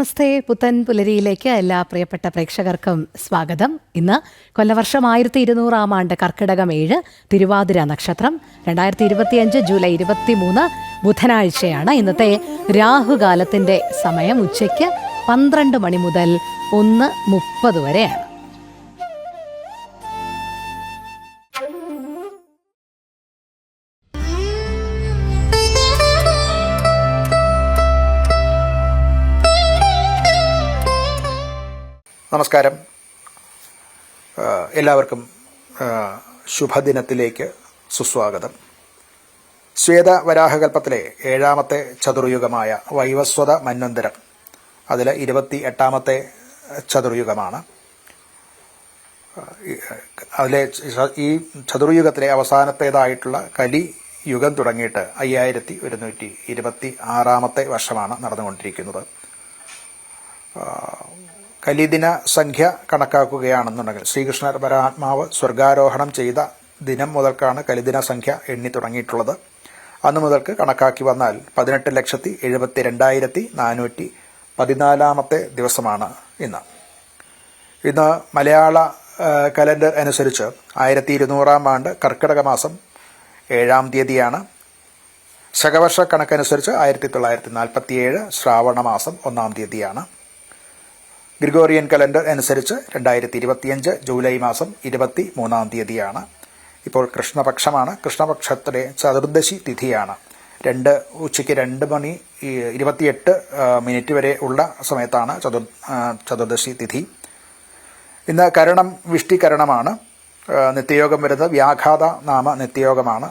നമസ്തേ. പുത്തൻ പുലരിയിലേക്ക് എല്ലാ പ്രിയപ്പെട്ട പ്രേക്ഷകർക്കും സ്വാഗതം. ഇന്ന് കൊല്ലവർഷം 1200 ആണ്ട് കർക്കിടകം 7 തിരുവാതിര നക്ഷത്രം 2025 ജൂലൈ 23 ബുധനാഴ്ചയാണ്. ഇന്നത്തെ രാഹുകാലത്തിന്റെ സമയം ഉച്ചയ്ക്ക് 12 മണി മുതൽ 1:30 വരെയാണ്. നമസ്കാരം. എല്ലാവർക്കും ശുഭദിനത്തിലേക്ക് സുസ്വാഗതം. ശ്വേതവരാഹകൽപ്പത്തിലെ 7ാമത്തെ ചതുർയുഗമായ വൈവസ്വത മന്വന്തരം, അതിൽ 28ാമത്തെ ചതുർയുഗമാണ്. അതിലെ ഈ ചതുർയുഗത്തിലെ അവസാനത്തേതായിട്ടുള്ള കലിയുഗം തുടങ്ങിയിട്ട് 5126ാമത്തെ വർഷമാണ് നടന്നുകൊണ്ടിരിക്കുന്നത്. കലിദിന സംഖ്യ കണക്കാക്കുകയാണെന്നുണ്ടെങ്കിൽ ശ്രീകൃഷ്ണ പരമാത്മാവ് സ്വർഗാരോഹണം ചെയ്ത ദിനം മുതൽക്കാണ് കലിദിന സംഖ്യ എണ്ണി തുടങ്ങിയിട്ടുള്ളത്. അന്ന് മുതൽക്ക് കണക്കാക്കി വന്നാൽ 18,72,414ാമത്തെ ദിവസമാണ് ഇന്ന്. മലയാള കലണ്ടർ അനുസരിച്ച് 1200 ആണ്ട് കർക്കിടക മാസം 7-ാം തീയതിയാണ്. ശകവർഷ കണക്കനുസരിച്ച് 1947 ശ്രാവണ മാസം 1-ാം തീയതിയാണ്. ഗ്രിഗോറിയൻ കലണ്ടർ അനുസരിച്ച് 2025 ജൂലൈ മാസം 23-ാം തീയതിയാണ്. ഇപ്പോൾ കൃഷ്ണപക്ഷമാണ്. കൃഷ്ണപക്ഷത്തിലെ ചതുർദശി തിഥിയാണ്. ഉച്ചയ്ക്ക് 2:28 വരെ ഉള്ള സമയത്താണ് ചതുർദശി തിഥി. ഇന്ന് കരണം വിഷ്ടികരണമാണ്. നിത്യയോഗം വരുന്നത് വ്യാഘാത നാമ നിത്യയോഗമാണ്.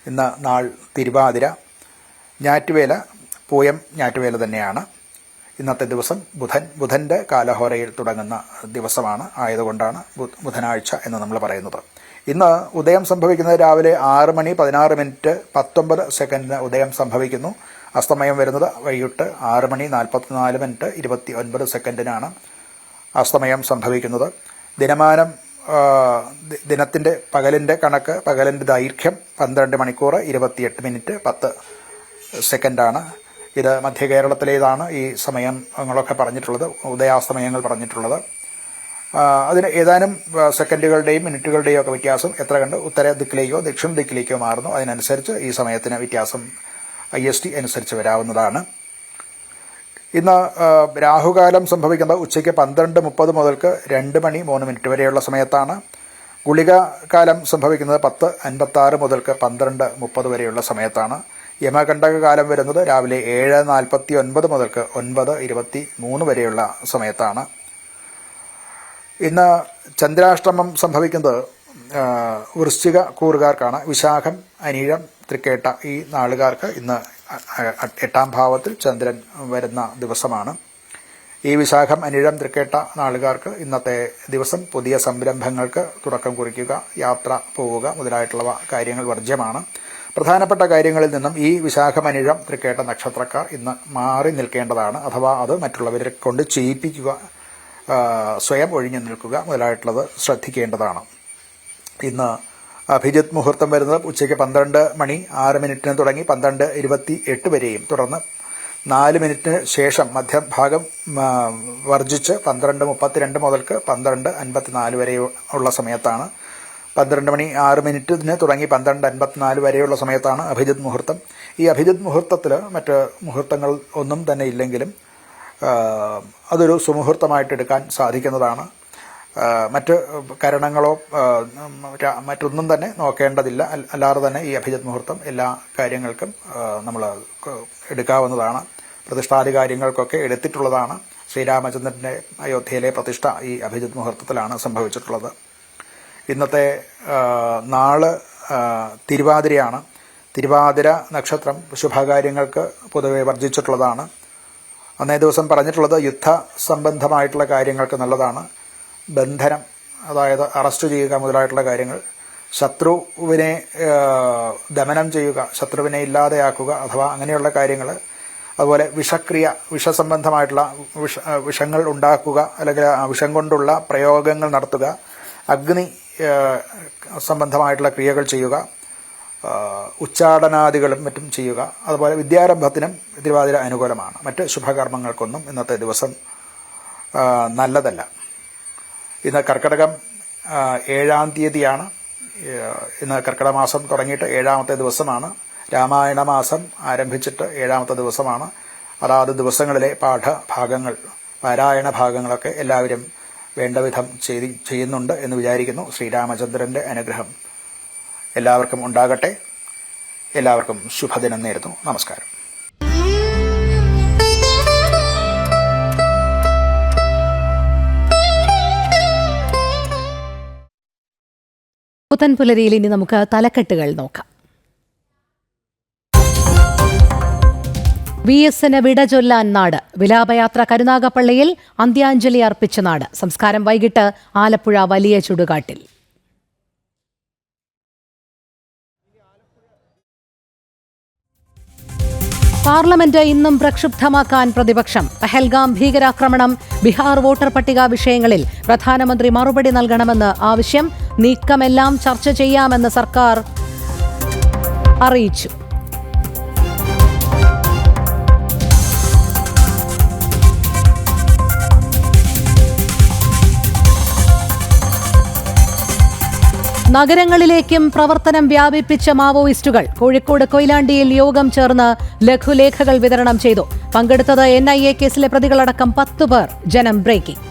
ഇന്ന് നാൾ തിരുവാതിര. ഞാറ്റുവേല പൂയം ഞാറ്റുവേല തന്നെയാണ്. ഇന്നത്തെ ദിവസം ബുധന്റെ കാലഹോരയിൽ തുടങ്ങുന്ന ദിവസമാണ് ആയതുകൊണ്ടാണ് ബുധനാഴ്ച എന്ന് നമ്മൾ പറയുന്നത്. ഇന്ന് ഉദയം സംഭവിക്കുന്നത് രാവിലെ 6:16 19 ഉദയം സംഭവിക്കുന്നു. അസ്തമയം വരുന്നത് വൈകിട്ട് 6:44 29 അസ്തമയം സംഭവിക്കുന്നത്. ദിനമാനം ദിനത്തിന്റെ പകലിന്റെ കണക്ക്, പകലിന്റെ ദൈർഘ്യം 12 മണിക്കൂർ 28 10 ഇത് മധ്യ കേരളത്തിലേതാണ് ഈ സമയങ്ങളൊക്കെ പറഞ്ഞിട്ടുള്ളത്, ഉദയാസ്തമയങ്ങൾ പറഞ്ഞിട്ടുള്ളത്. അതിന് ഏതാനും സെക്കൻഡുകളുടെയും മിനിറ്റുകളുടെയും ഒക്കെ വ്യത്യാസം എത്ര കണ്ട് ഉത്തര ദിക്കിലേക്കോ ദക്ഷിണ ദിക്കിലേക്കോ മാറുന്നു. അതിനനുസരിച്ച് ഈ സമയത്തിന് വ്യത്യാസം IST അനുസരിച്ച് വരാവുന്നതാണ്. ഇന്ന് രാഹുകാലം സംഭവിക്കുന്നത് ഉച്ചയ്ക്ക് 12:30 മുതൽക്ക് 2:03 വരെയുള്ള സമയത്താണ്. ഗുളിക കാലം സംഭവിക്കുന്നത് 10:56 മുതൽക്ക് 12:30 വരെയുള്ള സമയത്താണ്. യമകണ്ഠക കാലം വരുന്നത് രാവിലെ 7:49 മുതൽക്ക് 9:23 വരെയുള്ള സമയത്താണ്. ഇന്ന് ചന്ദ്രാഷ്ടമം സംഭവിക്കുന്നത് വൃശ്ചിക കൂറുകാർക്കാണ്. വിശാഖം, അനിഴം, തൃക്കേട്ട ഈ നാളുകാർക്ക് ഇന്ന് 8ാം ഭാവത്തിൽ ചന്ദ്രൻ വരുന്ന ദിവസമാണ്. ഈ വിശാഖം, അനിഴം, തൃക്കേട്ട നാളുകാർക്ക് ഇന്നത്തെ ദിവസം പുതിയ സംരംഭങ്ങൾക്ക് തുടക്കം കുറിക്കുക, യാത്ര പോവുക മുതലായിട്ടുള്ള കാര്യങ്ങൾ വർജ്യമാണ്. പ്രധാനപ്പെട്ട കാര്യങ്ങളിൽ നിന്നും ഈ വിശാഖം, അനിഴം, തൃക്കേട്ട നക്ഷത്രക്കാർ ഇന്ന് മാറി നിൽക്കേണ്ടതാണ്. അഥവാ അത് മറ്റുള്ളവരെ കൊണ്ട് ചെയ്യിപ്പിക്കുക, സ്വയം ഒഴിഞ്ഞു നിൽക്കുക മുതലായിട്ടുള്ളത് ശ്രദ്ധിക്കേണ്ടതാണ്. ഇന്ന് അഭിജിത്ത് മുഹൂർത്തം വരുന്നത് ഉച്ചയ്ക്ക് 12:06 തുടങ്ങി 12:28 വരെയും തുടർന്ന് 4 മിനിറ്റിന് ശേഷം മധ്യഭാഗം വർജിച്ച് 12:32 മുതൽക്ക് 12:54 വരെ ഉള്ള സമയത്താണ്. 12:06 തുടങ്ങി 12:54 വരെയുള്ള സമയത്താണ് അഭിജിത്ത് മുഹൂർത്തം. ഈ അഭിജിത്ത് മുഹൂർത്തത്തിൽ മറ്റ് മുഹൂർത്തങ്ങൾ ഒന്നും തന്നെ ഇല്ലെങ്കിലും അതൊരു സുമുഹൂർത്തമായിട്ട് എടുക്കാൻ സാധിക്കുന്നതാണ്. മറ്റ് കരണങ്ങളോ മറ്റൊന്നും തന്നെ നോക്കേണ്ടതില്ല. അല്ലാതെ തന്നെ ഈ അഭിജിത്ത് മുഹൂർത്തം എല്ലാ കാര്യങ്ങൾക്കും നമ്മൾ എടുക്കാവുന്നതാണ്. പ്രതിഷ്ഠാദി കാര്യങ്ങൾക്കൊക്കെ എടുത്തിട്ടുള്ളതാണ്. ശ്രീരാമചന്ദ്രൻ്റെ അയോധ്യയിലെ പ്രതിഷ്ഠ ഈ അഭിജിത്ത് മുഹൂർത്തത്തിലാണ് സംഭവിച്ചിട്ടുള്ളത്. ഇന്നത്തെ നാള് തിരുവാതിരയാണ്. തിരുവാതിര നക്ഷത്രം ശുഭകാര്യങ്ങൾക്ക് പൊതുവെ വർജിച്ചിട്ടുള്ളതാണ്. അന്നേ ദിവസം പറഞ്ഞിട്ടുള്ളത് യുദ്ധ സംബന്ധമായിട്ടുള്ള കാര്യങ്ങൾക്ക് നല്ലതാണ്. ബന്ധനം, അതായത് അറസ്റ്റ് ചെയ്യുക മുതലായിട്ടുള്ള കാര്യങ്ങൾ, ശത്രുവിനെ ദമനം ചെയ്യുക, ശത്രുവിനെ ഇല്ലാതെയാക്കുക അഥവാ അങ്ങനെയുള്ള കാര്യങ്ങൾ, അതുപോലെ വിഷസംബന്ധമായിട്ടുള്ള വിഷങ്ങൾ ഉണ്ടാക്കുക, അല്ലെങ്കിൽ വിഷം കൊണ്ടുള്ള പ്രയോഗങ്ങൾ നടത്തുക, അഗ്നി സംബന്ധമായിട്ടുള്ള ക്രിയകൾ ചെയ്യുക, ഉച്ചാടനാദികളും മറ്റും ചെയ്യുക. അതുപോലെ വിദ്യാരംഭത്തിനും തിരുവാതിര അനുകൂലമാണ്. മറ്റ് ശുഭകർമ്മങ്ങൾക്കൊന്നും ഇന്നത്തെ ദിവസം നല്ലതല്ല. ഇന്ന് കർക്കിടകം 7-ാം തീയതിയാണ്. ഇന്ന് കർക്കിടക മാസം തുടങ്ങിയിട്ട് 7ാമത്തെ ദിവസമാണ്. രാമായണ മാസം ആരംഭിച്ചിട്ട് 7ാമത്തെ ദിവസമാണ്. അതാത് ദിവസങ്ങളിലെ പാഠഭാഗങ്ങൾ, പാരായണ ഭാഗങ്ങളൊക്കെ എല്ലാവരും വേണ്ടവിധം ചെയ്യുന്നുണ്ട് എന്ന് വിചാരിക്കുന്നു. ശ്രീരാമചന്ദ്രൻ്റെ അനുഗ്രഹം എല്ലാവർക്കും ഉണ്ടാകട്ടെ. എല്ലാവർക്കും ശുഭദിനം നേരുന്നു. നമസ്കാരം. പുത്തൻപുലരിയിൽ ഇനി നമുക്ക് തലക്കെട്ടുകൾ നോക്കാം. VS-ന് വിട ചൊല്ലാൻ നാട്. വിലാപയാത്ര കരുനാഗപ്പള്ളിയിൽ അന്ത്യാഞ്ജലി അർപ്പിച്ച നാട്. സംസ്കാരം വൈകിട്ട് ആലപ്പുഴ വലിയ ചുടുകാട്ടിൽ. പാർലമെന്റ് ഇന്നും പ്രക്ഷുബ്ധമാക്കാൻ പ്രതിപക്ഷം. പഹൽഗാം ഭീകരാക്രമണം, ബിഹാർ വോട്ടർ പട്ടിക വിഷയങ്ങളിൽ പ്രധാനമന്ത്രി മറുപടി നൽകണമെന്ന് ആവശ്യം. നീക്കമെല്ലാം ചർച്ച ചെയ്യാമെന്ന് സർക്കാർ അറിയിച്ചു. നഗരങ്ങളിലേക്കും പ്രവർത്തനം വ്യാപിപ്പിച്ച മാവോയിസ്റ്റുകൾ. കോഴിക്കോട് കൊയിലാണ്ടിയിൽ യോഗം ചേർന്ന് ലഘുലേഖകൾ വിതരണം ചെയ്തു. പങ്കെടുത്തത് NIA കേസിലെ പ്രതികളടക്കം 10 പേർ. ജനം ബ്രേക്കിംഗ്.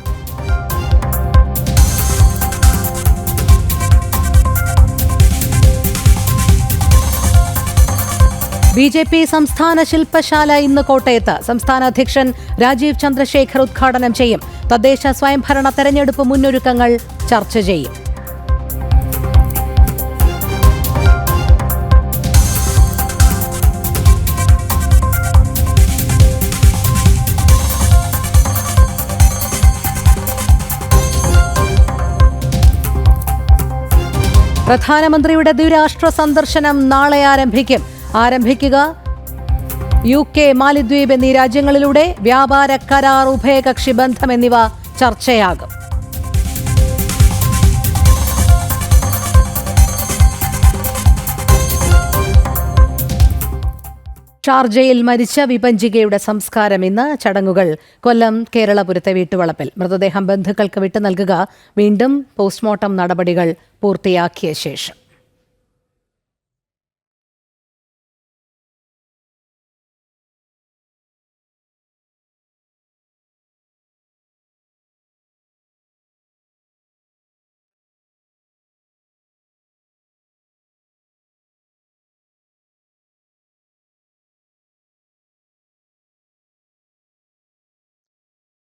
BJP സംസ്ഥാന ശില്പശാല ഇന്ന് കോട്ടയത്ത്. സംസ്ഥാന അധ്യക്ഷൻ രാജീവ് ചന്ദ്രശേഖർ ഉദ്ഘാടനം ചെയ്യും. തദ്ദേശ സ്വയംഭരണ തെരഞ്ഞെടുപ്പ് മുന്നൊരുക്കങ്ങൾ ചർച്ച ചെയ്യും. പ്രധാനമന്ത്രിയുടെ ദ്വിരാഷ്ട്ര സന്ദർശനം നാളെ ആരംഭിക്കുക UK, മാലിദ്വീപ് എന്നീ രാജ്യങ്ങളിലൂടെ വ്യാപാര കരാർ, ഉഭയകക്ഷി ബന്ധം എന്നിവ ചർച്ചയാകും. ഷാർജയിൽ മരിച്ച വിപഞ്ചികയുടെ സംസ്കാരം ഇന്ന്. ചടങ്ങുകൾ കൊല്ലം കേരളപുരത്തെ വീട്ടുവളപ്പിൽ. മൃതദേഹം ബന്ധുക്കൾക്ക് വിട്ടു നൽകുക വീണ്ടും പോസ്റ്റ്മോർട്ടം നടപടികൾ പൂർത്തിയാക്കിയ ശേഷം.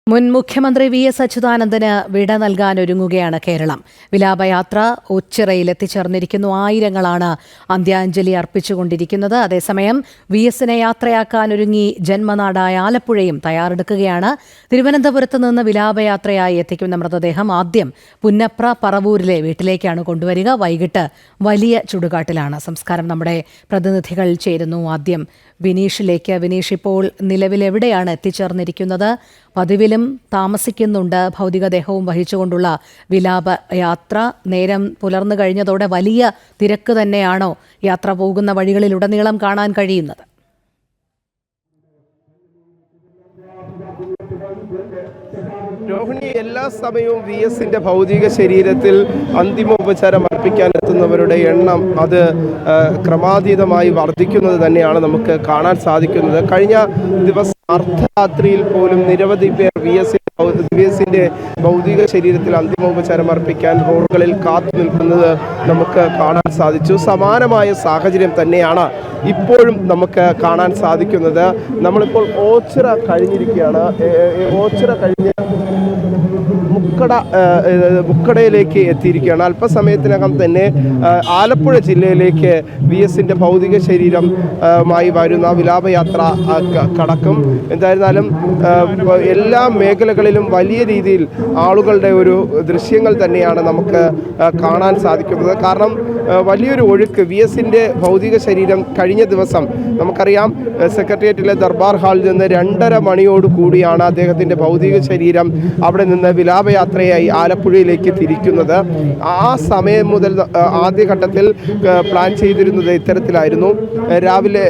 മുൻ മുഖ്യമന്ത്രി VS അച്യുതാനന്ദന് വിട നൽകാനൊരുങ്ങുകയാണ് കേരളം. വിലാപയാത്ര ഒച്ചിറയിൽ എത്തിച്ചേർന്നിരിക്കുന്നു. ആയിരങ്ങളാണ് അന്ത്യാഞ്ജലി അർപ്പിച്ചുകൊണ്ടിരിക്കുന്നത്. അതേസമയം VS-നെ യാത്രയാക്കാനൊരുങ്ങി ജന്മനാടായ ആലപ്പുഴയും തയ്യാറെടുക്കുകയാണ്. തിരുവനന്തപുരത്ത് നിന്ന് വിലാപയാത്രയായി എത്തിക്കുന്ന മൃതദേഹം ആദ്യം പുന്നപ്ര പറവൂരിലെ വീട്ടിലേക്കാണ് കൊണ്ടുവരിക. വൈകിട്ട് വലിയ ചുടുകാട്ടിലാണ് സംസ്കാരം. നമ്മുടെ പ്രതിനിധികൾ ചേരുന്നു. ആദ്യം വിനീഷിലേക്ക്. വിനീഷ്, ഇപ്പോൾ നിലവിലെവിടെയാണ് എത്തിച്ചേർന്നിരിക്കുന്നത്? പതിവിലും താമസിക്കുന്നുണ്ട്. ഭൗതികദേഹവും വഹിച്ചുകൊണ്ടുള്ള വിലാപയാത്ര നേരം പുലർന്നു കഴിഞ്ഞതോടെ വലിയ തിരക്ക് തന്നെയാണോ യാത്ര പോകുന്ന വഴികളിലുടനീളം കാണാൻ കഴിയുന്നത്? രോഹിണി, എല്ലാ സമയവും VS-ന്റെ ഭൗതിക ശരീരത്തിൽ അന്തിമോപചാരം അർപ്പിക്കാൻ എത്തുന്നവരുടെ എണ്ണം അത് ക്രമാതീതമായി വർദ്ധിക്കുന്നത് തന്നെയാണ് നമുക്ക് കാണാൻ സാധിക്കുന്നത്. കഴിഞ്ഞ ദിവസം അർദ്ധരാത്രിയിൽ പോലും നിരവധി പേർ VS-ന്റെ ഭൗതിക ശരീരത്തിൽ അന്തിമോപചാരം അർപ്പിക്കാൻ റോഡുകളിൽ കാത്തു നിൽക്കുന്നത് നമുക്ക് കാണാൻ സാധിച്ചു. സമാനമായ സാഹചര്യം തന്നെയാണ് ഇപ്പോഴും നമുക്ക് കാണാൻ സാധിക്കുന്നത്. നമ്മളിപ്പോൾ ഓച്ചിറ കഴിഞ്ഞിരിക്കുകയാണ്. ഓച്ചിറ കഴിഞ്ഞ് മുക്കടയിലേക്ക് എത്തിയിരിക്കുകയാണ്. അല്പസമയത്തിനകം തന്നെ ആലപ്പുഴ ജില്ലയിലേക്ക് VS-ന്റെ ഭൗതിക ശരീരമായി വരുന്ന വിലാപയാത്ര കടക്കും. എന്തായിരുന്നാലും എല്ലാ മേഖലകളിലും വലിയ രീതിയിൽ ആളുകളുടെ ഒരു ദൃശ്യങ്ങൾ തന്നെയാണ് നമുക്ക് കാണാൻ സാധിക്കുന്നത്. കാരണം വലിയൊരു ഒഴുക്ക്. VS-ന്റെ ഭൗതിക ശരീരം കഴിഞ്ഞ ദിവസം നമുക്കറിയാം സെക്രട്ടേറിയറ്റിലെ ദർബാർ ഹാളിൽ നിന്ന് 2:30 മണിയോട് കൂടിയാണ് അദ്ദേഹത്തിൻ്റെ ഭൗതിക ശരീരം അവിടെ നിന്ന് വിലാപയാത്ര വിലാപയാത്രയായി ആലപ്പുഴയിലേക്ക് തിരിക്കുന്നത്. ആ സമയം മുതൽ ആദ്യഘട്ടത്തിൽ പ്ലാൻ ചെയ്തിരുന്നത് ഇത്തരത്തിലായിരുന്നു. രാവിലെ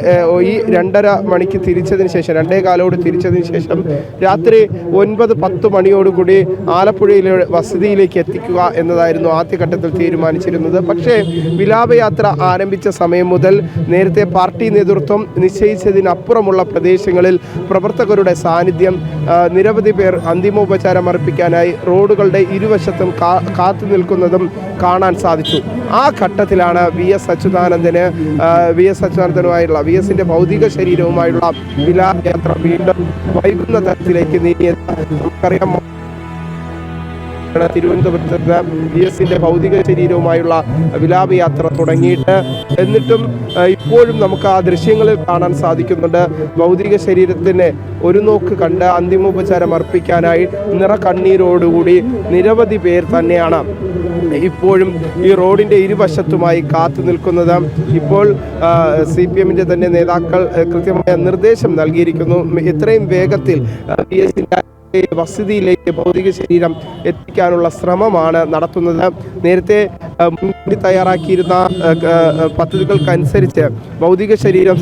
ഈ 2:30 മണിക്ക് തിരിച്ചതിന് ശേഷം 2:15 തിരിച്ചതിന് ശേഷം രാത്രി 9-10 മണിയോടുകൂടി ആലപ്പുഴയിലെ വസതിയിലേക്ക് എത്തിക്കുക എന്നതായിരുന്നു ആദ്യഘട്ടത്തിൽ തീരുമാനിച്ചിരുന്നത്. പക്ഷേ വിലാപയാത്ര ആരംഭിച്ച സമയം മുതൽ നേരത്തെ പാർട്ടി നേതൃത്വം നിശ്ചയിച്ചതിനപ്പുറമുള്ള പ്രദേശങ്ങളിൽ പ്രവർത്തകരുടെ സാന്നിധ്യം, നിരവധി പേർ അന്തിമോപചാരം അർപ്പിക്കാനായി റോഡുകളുടെ ഇരുവശത്തും കാത്തു നിൽക്കുന്നതും കാണാൻ സാധിച്ചു. ആ ഘട്ടത്തിലാണ് വി എസ് അച്യുതാനന്ദനുമായുള്ള വി എസിന്റെ ഭൗതിക ശരീരവുമായുള്ള വിലാപയാത്ര വീണ്ടും വൈകുന്ന തരത്തിലേക്ക് നീങ്ങിയത്. നമുക്കറിയാം, തിരുവനന്തപുരത്ത് വി എസിന്റെ ഭൗതിക ശരീരവുമായുള്ള വിലാപയാത്ര തുടങ്ങിയിട്ട്. എന്നിട്ടും ഇപ്പോഴും നമുക്ക് ആ ദൃശ്യങ്ങളിൽ കാണാൻ സാധിക്കുന്നുണ്ട്. ഭൗതിക ശരീരത്തിന് ഒരു നോക്ക് കണ്ട് അന്തിമോപചാരം അർപ്പിക്കാനായി നിറകണ്ണീരോടുകൂടി നിരവധി പേർ തന്നെയാണ് ഇപ്പോഴും ഈ റോഡിന്റെ ഇരുവശത്തുമായി കാത്തു നിൽക്കുന്നത്. ഇപ്പോൾ CPM-ന്റെ തന്നെ നേതാക്കൾ കൃത്യമായ നിർദ്ദേശം നൽകിയിരിക്കുന്നു. എത്രയും വേഗത്തിൽ വി എസിന്റെ വസതിയിലേക്ക് ഭൗതിക ശരീരം എത്തിക്കാനുള്ള ശ്രമമാണ് നടത്തുന്നത്. നേരത്തെ മുൻകൂട്ടി തയ്യാറാക്കിയിരുന്ന പദ്ധതികൾക്കനുസരിച്ച് ഭൗതിക ശരീരം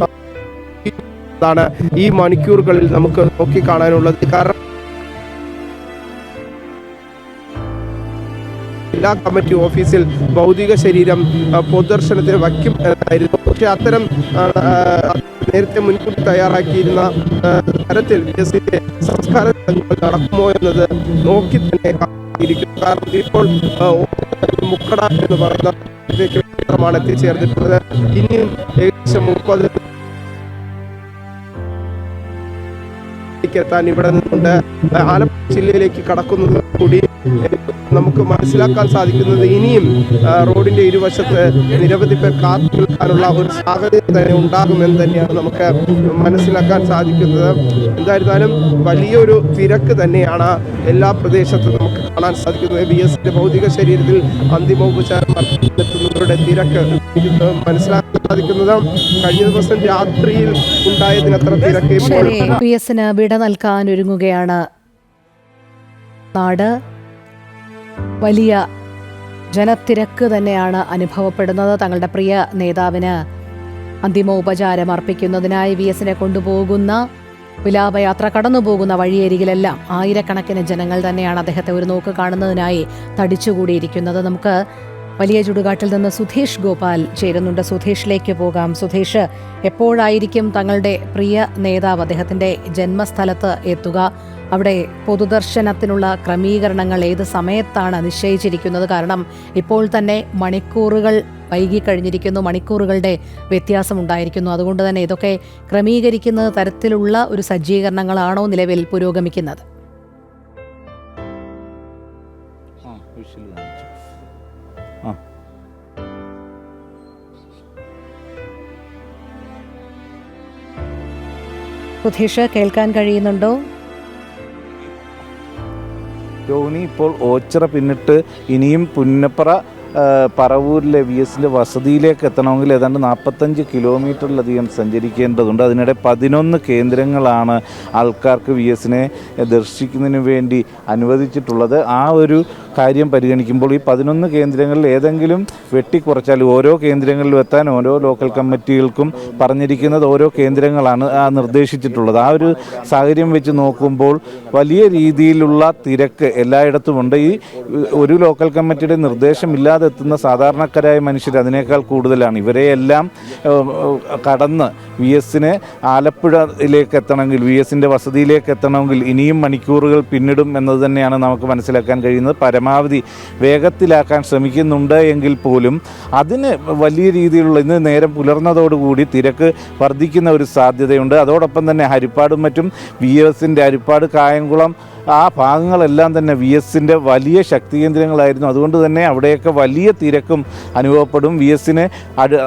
ഈ മണിക്കൂറുകളിൽ നമുക്ക് നോക്കിക്കാണാനുള്ളത്. കാരണം ജില്ലാ കമ്മിറ്റി ഓഫീസിൽ ഭൗതിക ശരീരം പൊതുദർശനത്തിന് വയ്ക്കും എന്നായിരുന്നു. പക്ഷെ അത്തരം നേരത്തെ മുൻകൂട്ടി തയ്യാറാക്കിയിരുന്ന തരത്തിൽ വിഎസിന്റെ സംസ്കാര ചടങ്ങുകൾ നടക്കുമോ എന്നത് നോക്കി തന്നെ കാത്തിരിക്കും. കാരണം ഇപ്പോൾ മുക്കട എന്ന് പറയുന്ന ക്ഷേത്രമാണ് എത്തിച്ചേർന്നിട്ടുള്ളത്. ഇനിയും ഏകദേശം 30 എത്താൻ ഇവിടെ നിന്നുണ്ട്. ആലപ്പുഴ ജില്ലയിലേക്ക് കടക്കുന്നത് കൂടി നമുക്ക് മനസ്സിലാക്കാൻ സാധിക്കുന്നത് ഇനിയും റോഡിന്റെ ഇരുവശത്ത് നിരവധി പേർ കാത്തു നിൽക്കാനുള്ള ഒരു സാഹചര്യം തന്നെ ഉണ്ടാകുമെന്ന് തന്നെയാണ് നമുക്ക് മനസ്സിലാക്കാൻ സാധിക്കുന്നത്. എന്തായിരുന്നാലും വലിയൊരു തിരക്ക് തന്നെയാണ് എല്ലാ പ്രദേശത്തും നമുക്ക് കാണാൻ സാധിക്കുന്നത്. വി എസിന്റെ ഭൗതിക ശരീരത്തിൽ അന്തിമോപചാരം എത്തുന്നവരുടെ തിരക്ക് മനസ്സിലാക്കാൻ സാധിക്കുന്നത്. കഴിഞ്ഞ ദിവസം രാത്രിയിൽ ഉണ്ടായതിനത്ര തിരക്ക് വി എസിന് വിട നൽകാൻ ഒരുങ്ങുകയാണ് നാട്. വലിയ ജനത്തിരക്ക് തന്നെയാണ് അനുഭവപ്പെടുന്നത്. തങ്ങളുടെ പ്രിയ നേതാവിന് അന്തിമോപചാരം അർപ്പിക്കുന്നതിനായി വി എസിനെ കൊണ്ടുപോകുന്ന വിലാപയാത്ര കടന്നുപോകുന്ന വഴിയരികിലെല്ലാം ആയിരക്കണക്കിന് ജനങ്ങൾ തന്നെയാണ് അദ്ദേഹത്തെ ഒരു നോക്ക് കാണുന്നതിനായി തടിച്ചുകൂടിയിരിക്കുന്നത്. നമുക്ക് വലിയ ചുടുകാട്ടിൽ നിന്ന് സുധീഷ് ഗോപാൽ ചേരുന്നുണ്ട്. സുധീഷിലേക്ക് പോകാം. സുധീഷ്, എപ്പോഴായിരിക്കും തങ്ങളുടെ പ്രിയ നേതാവ് അദ്ദേഹത്തിൻ്റെ ജന്മസ്ഥലത്ത് എത്തുക? അവിടെ പൊതുദർശനത്തിനുള്ള ക്രമീകരണങ്ങൾ ഏത് സമയത്താണ് നിശ്ചയിച്ചിരിക്കുന്നത്? കാരണം ഇപ്പോൾ തന്നെ മണിക്കൂറുകൾ വൈകിക്കഴിഞ്ഞിരിക്കുന്നു, മണിക്കൂറുകളുടെ വ്യത്യാസമുണ്ടായിരിക്കുന്നു. അതുകൊണ്ട് തന്നെ ഇതൊക്കെ ക്രമീകരിക്കുന്ന തരത്തിലുള്ള ഒരു സജ്ജീകരണങ്ങളാണോ നിലവിൽ പുരോഗമിക്കുന്നത്? സുധീഷ്, കേൾക്കാൻ കഴിയുന്നുണ്ടോ? രോഹിണി, ഇപ്പോൾ ഓച്ചിറ പിന്നിട്ട് ഇനിയും പുന്നപ്പറ പറവൂരിലെ വി എസിൻ്റെ വസതിയിലേക്ക് എത്തണമെങ്കിൽ ഏതാണ്ട് 45 കിലോമീറ്ററിലധികം സഞ്ചരിക്കേണ്ടതുണ്ട്. അതിനിടെ 11 കേന്ദ്രങ്ങളാണ് ആൾക്കാർക്ക് വി എസിനെ ദർശിക്കുന്നതിന് വേണ്ടി അനുവദിച്ചിട്ടുള്ളത്. ആ ഒരു കാര്യം പരിഗണിക്കുമ്പോൾ ഈ 11 കേന്ദ്രങ്ങളിൽ ഏതെങ്കിലും വെട്ടിക്കുറച്ചാൽ ഓരോ കേന്ദ്രങ്ങളിലും എത്താൻ ഓരോ ലോക്കൽ കമ്മിറ്റികൾക്കും പറഞ്ഞിരിക്കുന്നത് ഓരോ കേന്ദ്രങ്ങളാണ് നിർദ്ദേശിച്ചിട്ടുള്ളത്. ആ ഒരു സാഹചര്യം വെച്ച് നോക്കുമ്പോൾ വലിയ രീതിയിലുള്ള തിരക്ക് എല്ലായിടത്തുമുണ്ട്. ഈ ഒരു ലോക്കൽ കമ്മിറ്റിയുടെ നിർദ്ദേശമില്ലാതെ എത്തുന്ന സാധാരണക്കാരായ മനുഷ്യർ അതിനേക്കാൾ കൂടുതലാണ്. ഇവരെയെല്ലാം കടന്ന് വി എസിന് ആലപ്പുഴയിലേക്ക് എത്തണമെങ്കിൽ, വി എസിൻ്റെ വസതിയിലേക്ക് എത്തണമെങ്കിൽ ഇനിയും മണിക്കൂറുകൾ പിന്നിടും എന്നത് തന്നെയാണ് നമുക്ക് മനസ്സിലാക്കാൻ കഴിയുന്നത്. പരമാവധി വേഗത്തിലാക്കാൻ ശ്രമിക്കുന്നുണ്ട് എങ്കിൽ പോലും അതിന് വലിയ രീതിയിലുള്ള ഇന്ന് നേരം പുലർന്നതോടുകൂടി തിരക്ക് വർദ്ധിക്കുന്ന ഒരു സാധ്യതയുണ്ട്. അതോടൊപ്പം തന്നെ ഹരിപ്പാടും മറ്റും വി എസിൻ്റെ ഹരിപ്പാട്, കായംകുളം ആ ഭാഗങ്ങളെല്ലാം തന്നെ വി എസിൻ്റെ വലിയ ശക്തി കേന്ദ്രങ്ങളായിരുന്നു. അതുകൊണ്ട് തന്നെ അവിടെയൊക്കെ വലിയ തിരക്കും അനുഭവപ്പെടും. വി എസിന്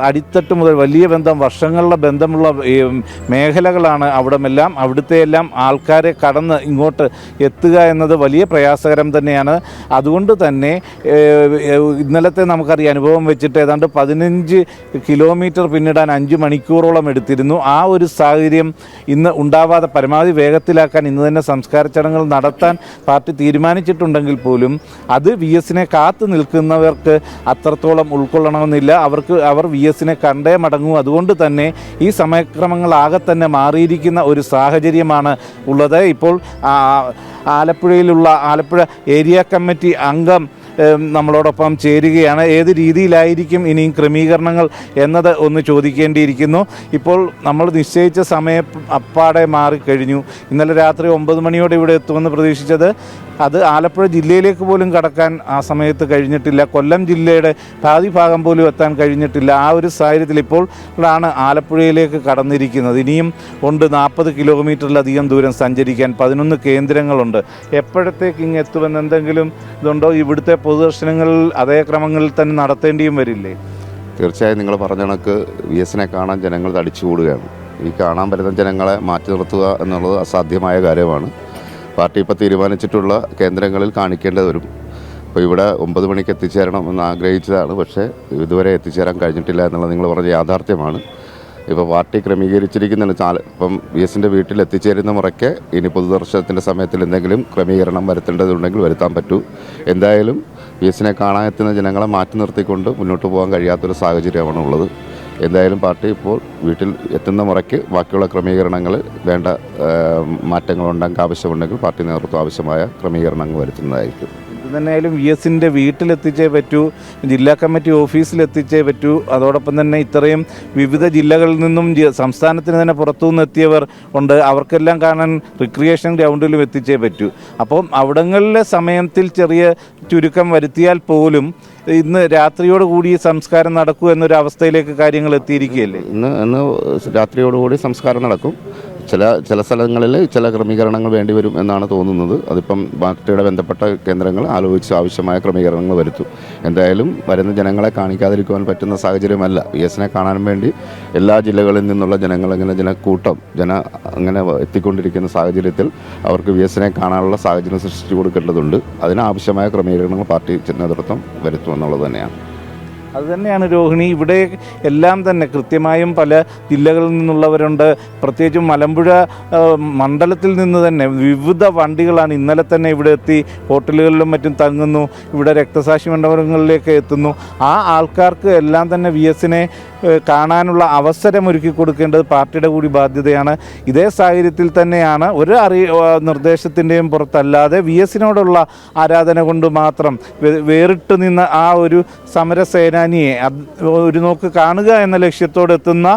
അടിത്തട്ട് മുതൽ വലിയ ബന്ധം, വർഷങ്ങളുടെ ബന്ധമുള്ള മേഖലകളാണ് അവിടമെല്ലാം. അവിടുത്തെ എല്ലാം ആൾക്കാരെ കടന്ന് ഇങ്ങോട്ട് എത്തുക എന്നത് വലിയ പ്രയാസകരം തന്നെയാണ്. അതുകൊണ്ട് തന്നെ ഇന്നലത്തെ നമുക്കറിയാം അനുഭവം വെച്ചിട്ട് ഏതാണ്ട് 15 കിലോമീറ്റർ പിന്നിടാൻ 5 മണിക്കൂറോളം എടുത്തിരുന്നു. ആ ഒരു സാഹചര്യം ഇന്ന് ഉണ്ടാവാതെ പരമാവധി വേഗത്തിലാക്കാൻ ഇന്ന് തന്നെ സംസ്കാര ചടങ്ങുകൾ നടത്താൻ പാർട്ടി തീരുമാനിച്ചിട്ടുണ്ടെങ്കിൽ പോലും അത് VS-നെ കാത്തു നിൽക്കുന്നവർക്ക് അത്രത്തോളം ഉൾക്കൊള്ളണമെന്നില്ല. അവർ VS-നെ കണ്ടേ മടങ്ങൂ. അതുകൊണ്ട് തന്നെ ഈ സമയക്രമങ്ങളാകെ തന്നെ മാറിയിരിക്കുന്ന ഒരു സാഹചര്യമാണ് ഉള്ളത്. ഇപ്പോൾ ആലപ്പുഴ ഏരിയ കമ്മിറ്റി അംഗം നമ്മളോടൊപ്പം ചേരുകയാണ്. ഏത് രീതിയിലായിരിക്കും ഇനിയും ക്രമീകരണങ്ങൾ എന്നത് ഒന്ന് ചോദിക്കേണ്ടിയിരിക്കുന്നു. ഇപ്പോൾ നമ്മൾ നിശ്ചയിച്ച സമയം അപ്പാടെ മാറിക്കഴിഞ്ഞു. ഇന്നലെ രാത്രി 9 മണിയോടെ ഇവിടെ എത്തുമെന്ന് പ്രതീക്ഷിച്ചത് അത് ആലപ്പുഴ ജില്ലയിലേക്ക് പോലും കടക്കാൻ ആ സമയത്ത് കഴിഞ്ഞിട്ടില്ല. കൊല്ലം ജില്ലയുടെ പാതി ഭാഗം പോലും എത്താൻ കഴിഞ്ഞിട്ടില്ല. ആ ഒരു സാഹചര്യത്തിൽ ഇപ്പോൾ ആണ് ആലപ്പുഴയിലേക്ക് കടന്നിരിക്കുന്നത്. ഇനിയും ഉണ്ട് 40 കിലോമീറ്ററിലധികം ദൂരം സഞ്ചരിക്കാൻ. 11 കേന്ദ്രങ്ങളുണ്ട്. എപ്പോഴത്തേക്ക് ഇങ്ങ് എത്തുമെന്ന് എന്തെങ്കിലും ഇതുണ്ടോ? ഇവിടുത്തെ പൊതുദർശനങ്ങളിൽ അതേ ക്രമങ്ങളിൽ തന്നെ നടത്തേണ്ടിയും വരില്ലേ? തീർച്ചയായും നിങ്ങൾ പറഞ്ഞ കണക്ക് VS-നെ കാണാൻ ജനങ്ങൾ തടിച്ചുകൂടുകയാണ്. ഈ കാണാൻ വരുന്ന ജനങ്ങളെ മാറ്റി നിർത്തുക എന്നുള്ളത് അസാധ്യമായ കാര്യമാണ്. പാർട്ടി ഇപ്പോൾ തീരുമാനിച്ചിട്ടുള്ള കേന്ദ്രങ്ങളിൽ കാണിക്കേണ്ടത് വരും. അപ്പോൾ ഇവിടെ 9 മണിക്ക് എത്തിച്ചേരണമെന്ന് ആഗ്രഹിച്ചതാണ്. പക്ഷേ ഇതുവരെ എത്തിച്ചേരാൻ കഴിഞ്ഞിട്ടില്ല എന്നുള്ളത് നിങ്ങൾ പറഞ്ഞ യാഥാർത്ഥ്യമാണ്. ഇപ്പോൾ പാർട്ടി ക്രമീകരിച്ചിരിക്കുന്നതാണ്. ഇപ്പം VS-ൻ്റെ വീട്ടിൽ എത്തിച്ചേരുന്ന മുറയ്ക്ക് ഇനി പൊതുദർശനത്തിൻ്റെ സമയത്തിൽ എന്തെങ്കിലും ക്രമീകരണം വരുത്തേണ്ടതുണ്ടെങ്കിൽ വരുത്താൻ പറ്റൂ. എന്തായാലും VS-നെ കാണാൻ എത്തുന്ന ജനങ്ങളെ മാറ്റി നിർത്തിക്കൊണ്ട് മുന്നോട്ട് പോകാൻ കഴിയാത്തൊരു സാഹചര്യമാണ് ഉള്ളത്. എന്തായാലും പാർട്ടി ഇപ്പോൾ വീട്ടിൽ എത്തുന്ന മുറയ്ക്ക് ബാക്കിയുള്ള ക്രമീകരണങ്ങൾ വേണ്ട മാറ്റങ്ങളുണ്ടെങ്കിൽ ആവശ്യമുണ്ടെങ്കിൽ പാർട്ടി നേതൃത്വം ആവശ്യമായ ക്രമീകരണങ്ങൾ വരുത്തുന്നതായിരിക്കും. ഇത് തന്നെയായാലും VS-ൻ്റെ വീട്ടിലെത്തിച്ചേ പറ്റൂ, ജില്ലാ കമ്മിറ്റി ഓഫീസിലെത്തിച്ചേ പറ്റൂ. അതോടൊപ്പം തന്നെ ഇത്രയും വിവിധ ജില്ലകളിൽ നിന്നും സംസ്ഥാനത്തിന് തന്നെ പുറത്തുനിന്ന് എത്തിയവർ ഉണ്ട്. അവർക്കെല്ലാം കാണാൻ റിക്രിയേഷൻ ഗ്രൗണ്ടിലും എത്തിച്ചേ പറ്റൂ. അപ്പം അവിടങ്ങളിലെ സമയത്തിൽ ചെറിയ ചുരുക്കം വരുത്തിയാൽ പോലും ഇന്ന് രാത്രിയോടുകൂടി സംസ്കാരം നടക്കൂ എന്നൊരവസ്ഥയിലേക്ക് കാര്യങ്ങൾ എത്തിയിരിക്കുകയല്ലേ? ഇന്ന് രാത്രിയോടുകൂടി സംസ്കാരം നടക്കും. ചില സ്ഥലങ്ങളിൽ ചില ക്രമീകരണങ്ങൾ വേണ്ടിവരും എന്നാണ് തോന്നുന്നത്. അതിപ്പം പാർട്ടിയുടെ ബന്ധപ്പെട്ട കേന്ദ്രങ്ങൾ ആലോചിച്ച് ആവശ്യമായ ക്രമീകരണങ്ങൾ വരുത്തും. എന്തായാലും വരുന്ന ജനങ്ങളെ കാണിക്കാതിരിക്കുവാൻ പറ്റുന്ന സാഹചര്യമല്ല. VS-നെ കാണാൻ വേണ്ടി എല്ലാ ജില്ലകളിൽ നിന്നുള്ള ജനങ്ങൾ അങ്ങനെ എത്തിക്കൊണ്ടിരിക്കുന്ന സാഹചര്യത്തിൽ അവർക്ക് VS-നെ കാണാനുള്ള സാഹചര്യം സൃഷ്ടിച്ചു കൊടുക്കേണ്ടതുണ്ട്. അതിനാവശ്യമായ ക്രമീകരണങ്ങൾ പാർട്ടി നേതൃത്വം വരുത്തുമെന്നുള്ളത് തന്നെയാണ്. അതുതന്നെയാണ് രോഹിണി. ഇവിടെ എല്ലാം തന്നെ കൃത്യമായും പല ജില്ലകളിൽ നിന്നുള്ളവരുണ്ട്. പ്രത്യേകിച്ചും മലമ്പുഴ മണ്ഡലത്തിൽ നിന്ന് തന്നെ വിവിധ വണ്ടികളാണ് ഇന്നലെ തന്നെ ഇവിടെ എത്തി ഹോട്ടലുകളിലും മറ്റും തങ്ങുന്നു. ഇവിടെ രക്തസാക്ഷി മണ്ഡപങ്ങളിലേക്ക് എത്തുന്നു. ആ ആൾക്കാർക്ക് എല്ലാം തന്നെ VS-നെ കാണാനുള്ള അവസരം ഒരുക്കി കൊടുക്കേണ്ടത് പാർട്ടിയുടെ കൂടി ബാധ്യതയാണ്. ഇതേ സാഹചര്യത്തിൽ തന്നെയാണ് ഒരു നിർദ്ദേശത്തിൻ്റെയും പുറത്തല്ലാതെ VS-നോടുള്ള ആരാധന കൊണ്ട് മാത്രം വേറിട്ട് നിന്ന ആ ഒരു സമരസേനാനിയെ ഒരു നോക്ക് കാണുക എന്ന ലക്ഷ്യത്തോടെ എത്തുന്ന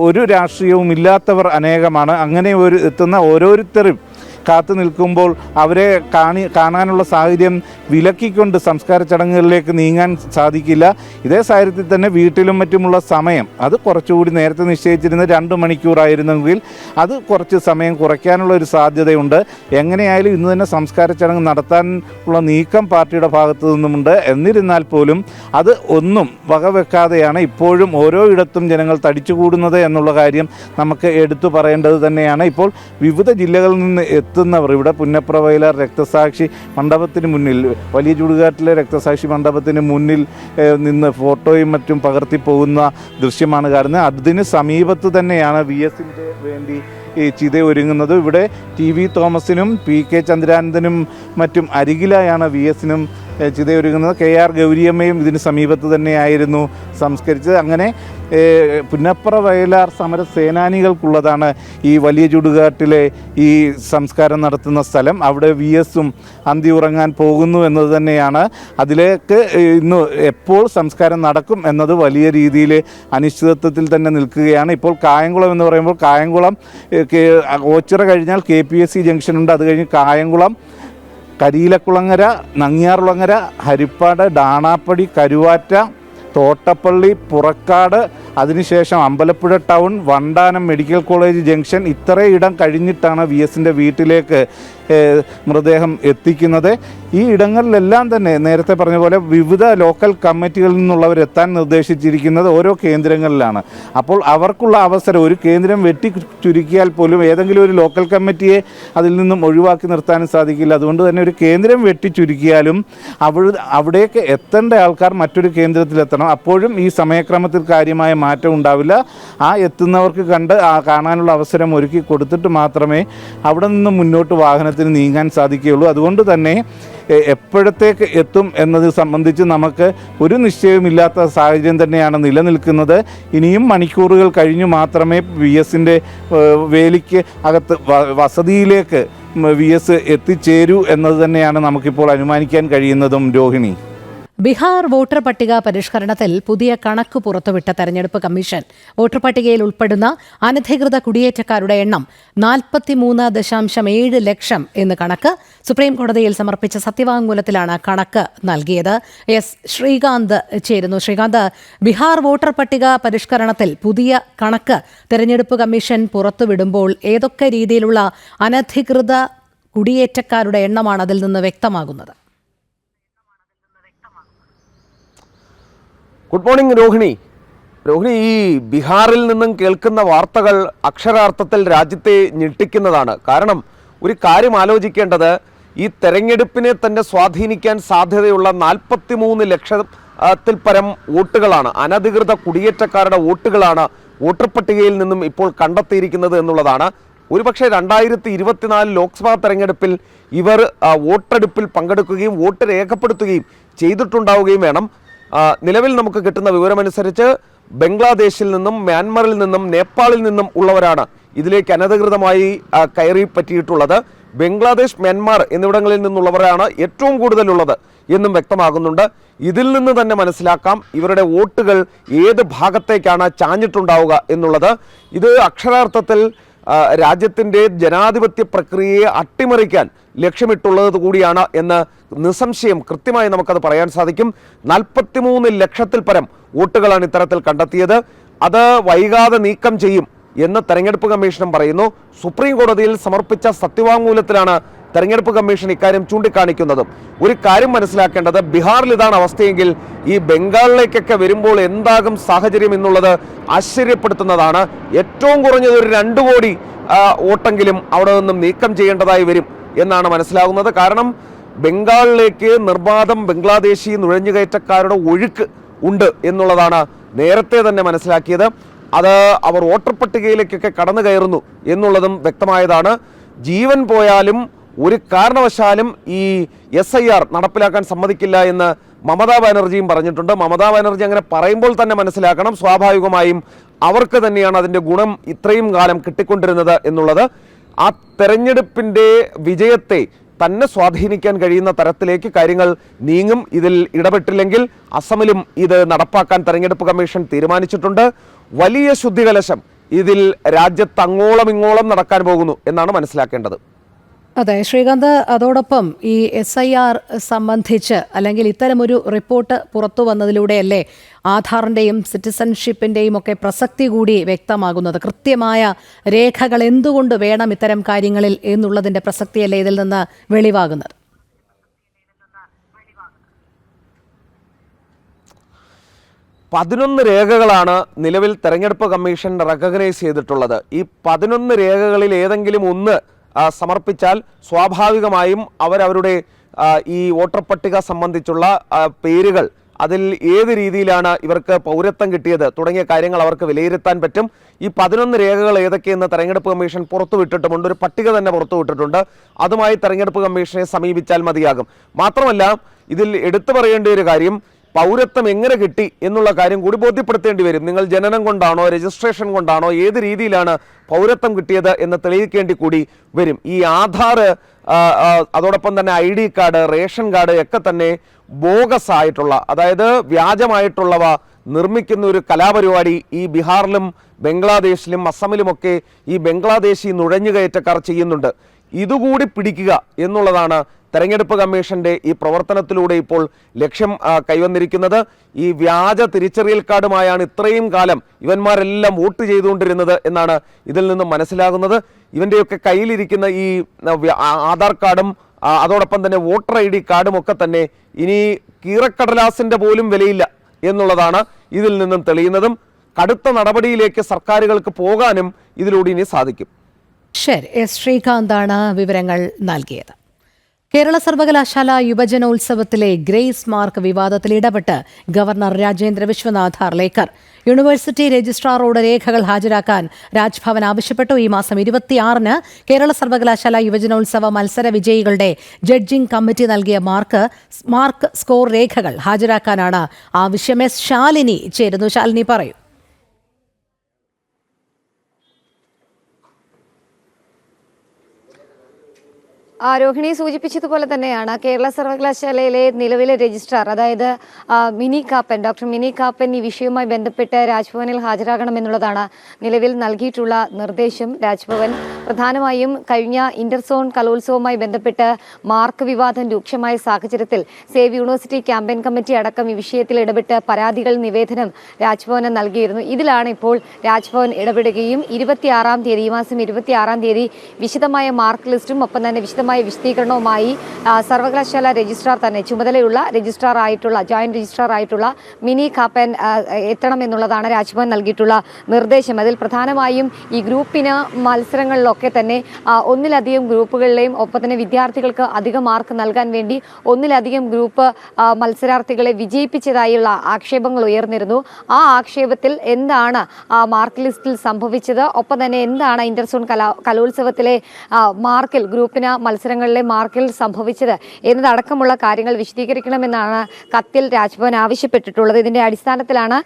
ഒരു രാഷ്ട്രീയവും ഇല്ലാത്തവർ അനേകമാണ്. അങ്ങനെ എത്തുന്ന ഓരോരുത്തരും കാത്തു നിൽക്കുമ്പോൾ അവരെ കാണാനുള്ള സാഹചര്യം വിലക്കിക്കൊണ്ട് സംസ്കാര ചടങ്ങുകളിലേക്ക് നീങ്ങാൻ സാധിക്കില്ല. ഇതേ സാഹചര്യത്തിൽ തന്നെ വീട്ടിലും മറ്റുമുള്ള സമയം അത് കുറച്ചുകൂടി നേരത്തെ നിശ്ചയിച്ചിരുന്ന 2 മണിക്കൂറായിരുന്നെങ്കിൽ അത് കുറച്ച് സമയം കുറയ്ക്കാനുള്ള ഒരു സാധ്യതയുണ്ട്. എങ്ങനെയായാലും ഇന്ന് തന്നെ സംസ്കാര ചടങ്ങ് നടത്താനുള്ള നീക്കം പാർട്ടിയുടെ ഭാഗത്തു നിന്നുമുണ്ട്. എന്നിരുന്നാൽ പോലും അത് ഒന്നും വകവെക്കാതെയാണ് ഇപ്പോഴും ഓരോ ഇടത്തും ജനങ്ങൾ തടിച്ചുകൂടുന്നത് എന്നുള്ള കാര്യം നമുക്ക് എടുത്തു പറയേണ്ടത് തന്നെയാണ്. ഇപ്പോൾ വിവിധ ജില്ലകളിൽ നിന്ന് എത്തുന്നവർ ഇവിടെ പുന്നപ്ര വയലാർ രക്തസാക്ഷി മണ്ഡപത്തിന് മുന്നിൽ, വലിയ ചുടുകാട്ടിലെ രക്തസാക്ഷി മണ്ഡപത്തിന് മുന്നിൽ നിന്ന് ഫോട്ടോയും മറ്റും പകർത്തി പോകുന്ന ദൃശ്യമാണ് കാണുന്നത്. അതിന് സമീപത്ത് തന്നെയാണ് VS-ൻ്റെ വേണ്ടി ഈ ചിത ഒരുങ്ങുന്നത്. ഇവിടെ TV തോമസിനും PK ചന്ദ്രാനന്ദനും മറ്റും അരികിലായാണ് VS-നും ചിതയൊരുങ്ങുന്നത്. KR ഗൗരിയമ്മയും ഇതിന് സമീപത്ത് തന്നെയായിരുന്നു സംസ്കരിച്ചത്. അങ്ങനെ പുന്നപ്ര വയലാർ സമര സേനാനികൾക്കുള്ളതാണ് ഈ വലിയ ചുടുകാട്ടിലെ ഈ സംസ്കാരം നടത്തുന്ന സ്ഥലം. അവിടെ VS-ഉം അന്തി ഉറങ്ങാൻ പോകുന്നു എന്നത് തന്നെയാണ്. അതിലേക്ക് ഇന്ന് എപ്പോൾ സംസ്കാരം നടക്കും എന്നത് വലിയ രീതിയിൽ അനിശ്ചിതത്വത്തിൽ തന്നെ നിൽക്കുകയാണ്. ഇപ്പോൾ കായംകുളം എന്ന് പറയുമ്പോൾ കായംകുളം ഓച്ചിറ കഴിഞ്ഞാൽ KPSC ജംഗ്ഷനുണ്ട്. അത് കഴിഞ്ഞ് കായംകുളം, കരിയിലക്കുളങ്ങര, നങ്ങിയാറുളങ്ങര, ഹരിപ്പാട്, ഡാണാപ്പടി, കരുവാറ്റ, തോട്ടപ്പള്ളി, പുറക്കാട്, അതിനുശേഷം Ambalappuzha town, Vandanam medical college junction, ഇത്രയിടം കഴിഞ്ഞിട്ടാണ് VS-ൻ്റെ വീട്ടിലേക്ക് മൃതദേഹം എത്തിക്കുന്നത്. ഈ ഇടങ്ങളിലെല്ലാം തന്നെ നേരത്തെ പറഞ്ഞ പോലെ വിവിധ ലോക്കൽ കമ്മിറ്റികളിൽ നിന്നുള്ളവർ എത്താൻ നിർദ്ദേശിച്ചിരിക്കുന്നത് ഓരോ കേന്ദ്രങ്ങളിലാണ്. അപ്പോൾ അവർക്കുള്ള അവസരം ഒരു കേന്ദ്രം വെട്ടി ചുരുക്കിയാൽ പോലും ഏതെങ്കിലും ഒരു ലോക്കൽ കമ്മിറ്റിയെ അതിൽ നിന്നും ഒഴിവാക്കി നിർത്താനും സാധിക്കില്ല. അതുകൊണ്ട് തന്നെ ഒരു കേന്ദ്രം വെട്ടി ചുരുക്കിയാലും അവിടേക്ക് എത്തേണ്ട ആൾക്കാർ മറ്റൊരു കേന്ദ്രത്തിലെത്തണം. അപ്പോഴും ഈ സമയക്രമത്തിൽ കാര്യമായ മാറ്റം ഉണ്ടാവില്ല. ആ എത്തുന്നവർക്ക് കാണാനുള്ള അവസരം ഒരുക്കി കൊടുത്തിട്ട് മാത്രമേ അവിടെ നിന്ന് മുന്നോട്ട് വാഹനത്തിൽ തീരുമാനത്തിന് നീങ്ങാൻ സാധിക്കുകയുള്ളൂ. അതുകൊണ്ട് തന്നെ എപ്പോഴത്തേക്ക് എത്തും എന്നത് സംബന്ധിച്ച് നമുക്ക് ഒരു നിശ്ചയമില്ലാത്ത സാഹചര്യം തന്നെയാണ് നിലനിൽക്കുന്നത്. ഇനിയും മണിക്കൂറുകൾ കഴിഞ്ഞു മാത്രമേ VSൻ്റെ വേലിക്ക് അകത്ത് വസതിയിലേക്ക് VS എത്തിച്ചേരൂ എന്നത് തന്നെയാണ് നമുക്കിപ്പോൾ അനുമാനിക്കാൻ കഴിയുന്നതും. രോഹിണി, ബീഹാർ വോട്ടർ പട്ടിക പരിഷ്കരണത്തിൽ പുതിയ കണക്ക് പുറത്തുവിട്ട തെരഞ്ഞെടുപ്പ് കമ്മീഷൻ വോട്ടർ പട്ടികയിൽ ഉൾപ്പെടുന്ന അനധികൃത കുടിയേറ്റക്കാരുടെ എണ്ണം 43.7 ലക്ഷം എന്ന് കണക്ക് സുപ്രീം കോടതിയിൽ സമർപ്പിച്ച സത്യവാങ്മൂലത്തിലാണ് കണക്ക് നൽകിയത്. ശ്രീകാന്ത് ചേരുന്നു. ശ്രീകാന്ത്, ബീഹാർ വോട്ടർ പട്ടിക പരിഷ്കരണത്തിൽ പുതിയ കണക്ക് തെരഞ്ഞെടുപ്പ് കമ്മീഷൻ പുറത്തുവിടുമ്പോൾ ഏതൊക്കെ രീതിയിലുള്ള അനധികൃത കുടിയേറ്റക്കാരുടെ എണ്ണമാണ് അതിൽ നിന്ന് വ്യക്തമാകുന്നത്? Good morning Rohini. ഈ ബീഹാറിൽ നിന്നും കേൾക്കുന്ന വാർത്തകൾ അക്ഷരാർത്ഥത്തിൽ രാജ്യത്തെ ഞെട്ടിക്കുന്നതാണ്. കാരണം ഒരു കാര്യം ആലോചിക്കേണ്ടത്, ഈ തെരഞ്ഞെടുപ്പിനെ തന്നെ സ്വാധീനിക്കാൻ സാധ്യതയുള്ള 43 ലക്ഷത്തിൽ പരം വോട്ടുകളാണ്, അനധികൃത കുടിയേറ്റക്കാരുടെ വോട്ടുകളാണ് വോട്ടർ പട്ടികയിൽ നിന്നും ഇപ്പോൾ കണ്ടെത്തിയിരിക്കുന്നത് എന്നുള്ളതാണ്. ഒരുപക്ഷെ 2024 ലോക്സഭാ തെരഞ്ഞെടുപ്പിൽ ഇവർ വോട്ടെടുപ്പിൽ പങ്കെടുക്കുകയും വോട്ട് രേഖപ്പെടുത്തുകയും ചെയ്തിട്ടുണ്ടാവുകയും വേണം. നിലവിൽ നമുക്ക് കിട്ടുന്ന വിവരമനുസരിച്ച് ബംഗ്ലാദേശിൽ നിന്നും മ്യാൻമറിൽ നിന്നും നേപ്പാളിൽ നിന്നും ഉള്ളവരാണ് ഇതിലേക്ക് അനധികൃതമായി കയറി പറ്റിയിട്ടുള്ളത്. ബംഗ്ലാദേശ്, മ്യാൻമാർ എന്നിവിടങ്ങളിൽ നിന്നുള്ളവരാണ് ഏറ്റവും കൂടുതലുള്ളത് എന്നും വ്യക്തമാകുന്നുണ്ട്. ഇതിൽ നിന്ന് തന്നെ മനസ്സിലാക്കാം ഇവരുടെ വോട്ടുകൾ ഏത് ഭാഗത്തേക്കാണ് ചാഞ്ഞിട്ടുണ്ടാവുക എന്നുള്ളത്. ഇത് അക്ഷരാർത്ഥത്തിൽ രാജ്യത്തിൻ്റെ ജനാധിപത്യ പ്രക്രിയയെ അട്ടിമറിക്കാൻ ലക്ഷ്യമിട്ടുള്ളത് കൂടിയാണ് എന്ന് നിസ്സംശയം കൃത്യമായി നമുക്കത് പറയാൻ സാധിക്കും. 43 ലക്ഷത്തിൽ പരം വോട്ടുകളാണ് ഇത്തരത്തിൽ കണ്ടെത്തിയത്. അത് വൈകാതെ നീക്കം ചെയ്യും എന്ന് തെരഞ്ഞെടുപ്പ് കമ്മീഷനും പറയുന്നു. സുപ്രീം കോടതിയിൽ സമർപ്പിച്ച സത്യവാങ്മൂലത്തിലാണ് തെരഞ്ഞെടുപ്പ് കമ്മീഷൻ ഇക്കാര്യം ചൂണ്ടിക്കാണിക്കുന്നതും. ഒരു കാര്യം മനസ്സിലാക്കേണ്ടത്, ബീഹാറിൽ ഇതാണ് അവസ്ഥയെങ്കിൽ ഈ ബംഗാളിലേക്കൊക്കെ വരുമ്പോൾ എന്താകും സാഹചര്യം എന്നുള്ളത് ആശ്ചര്യപ്പെടുത്തുന്നതാണ്. ഏറ്റവും കുറഞ്ഞത് ഒരു 2 കോടി വോട്ടെങ്കിലും അവിടെ നിന്നും നീക്കം ചെയ്യേണ്ടതായി വരും എന്നാണ് മനസ്സിലാകുന്നത്. കാരണം ബംഗാളിലേക്ക് നിർബാധം ബംഗ്ലാദേശി നുഴഞ്ഞുകയറ്റക്കാരുടെ ഒഴുക്ക് ഉണ്ട് എന്നുള്ളതാണ് നേരത്തെ തന്നെ മനസ്സിലാക്കിയത്. അത് അവർ വോട്ടർ പട്ടികയിലേക്കൊക്കെ കടന്നു കയറുന്നു എന്നുള്ളതും വ്യക്തമായതാണ്. ജീവൻ പോയാലും ഒരു കാരണവശാലും ഈ SIR നടപ്പിലാക്കാൻ സമ്മതിക്കില്ല എന്ന് മമതാ ബാനർജിയും പറഞ്ഞിട്ടുണ്ട്. മമതാ ബാനർജി അങ്ങനെ പറയുമ്പോൾ തന്നെ മനസ്സിലാക്കണം, സ്വാഭാവികമായും അവർക്ക് തന്നെയാണ് അതിൻ്റെ ഗുണം ഇത്രയും കാലം കിട്ടിക്കൊണ്ടിരുന്നത് എന്നുള്ളത്. ആ തെരഞ്ഞെടുപ്പിൻ്റെ വിജയത്തെ തന്നെ സ്വാധീനിക്കാൻ കഴിയുന്ന തരത്തിലേക്ക് കാര്യങ്ങൾ നീങ്ങും. ഇതിൽ ഇടപെട്ടില്ലെങ്കിൽ അസമിലും ഇത് നടപ്പാക്കാൻ തെരഞ്ഞെടുപ്പ് കമ്മീഷൻ തീരുമാനിച്ചിട്ടുണ്ട്. വലിയ ശുദ്ധികലശം ഇതിൽ രാജ്യത്ത് അങ്ങോളം ഇങ്ങോളം നടക്കാൻ പോകുന്നു എന്നാണ് മനസ്സിലാക്കേണ്ടത്. അതെ ശ്രീകാന്ത്, അതോടൊപ്പം ഈ SIR സംബന്ധിച്ച് അല്ലെങ്കിൽ ഇത്തരമൊരു റിപ്പോർട്ട് പുറത്തു വന്നതിലൂടെയല്ലേ ആധാറിൻ്റെയും സിറ്റിസൺഷിപ്പിൻ്റെയും ഒക്കെ പ്രസക്തി കൂടി വ്യക്തമാകുന്നത്? കൃത്യമായ രേഖകൾ എന്തുകൊണ്ട് വേണം ഇത്തരം കാര്യങ്ങളിൽ എന്നുള്ളതിൻ്റെ പ്രസക്തിയല്ലേ ഇതിൽ നിന്ന് വെളിവാകുന്നത്? 11 രേഖകളാണ് നിലവിൽ തെരഞ്ഞെടുപ്പ് കമ്മീഷൻ റെക്കഗ്നൈസ് ചെയ്തിട്ടുള്ളത്. ഈ 11 രേഖകളിൽ ഏതെങ്കിലും ഒന്ന് സമർപ്പിച്ചാൽ സ്വാഭാവികമായും അവരവരുടെ ഈ വോട്ടർ പട്ടിക സംബന്ധിച്ചുള്ള പേരുകൾ, അതിൽ ഏത് രീതിയിലാണ് ഇവർക്ക് പൗരത്വം കിട്ടിയത് തുടങ്ങിയ കാര്യങ്ങൾ അവർക്ക് വിലയിരുത്താൻ പറ്റും. ഈ 11 രേഖകൾ ഏതൊക്കെയെന്ന് തെരഞ്ഞെടുപ്പ് കമ്മീഷൻ പുറത്തുവിട്ടിട്ടുമുണ്ട്. ഒരു പട്ടിക തന്നെ പുറത്തുവിട്ടിട്ടുണ്ട്. അതുമായി തെരഞ്ഞെടുപ്പ് കമ്മീഷനെ സമീപിച്ചാൽ മതിയാകും. മാത്രമല്ല ഇതിൽ എടുത്തു പറയേണ്ട ഒരു കാര്യം, പൗരത്വം എങ്ങനെ കിട്ടി എന്നുള്ള കാര്യം കൂടി ബോധ്യപ്പെടുത്തേണ്ടി വരും. നിങ്ങൾ ജനനം കൊണ്ടാണോ രജിസ്ട്രേഷൻ കൊണ്ടാണോ ഏത് രീതിയിലാണ് പൗരത്വം കിട്ടിയത് എന്ന് തെളിയിക്കേണ്ടി കൂടി വരും. ഈ ആധാർ, അതോടൊപ്പം തന്നെ ID കാർഡ്, റേഷൻ കാർഡ് ഒക്കെ തന്നെ ബോഗസ് ആയിട്ടുള്ള, അതായത് വ്യാജമായിട്ടുള്ളവ നിർമ്മിക്കുന്ന ഒരു കലാപരിപാടി ഈ ബീഹാറിലും ബംഗ്ലാദേശിലും അസമിലുമൊക്കെ ഈ ബംഗ്ലാദേശി നുഴഞ്ഞുകയറ്റക്കാർ ചെയ്യുന്നുണ്ട്. ഇതുകൂടി പിടിക്കുക എന്നുള്ളതാണ് തെരഞ്ഞെടുപ്പ് കമ്മീഷന്റെ ഈ പ്രവർത്തനത്തിലൂടെ ഇപ്പോൾ ലക്ഷ്യം കൈവന്നിരിക്കുന്നത്. ഈ വ്യാജ തിരിച്ചറിയൽ കാർഡുമായാണ് ഇത്രയും കാലം ഇവന്മാരെല്ലാം വോട്ട് ചെയ്തുകൊണ്ടിരുന്നത് എന്നാണ് ഇതിൽ നിന്നും മനസ്സിലാകുന്നത്. ഇവൻ്റെയൊക്കെ കയ്യിലിരിക്കുന്ന ഈ ആധാർ കാർഡും അതോടൊപ്പം തന്നെ വോട്ടർ ID കാർഡും ഒക്കെ തന്നെ ഇനി കീറക്കടലാസിൻ്റെ പോലും വിലയില്ല എന്നുള്ളതാണ് ഇതിൽ നിന്നും തെളിയുന്നതും. കടുത്ത നടപടിയിലേക്ക് സർക്കാരുകൾക്ക് പോകാനും ഇതിലൂടെ ഇനി സാധിക്കും. ശരി, ശ്രീകാന്താണ് വിവരങ്ങൾ നൽകിയത്. കേരള സർവകലാശാല യുവജനോത്സവത്തിലെ ഗ്രേസ് മാർക്ക് വിവാദത്തിൽ ഇടപെട്ട് ഗവർണർ രാജേന്ദ്ര വിശ്വനാഥ് ഹാർലേക്കർ യൂണിവേഴ്സിറ്റി രജിസ്ട്രാറോട് രേഖകൾ ഹാജരാക്കാൻ രാജ്ഭവൻ ആവശ്യപ്പെട്ടു. ഈ മാസം 26-ന് കേരള സർവകലാശാല യുവജനോത്സവ മത്സര വിജയികളുടെ ജഡ്ജിംഗ് കമ്മിറ്റി നൽകിയ മാർക്ക് സ്കോർ രേഖകൾ ഹാജരാക്കാനാണ് ആവശ്യം. എസ് ശാലിനി ചേരുന്നു. ശാലിനി പറയൂ. രോഹിണി സൂചിപ്പിച്ചതുപോലെ തന്നെയാണ് കേരള സർവകലാശാലയിലെ നിലവിലെ രജിസ്ട്രാർ, അതായത് ഡോക്ടർ മിനി കാപ്പൻ ഈ വിഷയവുമായി ബന്ധപ്പെട്ട് രാജ്ഭവനിൽ ഹാജരാകണമെന്നുള്ളതാണ് നിലവിൽ നൽകിയിട്ടുള്ള നിർദ്ദേശം. രാജ്ഭവൻ പ്രധാനമായും കഴിഞ്ഞ ഇന്റർസോൺ കലോത്സവവുമായി ബന്ധപ്പെട്ട് മാർക്ക് വിവാദം രൂക്ഷമായ സാഹചര്യത്തിൽ സേവ് യൂണിവേഴ്സിറ്റി ക്യാമ്പയിൻ കമ്മിറ്റി അടക്കം ഈ വിഷയത്തിൽ ഇടപെട്ട് പരാതികൾ നിവേദനം രാജ്ഭവന് നൽകിയിരുന്നു. ഇതിലാണ് ഇപ്പോൾ രാജ്ഭവൻ ഇടപെടുകയും ഈ മാസം 26-ാം തീയതി വിശദമായ മാർക്ക് ലിസ്റ്റും ഒപ്പം തന്നെ വിശദമായ വിശദീകരണവുമായി സർവകലാശാല രജിസ്ട്രാർ തന്നെ ചുമതലയുള്ള ജോയിന്റ് രജിസ്ട്രാർ ആയിട്ടുള്ള മിനി കാപ്പൻ എത്തണമെന്നുള്ളതാണ് രാജ്ഭവൻ നൽകിയിട്ടുള്ള നിർദ്ദേശം. അതിൽ പ്രധാനമായും ഈ ഗ്രൂപ്പിന് മത്സരങ്ങളിലൊക്കെ തന്നെ ഒന്നിലധികം ഗ്രൂപ്പുകളിലെയും ഒപ്പം തന്നെ വിദ്യാർത്ഥികൾക്ക് അധിക മാർക്ക് നൽകാൻ വേണ്ടി ഒന്നിലധികം ഗ്രൂപ്പ് മത്സരാർത്ഥികളെ വിജയിപ്പിച്ചതായുള്ള ആക്ഷേപങ്ങൾ ഉയർന്നിരുന്നു. ആ ആക്ഷേപത്തിൽ എന്താണ് മാർക്ക് ലിസ്റ്റിൽ സംഭവിച്ചത്, ഒപ്പം തന്നെ എന്താണ് ഇന്റർസോൺ കലോത്സവത്തിലെ മാർക്കിൽ ഗ്രൂപ്പിന് മത്സരങ്ങളിലെ മാർക്കിൽ സംഭവിച്ചത് എന്നതടക്കമുള്ള കാര്യങ്ങൾ വിശദീകരിക്കണമെന്നാണ് കത്തിൽ രാജ്ഭവൻ ആവശ്യപ്പെട്ടിട്ടുള്ളത്. ഇതിന്റെ അടിസ്ഥാനത്തിലാണ്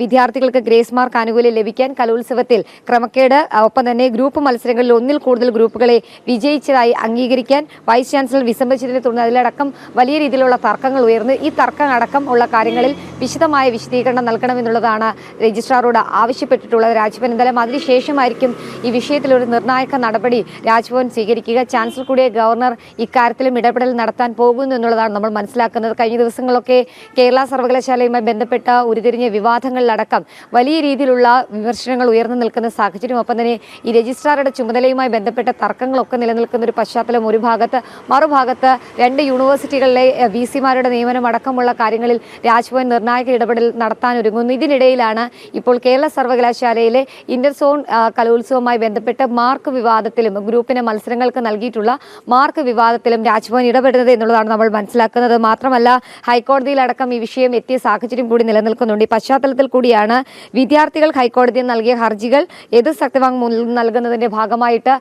വിദ്യാർത്ഥികൾക്ക് ഗ്രേസ് മാർക്ക് ആനുകൂല്യം ലഭിക്കാൻ കലോത്സവത്തിൽ ക്രമക്കേട് ഒപ്പം തന്നെ ഗ്രൂപ്പ് മത്സരങ്ങളിൽ ഒന്നിൽ കൂടുതൽ ഗ്രൂപ്പുകളെ വിജയിച്ചതായി അംഗീകരിക്കാൻ വൈസ് ചാൻസലർ വിസമ്മതിച്ചതിനെ തുടർന്ന് അതിലടക്കം വലിയ രീതിയിലുള്ള തർക്കങ്ങൾ ഉയർന്നു. ഈ തർക്കം അടക്കം ഉള്ള കാര്യങ്ങളിൽ വിശദമായ വിശദീകരണം നൽകണമെന്നുള്ളതാണ് രജിസ്ട്രാറോട് ആവശ്യപ്പെട്ടിട്ടുള്ളത് രാജ്ഭവൻ. എന്തായാലും അതിനുശേഷമായിരിക്കും ഈ വിഷയത്തിൽ ഒരു നിർണായക നടപടി രാജ്ഭവൻ സ്വീകരിക്കുക. ചാൻസലർ കൂടിയ ഗവർണർ ഇക്കാര്യത്തിലും ഇടപെടൽ നടത്താൻ പോകുന്നു എന്നുള്ളതാണ് നമ്മൾ മനസ്സിലാക്കുന്നത്. കഴിഞ്ഞ ദിവസങ്ങളൊക്കെ കേരള സർവകലാശാലയുമായി ബന്ധപ്പെട്ട ഉരുത്തിരിഞ്ഞ വിവാദങ്ങളിലടക്കം വലിയ രീതിയിലുള്ള വിമർശനങ്ങൾ ഉയർന്നു നിൽക്കുന്ന സാഹചര്യം, ഒപ്പം തന്നെ ഈ രജിസ്ട്രാറുടെ ചുമതലയുമായി ബന്ധപ്പെട്ട തർക്കങ്ങളൊക്കെ നിലനിൽക്കുന്ന ഒരു പശ്ചാത്തലം ഒരു ഭാഗത്ത്, മറുഭാഗത്ത് 2 യൂണിവേഴ്സിറ്റികളിലെ VC-മാരുടെ നിയമനം അടക്കമുള്ള കാര്യങ്ങളിൽ രാജ്ഭവൻ നിർണായക ഇടപെടൽ നടത്താൻ ഒരുങ്ങുന്നു. ഇതിനിടയിലാണ് ഇപ്പോൾ കേരള സർവകലാശാലയിലെ ഇന്റർസോൺ കലോത്സവവുമായി ബന്ധപ്പെട്ട് മാർക്ക് വിവാദത്തിലും ഗ്രൂപ്പിന് മത്സരങ്ങൾക്ക് നൽകിയിട്ടുള്ള മാർക്ക് വിവാദത്തിലും രാജ്ഭവൻ ഇടപെടുന്നത് എന്നുള്ളതാണ് നമ്മൾ മനസ്സിലാക്കുന്നത്. മാത്രമല്ല ഹൈക്കോടതിയിലടക്കം ഈ വിഷയം എത്തിയ സാഹചര്യം കൂടി നിലനിൽക്കുന്നുണ്ട്. ഈ പശ്ചാത്തലത്തിൽ കൂടിയാണ് വിദ്യാർത്ഥികൾ ഹൈക്കോടതിയിൽ നൽകിയ ഹർജികൾ എതിർ സത്യവാങ്മൂലം നൽകുന്നതിന്റെ ഭാഗമായിട്ട്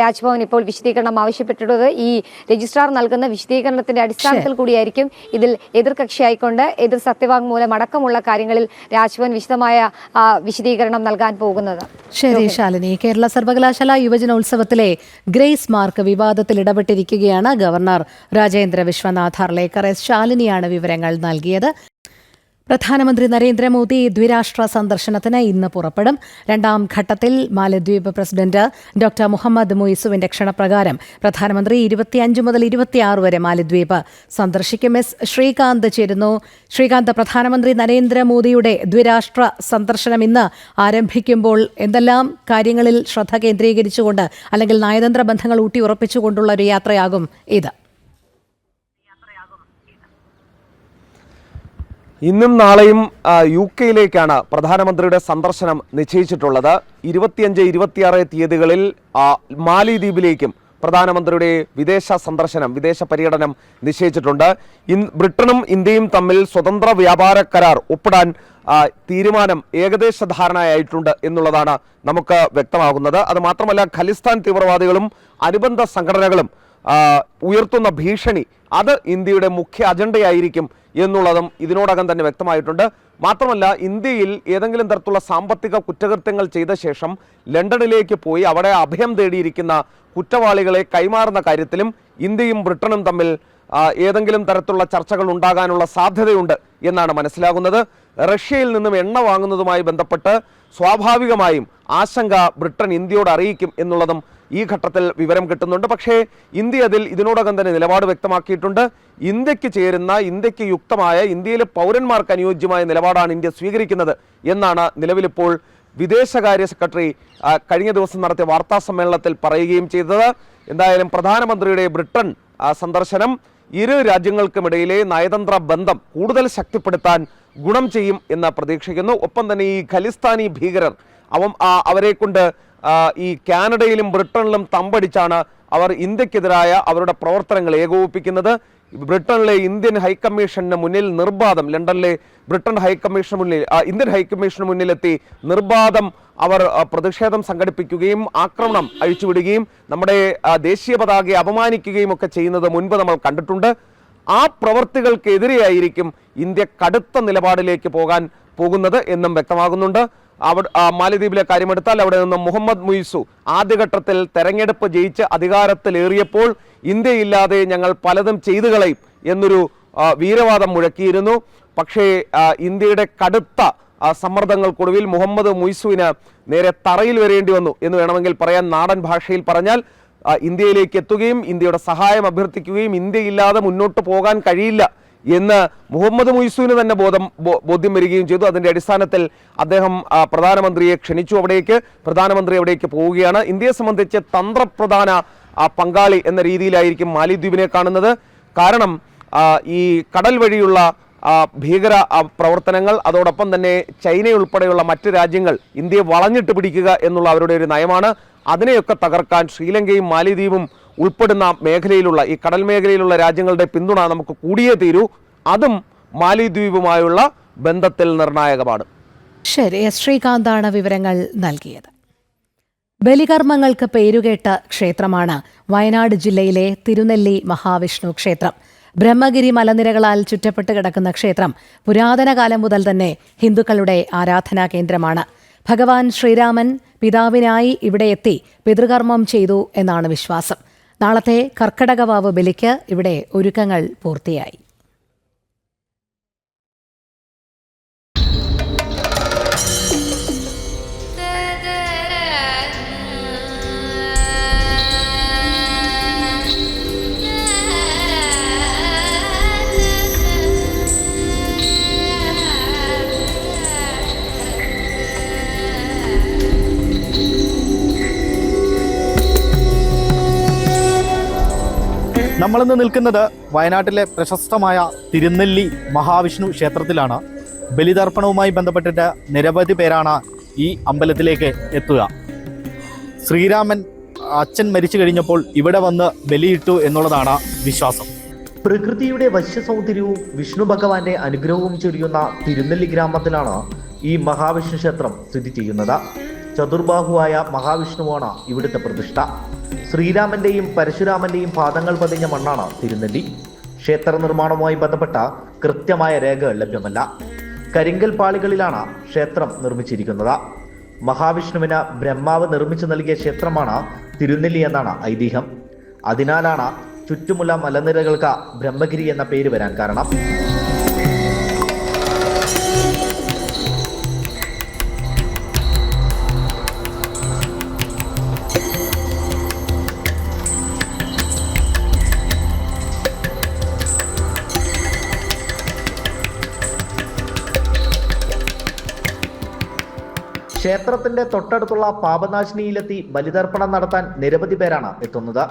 രാജ്ഭവൻ ഇപ്പോൾ വിശദീകരണം ആവശ്യപ്പെട്ടിട്ടുള്ളത്. ഈ രജിസ്ട്രാർ നൽകുന്ന വിശദീകരണത്തിന്റെ അടിസ്ഥാനത്തിൽ കൂടിയായിരിക്കും ഇതിൽ എതിർകക്ഷിയായിക്കൊണ്ട് എതിർ സത്യവാങ്മൂലം അടക്കമുള്ള കാര്യങ്ങളിൽ രാജ്ഭവൻ വിശദമായ വിശദീകരണം നൽകാൻ പോകുന്നത്. ശരി ശാലിനി. കേരള സർവകലാശാല യുവജനോത്സവത്തിലെ ഗ്രേസ് മാർക്ക് വിവാദത്തിൽ ഇടപെട്ടിരിക്കുകയാണ് ഗവർണർ രാജേന്ദ്ര വിശ്വനാഥ് ഹർലേക്കർ. എസ് ശാലിനിയാണ് വിവരങ്ങൾ നൽകിയത്. പ്രധാനമന്ത്രി നരേന്ദ്രമോദി ദ്വിരാഷ്ട്ര സന്ദർശനത്തിന് ഇന്ന് പുറപ്പെടും. 2ാം ഘട്ടത്തിൽ മാലദ്വീപ് പ്രസിഡന്റ് ഡോക്ടർ മുഹമ്മദ് മുയിസുവിന്റെ ക്ഷണപ്രകാരം പ്രധാനമന്ത്രി 25 മുതൽ 26 വരെ മാലദ്വീപ് സന്ദർശിക്കും. എസ് ശ്രീകാന്ത് ചേരുന്നു. ശ്രീകാന്ത്, പ്രധാനമന്ത്രി നരേന്ദ്രമോദിയുടെ ദ്വിരാഷ്ട്ര സന്ദർശനം ഇന്ന് ആരംഭിക്കുമ്പോൾ എന്തെല്ലാം കാര്യങ്ങളിൽ ശ്രദ്ധ കേന്ദ്രീകരിച്ചുകൊണ്ട് അല്ലെങ്കിൽ നയതന്ത്ര ബന്ധങ്ങൾ ഊട്ടിയുറപ്പിച്ചുകൊണ്ടുള്ള ഒരു യാത്രയാകും ഇത്? ഇന്നും നാളെയും UK-യിലേക്കാണ് പ്രധാനമന്ത്രിയുടെ സന്ദർശനം നിശ്ചയിച്ചിട്ടുള്ളത്. 25-26 തീയതികളിൽ മാലിദ്വീപിലേക്കും പ്രധാനമന്ത്രിയുടെ വിദേശ പര്യടനം നിശ്ചയിച്ചിട്ടുണ്ട്. ബ്രിട്ടനും ഇന്ത്യയും തമ്മിൽ സ്വതന്ത്ര വ്യാപാര കരാർ ഒപ്പിടാൻ തീരുമാനം ഏകദേശ ധാരണയായിട്ടുണ്ട് എന്നുള്ളതാണ് നമുക്ക് വ്യക്തമാകുന്നത്. അത് മാത്രമല്ല, ഖലിസ്ഥാൻ തീവ്രവാദികളും അനുബന്ധ സംഘടനകളും ഉയർത്തുന്ന ഭീഷണി അത് ഇന്ത്യയുടെ മുഖ്യ അജണ്ടയായിരിക്കും എന്നുള്ളതും ഇതിനോടകം തന്നെ വ്യക്തമായിട്ടുണ്ട്. മാത്രമല്ല, ഇന്ത്യയിൽ ഏതെങ്കിലും തരത്തിലുള്ള സാമ്പത്തിക കുറ്റകൃത്യങ്ങൾ ചെയ്ത ശേഷം ലണ്ടനിലേക്ക് പോയി അവിടെ അഭയം തേടിയിരിക്കുന്ന കുറ്റവാളികളെ കൈമാറുന്ന കാര്യത്തിലും ഇന്ത്യയും ബ്രിട്ടനും തമ്മിൽ ഏതെങ്കിലും തരത്തിലുള്ള ചർച്ചകൾ ഉണ്ടാകാനുള്ള സാധ്യതയുണ്ട് എന്നാണ് മനസ്സിലാകുന്നത്. റഷ്യയിൽ നിന്നും എണ്ണ വാങ്ങുന്നതുമായി ബന്ധപ്പെട്ട് സ്വാഭാവികമായും ആശങ്ക ബ്രിട്ടൻ ഇന്ത്യയോട് അറിയിക്കും എന്നുള്ളതും ഈ ഘട്ടത്തിൽ വിവരം കിട്ടുന്നുണ്ട്. പക്ഷേ ഇന്ത്യ അതിൽ ഇതിനോടകം തന്നെ നിലപാട് വ്യക്തമാക്കിയിട്ടുണ്ട്. ഇന്ത്യക്ക് ചേരുന്ന, ഇന്ത്യക്ക് യുക്തമായ, ഇന്ത്യയിലെ പൗരന്മാർക്ക് അനുയോജ്യമായ നിലപാടാണ് ഇന്ത്യ സ്വീകരിക്കുന്നത് എന്നാണ് നിലവിലിപ്പോൾ വിദേശകാര്യ സെക്രട്ടറി കഴിഞ്ഞ ദിവസം നടത്തിയ വാർത്താ സമ്മേളനത്തിൽ പറയുകയും ചെയ്തത്. എന്തായാലും പ്രധാനമന്ത്രിയുടെ ബ്രിട്ടൻ സന്ദർശനം ഇരു രാജ്യങ്ങൾക്കുമിടയിലെ നയതന്ത്ര ബന്ധം കൂടുതൽ ശക്തിപ്പെടുത്താൻ ഗുണം ചെയ്യും എന്ന് പ്രതീക്ഷിക്കുന്നു. ഒപ്പം തന്നെ ഈ ഖലിസ്ഥാനി ഭീകരർ അവരെ കൊണ്ട് ഈ കാനഡയിലും ബ്രിട്ടനിലും തമ്പടിച്ചാണ് അവർ ഇന്ത്യക്കെതിരായ അവരുടെ പ്രവർത്തനങ്ങൾ ഏകോപിപ്പിക്കുന്നത്. ബ്രിട്ടനിലെ ഇന്ത്യൻ ഹൈക്കമ്മീഷന് മുന്നിൽ നിർബാധം, ലണ്ടനിലെ ബ്രിട്ടൻ ഹൈക്കമ്മീഷന് മുന്നിൽ ഇന്ത്യൻ ഹൈക്കമ്മീഷന് മുന്നിലെത്തി നിർബാധം അവർ പ്രതിഷേധം സംഘടിപ്പിക്കുകയും ആക്രമണം അഴിച്ചുവിടുകയും നമ്മുടെ ദേശീയ പതാകയെ അപമാനിക്കുകയും ഒക്കെ ചെയ്യുന്നത് മുൻപ് നമ്മൾ കണ്ടിട്ടുണ്ട്. ആ പ്രവർത്തികൾക്കെതിരെയായിരിക്കും ഇന്ത്യ കടുത്ത നിലപാടിലേക്ക് പോകുന്നത് എന്നും വ്യക്തമാകുന്നുണ്ട്. മാലദ്വീപിലെ കാര്യമെടുത്താൽ അവിടെ നിന്ന് മുഹമ്മദ് മുയിസു ആദ്യഘട്ടത്തിൽ തെരഞ്ഞെടുപ്പ് ജയിച്ച് അധികാരത്തിലേറിയപ്പോൾ ഇന്ത്യയില്ലാതെ ഞങ്ങൾ പലതും ചെയ്തു കളയും എന്നൊരു വീരവാദം മുഴക്കിയിരുന്നു. പക്ഷേ ഇന്ത്യയുടെ കടുത്ത സമ്മർദ്ദങ്ങൾക്കൊടുവിൽ മുഹമ്മദ് മുയിസുവിന് നേരെ തറയിൽ വരേണ്ടി വന്നു എന്ന് വേണമെങ്കിൽ പറയാൻ. നാടൻ ഭാഷയിൽ പറഞ്ഞാൽ ഇന്ത്യയിലേക്ക് എത്തുകയും ഇന്ത്യയുടെ സഹായം അഭ്യർത്ഥിക്കുകയും ഇന്ത്യയില്ലാതെ മുന്നോട്ട് പോകാൻ കഴിയില്ല എന്ന് മുഹമ്മദ് മുയിസുവിന് തന്നെ ബോധ്യം വരികയും ചെയ്തു. അതിൻ്റെ അടിസ്ഥാനത്തിൽ അദ്ദേഹം പ്രധാനമന്ത്രിയെ ക്ഷണിച്ചു. പ്രധാനമന്ത്രി അവിടേക്ക് പോവുകയാണ്. ഇന്ത്യയെ സംബന്ധിച്ച് തന്ത്രപ്രധാന പങ്കാളി എന്ന രീതിയിലായിരിക്കും മാലിദ്വീപിനെ കാണുന്നത്. കാരണം ഈ കടൽ വഴിയുള്ള ഭീകര പ്രവർത്തനങ്ങൾ, അതോടൊപ്പം തന്നെ ചൈനയുൾപ്പെടെയുള്ള മറ്റ് രാജ്യങ്ങൾ ഇന്ത്യയെ വളഞ്ഞിട്ട് പിടിക്കുക എന്നുള്ള അവരുടെ ഒരു നയമാണ്. അതിനെയൊക്കെ തകർക്കാൻ ശ്രീലങ്കയും മാലിദ്വീപും ഉൾപ്പെടുന്ന മേഖലയിലുള്ള ഈ കടൽ മേഖലയിലുള്ള രാജ്യങ്ങളുടെ പിന്തുണ നമുക്ക് കൂടിയേ തീരൂ. അതും മാലിദ്വീപുമായുള്ള ബന്ധത്തിൽ നിർണായകമാണ്. ശരി, ശ്രീകാന്താണ് വിവരങ്ങൾ നൽകിയത്. ബലികർമ്മങ്ങൾക്ക് പേരുകേട്ട ക്ഷേത്രമാണ് വയനാട് ജില്ലയിലെ തിരുനെല്ലി മഹാവിഷ്ണു ക്ഷേത്രം. ബ്രഹ്മഗിരി മലനിരകളാൽ ചുറ്റപ്പെട്ട് കിടക്കുന്ന ക്ഷേത്രം പുരാതന കാലം മുതൽ തന്നെ ഹിന്ദുക്കളുടെ ആരാധനാ കേന്ദ്രമാണ്. ഭഗവാൻ ശ്രീരാമൻ പിതാവിനായി ഇവിടെ എത്തി പിതൃകർമ്മം ചെയ്തു എന്നാണ് വിശ്വാസം. നാളത്തെ കർക്കടകവാവ് ബലിക്ക് ഇവിടെ ഒരുക്കങ്ങൾ പൂർത്തിയായി. നമ്മളിന്ന് നിൽക്കുന്നത് വയനാട്ടിലെ പ്രശസ്തമായ തിരുനെല്ലി മഹാവിഷ്ണു ക്ഷേത്രത്തിലാണ്. ബലിതർപ്പണവുമായി ബന്ധപ്പെട്ടിട്ട് നിരവധി പേരാണ് ഈ അമ്പലത്തിലേക്ക് എത്തുക. ശ്രീരാമൻ അച്ഛൻ മരിച്ചു കഴിഞ്ഞപ്പോൾ ഇവിടെ വന്ന് ബലിയിട്ടു എന്നുള്ളതാണ് വിശ്വാസം. പ്രകൃതിയുടെ വശ്യസൗന്ദര്യവും വിഷ്ണു ഭഗവാന്റെ അനുഗ്രഹവും ചൊരിയുന്ന തിരുനെല്ലി ഗ്രാമത്തിലാണ് ഈ മഹാവിഷ്ണു ക്ഷേത്രം സ്ഥിതി ചെയ്യുന്നത്. ചതുർബാഹുവായ മഹാവിഷ്ണുവാണ് ഇവിടുത്തെ പ്രതിഷ്ഠ. ശ്രീരാമന്റെയും പരശുരാമന്റെയും പാദങ്ങൾ പതിഞ്ഞ മണ്ണാണ് തിരുനെല്ലി. ക്ഷേത്ര നിർമ്മാണവുമായി ബന്ധപ്പെട്ട കൃത്യമായ രേഖകൾ ലഭ്യമല്ല. കരിങ്കൽ പാളികളിലാണ് ക്ഷേത്രം നിർമ്മിച്ചിരിക്കുന്നത്. മഹാവിഷ്ണുവിന് ബ്രഹ്മാവ് നിർമ്മിച്ചു നൽകിയ ക്ഷേത്രമാണ് തിരുനെല്ലി എന്നാണ് ഐതിഹ്യം. അതിനാലാണ് ചുറ്റുമുള്ള മലനിരകൾക്ക് ബ്രഹ്മഗിരി എന്ന പേര് വരാൻ കാരണം. ക്ഷേത്രത്തിന്റെ തൊട്ടടുത്തുള്ള പാപനാശിനിയിലെത്തി ബലിതർപ്പണം നടത്താൻ നിരവധി പേരാണ് എത്തുന്നത്.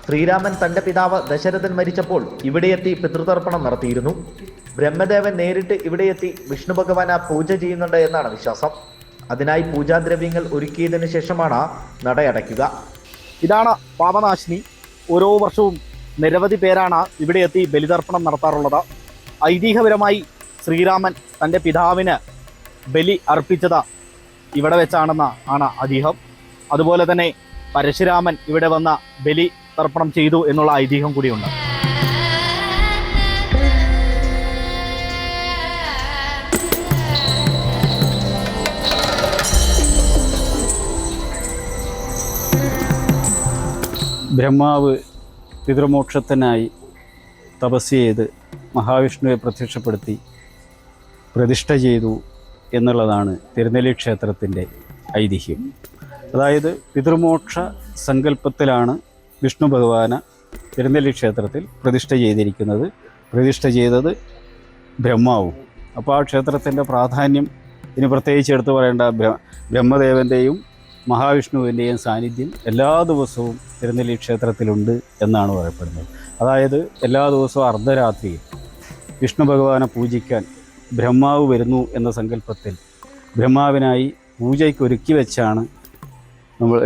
ശ്രീരാമൻ തന്റെ പിതാവ് ദശരഥൻ മരിച്ചപ്പോൾ ഇവിടെയെത്തി പിതൃതർപ്പണം നടത്തിയിരുന്നു. ബ്രഹ്മദേവൻ നേരിട്ട് ഇവിടെയെത്തി വിഷ്ണു ഭഗവാന് പൂജ ചെയ്യുന്നുണ്ട് എന്നാണ് വിശ്വാസം. അതിനായി പൂജാദ്രവ്യങ്ങൾ ഒരുക്കിയതിനു ശേഷമാണ് നടയടയ്ക്കുക. ഇതാണ് പാപനാശിനി. ഓരോ വർഷവും നിരവധി പേരാണ് ഇവിടെ എത്തി ബലിതർപ്പണം നടത്താറുള്ളത്. ഐതിഹ്യപരമായി ശ്രീരാമൻ തൻ്റെ പിതാവിന് ബലി അർപ്പിച്ചത് ഇവിടെ വെച്ചാണെന്ന് ആണ് ഐതിഹ്യം. അതുപോലെ തന്നെ പരശുരാമൻ ഇവിടെ വന്ന ബലി തർപ്പണം ചെയ്തു എന്നുള്ള ഐതിഹ്യം കൂടിയുണ്ട്. ബ്രഹ്മാവ് പിതൃമോക്ഷത്തിനായി തപസ് ചെയ്ത് മഹാവിഷ്ണുവെ പ്രത്യക്ഷപ്പെടുത്തി പ്രതിഷ്ഠ ചെയ്തു എന്നുള്ളതാണ് തിരുനെല്ലി ക്ഷേത്രത്തിൻ്റെ ഐതിഹ്യം. അതായത് പിതൃമോക്ഷ സങ്കല്പത്തിലാണ് വിഷ്ണു ഭഗവാന് തിരുനെല്ലി ക്ഷേത്രത്തിൽ പ്രതിഷ്ഠ ചെയ്തിരിക്കുന്നത്. പ്രതിഷ്ഠ ചെയ്തത് ബ്രഹ്മാവും. അപ്പോൾ ആ ക്ഷേത്രത്തിൻ്റെ പ്രാധാന്യം ഇനി പ്രത്യേകിച്ച് എടുത്തു പറയേണ്ട ബ്രഹ്മദേവൻ്റെയും മഹാവിഷ്ണുവിൻ്റെയും സാന്നിധ്യം എല്ലാ ദിവസവും തിരുനെല്ലി ക്ഷേത്രത്തിലുണ്ട് എന്നാണ് പറയപ്പെടുന്നത്. അതായത് എല്ലാ ദിവസവും അർദ്ധരാത്രിയിൽ വിഷ്ണു ഭഗവാനെ പൂജിക്കാൻ ബ്രഹ്മാവ് വരുന്നു എന്ന സങ്കല്പത്തിൽ ബ്രഹ്മാവിനായി പൂജയ്ക്കൊരുക്കി വെച്ചാണ് നമ്മൾ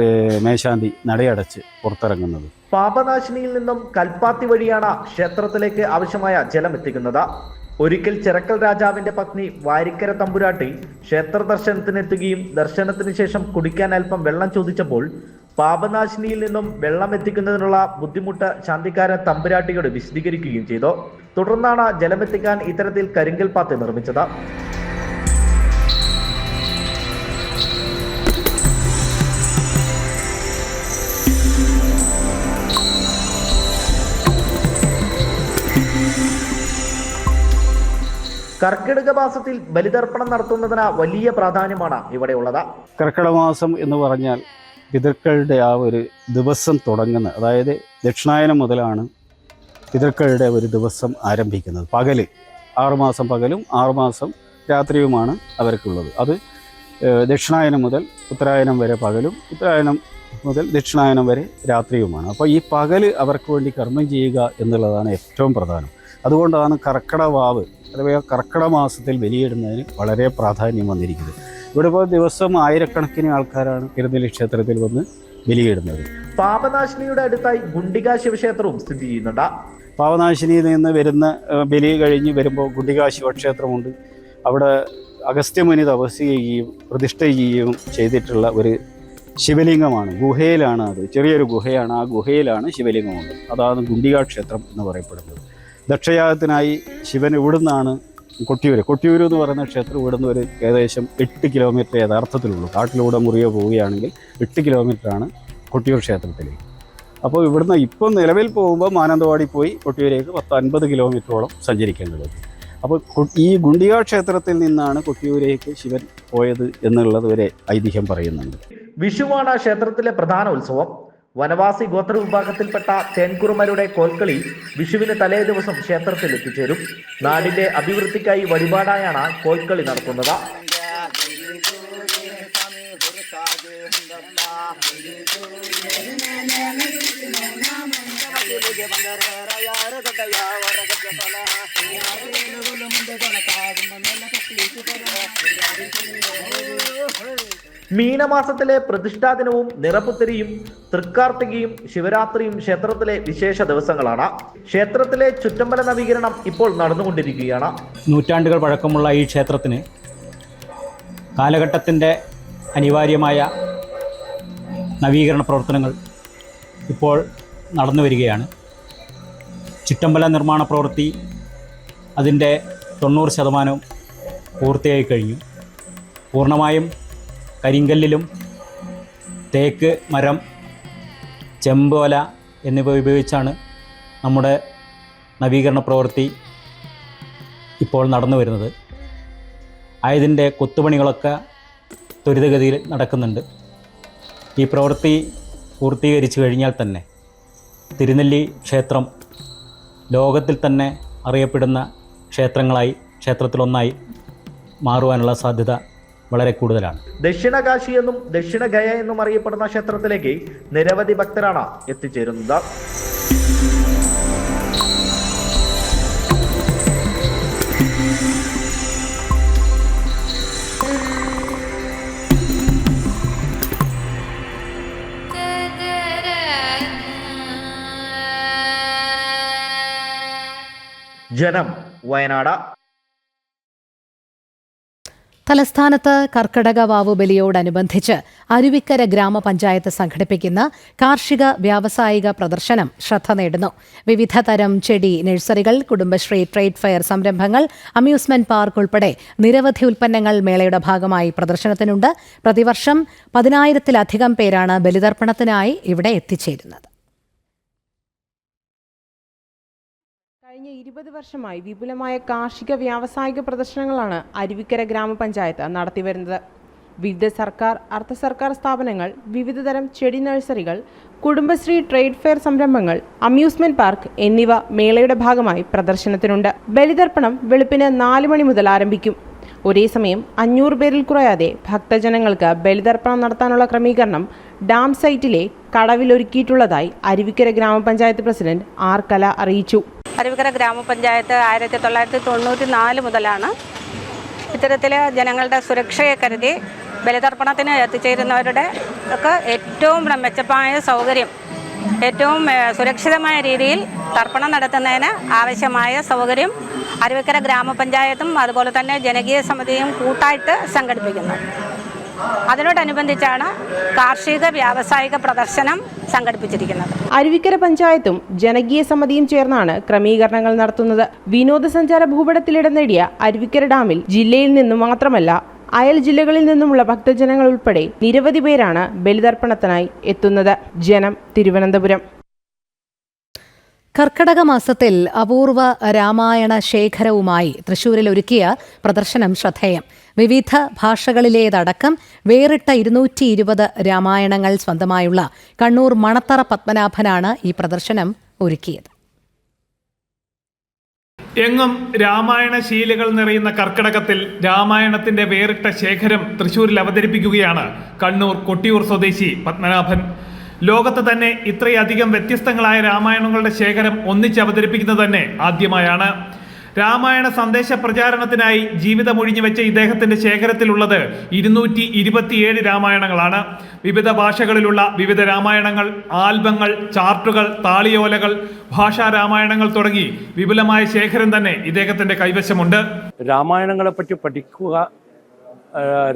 മേശാന്തി നടയടച്ച് പുറത്തിറങ്ങുന്നത്. പാപനാശിനിയിൽ നിന്നും കൽപ്പാത്തി വഴിയാണ് ക്ഷേത്രത്തിലേക്ക് ആവശ്യമായ ജലം എത്തിക്കുന്നത്. ഒരിക്കൽ ചിറക്കൽ രാജാവിന്റെ പത്നി വാരിക്കര തമ്പുരാട്ടി ക്ഷേത്ര ദർശനത്തിനെത്തുകയും ദർശനത്തിന് ശേഷം കുടിക്കാൻ അല്പം വെള്ളം ചോദിച്ചപ്പോൾ പാപനാശിനിയിൽ നിന്നും വെള്ളം എത്തിക്കുന്നതിനുള്ള ബുദ്ധിമുട്ട് ശാന്തിക്കാരൻ തമ്പുരാട്ടിയോട് വിശദീകരിക്കുകയും ചെയ്തു. തുടർന്നാണ് ജലമെത്തിക്കാൻ ഇത്തരത്തിൽ കരിങ്കൽ പാത്തി നിർമ്മിച്ചത്. കർക്കിടക മാസത്തിൽ ബലിതർപ്പണം നടത്തുന്നതിന് വലിയ പ്രാധാന്യമാണ് ഇവിടെയുള്ളത്. കർക്കിടക മാസം എന്ന് പറഞ്ഞാൽ പിതൃക്കളുടെ ആ ഒരു ദിവസം തുടങ്ങുന്ന, അതായത് ദക്ഷിണായനം മുതലാണ് പിതൃക്കളുടെ ഒരു ദിവസം ആരംഭിക്കുന്നത്. പകല് 6 മാസം പകലും 6 മാസം രാത്രിയുമാണ് അവർക്കുള്ളത്. അത് ദക്ഷിണായനം മുതൽ ഉത്തരായനം വരെ പകലും ഉത്തരായനം മുതൽ ദക്ഷിണായനം വരെ രാത്രിയുമാണ്. അപ്പോൾ ഈ പകല് അവർക്ക് വേണ്ടി കർമ്മം ചെയ്യുക എന്നുള്ളതാണ് ഏറ്റവും പ്രധാനം. അതുകൊണ്ടാണ് കർക്കിടവാവ് അഥവാ കർക്കിടക മാസത്തിൽ ബലിയിടുന്നതിന് വളരെ പ്രാധാന്യം വന്നിരിക്കുന്നത്. ഇവിടെ ഇപ്പോൾ ദിവസം ആയിരക്കണക്കിന് ആൾക്കാരാണ് തിരുനെല്ലി ക്ഷേത്രത്തിൽ വന്ന് ബലിയിടുന്നത്. പാപനാശിനിയുടെ അടുത്തായി ഗുണ്ടിക ശിവക്ഷേത്രവും സ്ഥിതി ചെയ്യുന്നുണ്ട്. പാപനാശിനിയിൽ നിന്ന് വരുന്ന ബലി കഴിഞ്ഞ് വരുമ്പോൾ ഗുണ്ടിക ശിവക്ഷേത്രമുണ്ട്. അവിടെ അഗസ്ത്യമുനി തപസ് ചെയ്യുകയും പ്രതിഷ്ഠ ചെയ്യുകയും ചെയ്തിട്ടുള്ള ഒരു ശിവലിംഗമാണ്. ഗുഹയിലാണ്, അത് ചെറിയൊരു ഗുഹയാണ്. ആ ഗുഹയിലാണ് ശിവലിംഗമുണ്ട്. അതാണ് ഗുണ്ടിക ക്ഷേത്രം എന്ന് പറയപ്പെടുന്നത്. ദക്ഷയാഗത്തിനായി ശിവൻ ഇവിടുന്നാണ് കൊട്ടിയൂർ എന്ന് പറയുന്ന ക്ഷേത്രം ഇവിടുന്ന് ഒരു ഏകദേശം 8 കിലോമീറ്റർ യഥാർത്ഥത്തിലുള്ളൂ. കാട്ടിലൂടെ മുറിയോ പോവുകയാണെങ്കിൽ 8 കിലോമീറ്ററാണ് കൊട്ടിയൂർ ക്ഷേത്രത്തിലേക്ക്. അപ്പോൾ ഇവിടുന്ന് ഇപ്പം നിലവിൽ പോകുമ്പോൾ മാനന്തവാടി പോയി കൊട്ടിയൂരേക്ക് 10-50 കിലോമീറ്ററോളം സഞ്ചരിക്കേണ്ടതുണ്ട്. അപ്പോൾ ഈ ഗുണ്ടിക ക്ഷേത്രത്തിൽ നിന്നാണ് കൊട്ടിയൂരേക്ക് ശിവൻ പോയത് എന്നുള്ളത് വരെ ഐതിഹ്യം പറയുന്നുണ്ട്. വിഷുവാണ് ക്ഷേത്രത്തിലെ പ്രധാന ഉത്സവം. വനവാസി ഗോത്ര വിഭാഗത്തിൽപ്പെട്ട തേൻകുറുമരുടെ കോൽക്കളി വിഷുവിന് തലേ ദിവസം ക്ഷേത്രത്തിൽ എത്തിച്ചേരും. നാടിന്റെ അഭിവൃദ്ധിക്കായി വഴിപാടായാണ് കോൽക്കളി നടത്തുന്നത്. മീനമാസത്തിലെ പ്രതിഷ്ഠാ ദിനവും നിറപുത്തരിയും തൃക്കാർത്തികയും ശിവരാത്രിയും ക്ഷേത്രത്തിലെ വിശേഷ ദിവസങ്ങളാണ്. ക്ഷേത്രത്തിലെ ചുറ്റമ്പല നവീകരണം ഇപ്പോൾ നടന്നുകൊണ്ടിരിക്കുകയാണ്. നൂറ്റാണ്ടുകൾ പഴക്കമുള്ള ഈ ക്ഷേത്രത്തിന് കാലഘട്ടത്തിൻ്റെ അനിവാര്യമായ നവീകരണ പ്രവർത്തനങ്ങൾ ഇപ്പോൾ നടന്നു വരികയാണ്. ചുറ്റമ്പല നിർമ്മാണ പ്രവൃത്തി അതിൻ്റെ 90% പൂർത്തിയായി കഴിഞ്ഞു. പൂർണ്ണമായും കരിങ്കല്ലിലും തേക്ക് മരം, ചെമ്പോല എന്നിവ ഉപയോഗിച്ചാണ് നമ്മുടെ നവീകരണ പ്രവൃത്തി ഇപ്പോൾ നടന്നു വരുന്നത്. ആയതിൻ്റെ കൊത്തുപണികളൊക്കെ ത്വരിതഗതിയിൽ നടക്കുന്നുണ്ട്. ഈ പ്രവൃത്തി പൂർത്തീകരിച്ചു കഴിഞ്ഞാൽ തന്നെ തിരുനെല്ലി ക്ഷേത്രം ലോകത്തിൽ തന്നെ അറിയപ്പെടുന്ന ക്ഷേത്രത്തിലൊന്നായി മാറുവാനുള്ള സാധ്യത വളരെ കൂടുതലാണ്. ദക്ഷിണകാശി എന്നും ദക്ഷിണ ഗയ എന്നും അറിയപ്പെടുന്ന ക്ഷേത്രത്തിലേക്ക് നിരവധി ഭക്തരാണ് എത്തിച്ചേരുന്നത്. ജനം, വയനാട്. തലസ്ഥാനത്ത് കർക്കിടക വാവു ബലിയോടനുബന്ധിച്ച് അരുവിക്കര ഗ്രാമപഞ്ചായത്ത് സംഘടിപ്പിക്കുന്ന കാർഷിക വ്യാവസായിക പ്രദർശനം ശ്രദ്ധ നേടുന്നു. വിവിധ തരം ചെടി നഴ്സറികൾ, കുടുംബശ്രീ ട്രേഡ് ഫെയർ സംരംഭങ്ങൾ, അമ്യൂസ്മെന്റ് പാർക്ക് ഉൾപ്പെടെ നിരവധി ഉൽപ്പന്നങ്ങൾ മേളയുടെ ഭാഗമായി പ്രദർശനത്തിനുണ്ട്. പ്രതിവർഷം 10,000-ലധികം പേരാണ് ബലിതർപ്പണത്തിനായി ഇവിടെ എത്തിച്ചേരുന്നത്. കഴിഞ്ഞ 20 വർഷമായി വിപുലമായ കാർഷിക വ്യാവസായിക പ്രദർശനങ്ങളാണ് അരുവിക്കര ഗ്രാമപഞ്ചായത്ത് നടത്തിവരുന്നത്. വിവിധ സർക്കാർ, അർദ്ധ സർക്കാർ സ്ഥാപനങ്ങൾ, വിവിധതരം ചെടി നഴ്സറികൾ, കുടുംബശ്രീ ട്രേഡ് ഫെയർ സംരംഭങ്ങൾ, അമ്യൂസ്മെന്റ് പാർക്ക് എന്നിവ മേളയുടെ ഭാഗമായി പ്രദർശനത്തിനുണ്ട്. ബലിതർപ്പണം വെളുപ്പിന് 4 മണി മുതൽ ആരംഭിക്കും. ഒരേ സമയം 500 പേരിൽ കുറയാതെ ഭക്തജനങ്ങൾക്ക് ബലിതർപ്പണം നടത്താനുള്ള ക്രമീകരണം ഡാം സൈറ്റിലെ കടവിലൊരുക്കിയിട്ടുള്ളതായി അരുവിക്കര ഗ്രാമപഞ്ചായത്ത് പ്രസിഡന്റ് ആർ കല അറിയിച്ചു. അരുവിക്കര ഗ്രാമപഞ്ചായത്ത് 1994 മുതലാണ് ഇത്തരത്തിൽ ജനങ്ങളുടെ സുരക്ഷയെ കരുതി ബലിതർപ്പണത്തിന് എത്തിച്ചേരുന്നവരുടെ ഒക്കെ ഏറ്റവും മെച്ചമായ സൗകര്യം ഏറ്റവും സുരക്ഷിതമായ രീതിയിൽ തർപ്പണം നടത്തുന്നതിന് ആവശ്യമായ സൗകര്യം അരുവിക്കര ഗ്രാമപഞ്ചായത്തും അതുപോലെ തന്നെ ജനകീയ സമിതിയും കൂട്ടായിട്ട് സംഘടിപ്പിക്കുന്നത്. അതിനോടനുബന്ധിച്ചാണ് കാർഷിക വ്യാവസായിക പ്രദർശനം സംഘടിപ്പിച്ചിരിക്കുന്നത്. അരുവിക്കര പഞ്ചായത്തും ജനകീയ സമിതിയും ചേർന്നാണ് ക്രമീകരണങ്ങൾ നടത്തുന്നത്. വിനോദസഞ്ചാര ഭൂപടത്തിലിടം നേടിയ അരുവിക്കര ഡാമിൽ ജില്ലയിൽ നിന്നും മാത്രമല്ല അയൽ ജില്ലകളിൽ നിന്നുമുള്ള ഭക്തജനങ്ങൾ ഉൾപ്പെടെ നിരവധി പേരാണ് ബലിതർപ്പണത്തിനായി എത്തുന്നത്. ജനം, തിരുവനന്തപുരം. കർക്കടക മാസത്തിൽ അപൂർവ രാമായണ ശേഖരവുമായി തൃശൂരിൽ ഒരുക്കിയ പ്രദർശനം ശ്രദ്ധേയം. വിവിധ ഭാഷകളിലേതടക്കം വേറിട്ട 220 രാമായണങ്ങൾ സ്വന്തമായുള്ള കണ്ണൂർ മണത്തറ പത്മനാഭനാണ് ഈ പ്രദർശനം ഒരുക്കിയത്. എങ്ങും രാമായണ ശീലുകൾ നിറയുന്ന കർക്കിടകത്തിൽ രാമായണത്തിന്റെ വേറിട്ട ശേഖരം തൃശൂരിൽ അവതരിപ്പിക്കുകയാണ് കണ്ണൂർ കൊട്ടിയൂർ സ്വദേശി പത്മനാഭൻ. ലോകത്ത് തന്നെ ഇത്രയധികം വ്യത്യസ്തങ്ങളായ രാമായണങ്ങളുടെ ശേഖരം ഒന്നിച്ച് അവതരിപ്പിക്കുന്നത് തന്നെ ആദ്യമായാണ്. രാമായണ സന്ദേശ പ്രചാരണത്തിനായി ജീവിതമൊഴിഞ്ഞു വെച്ച ഇദ്ദേഹത്തിന്റെ ശേഖരത്തിലുള്ളത് 227 രാമായണങ്ങളാണ്. വിവിധ ഭാഷകളിലുള്ള വിവിധ രാമായണങ്ങൾ, ആൽബങ്ങൾ, ചാർട്ടുകൾ, താളിയോലകൾ, ഭാഷാ രാമായണങ്ങൾ തുടങ്ങി വിപുലമായ ശേഖരം തന്നെ ഇദ്ദേഹത്തിന്റെ കൈവശമുണ്ട്. രാമായണങ്ങളെ പറ്റി പഠിക്കുക,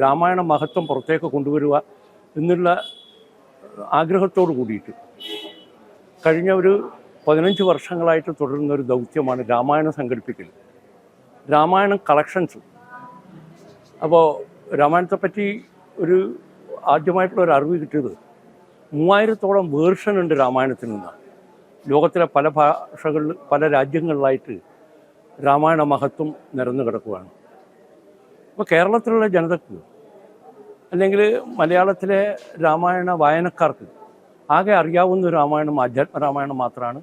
രാമായണ മഹത്വം പുറത്തേക്ക് കൊണ്ടുവരിക എന്നുള്ള ആഗ്രഹത്തോടു കൂടിയിട്ട് കഴിഞ്ഞ ഒരു 15 വർഷങ്ങളായിട്ട് തുടരുന്ന ഒരു ദൗത്യമാണ് രാമായണം സംഘടിപ്പിക്കൽ, രാമായണം കളക്ഷൻസ്. അപ്പോൾ രാമായണത്തെപ്പറ്റി ഒരു ആദ്യമായിട്ടുള്ള ഒരു അറിവ് കിട്ടിയത് 3000-ഓളം വേർഷൻ ഉണ്ട് രാമായണത്തിൽ നിന്ന്. ലോകത്തിലെ പല ഭാഷകളിൽ പല രാജ്യങ്ങളിലായിട്ട് രാമായണ മഹത്വം നിരന്നു കിടക്കുകയാണ്. അപ്പോൾ കേരളത്തിലുള്ള ജനതക്ക് അല്ലെങ്കിൽ മലയാളത്തിലെ രാമായണ വായനക്കാർക്ക് ആകെ അറിയാവുന്ന ഒരു രാമായണം ആധ്യാത്മരാമായണം മാത്രമാണ്.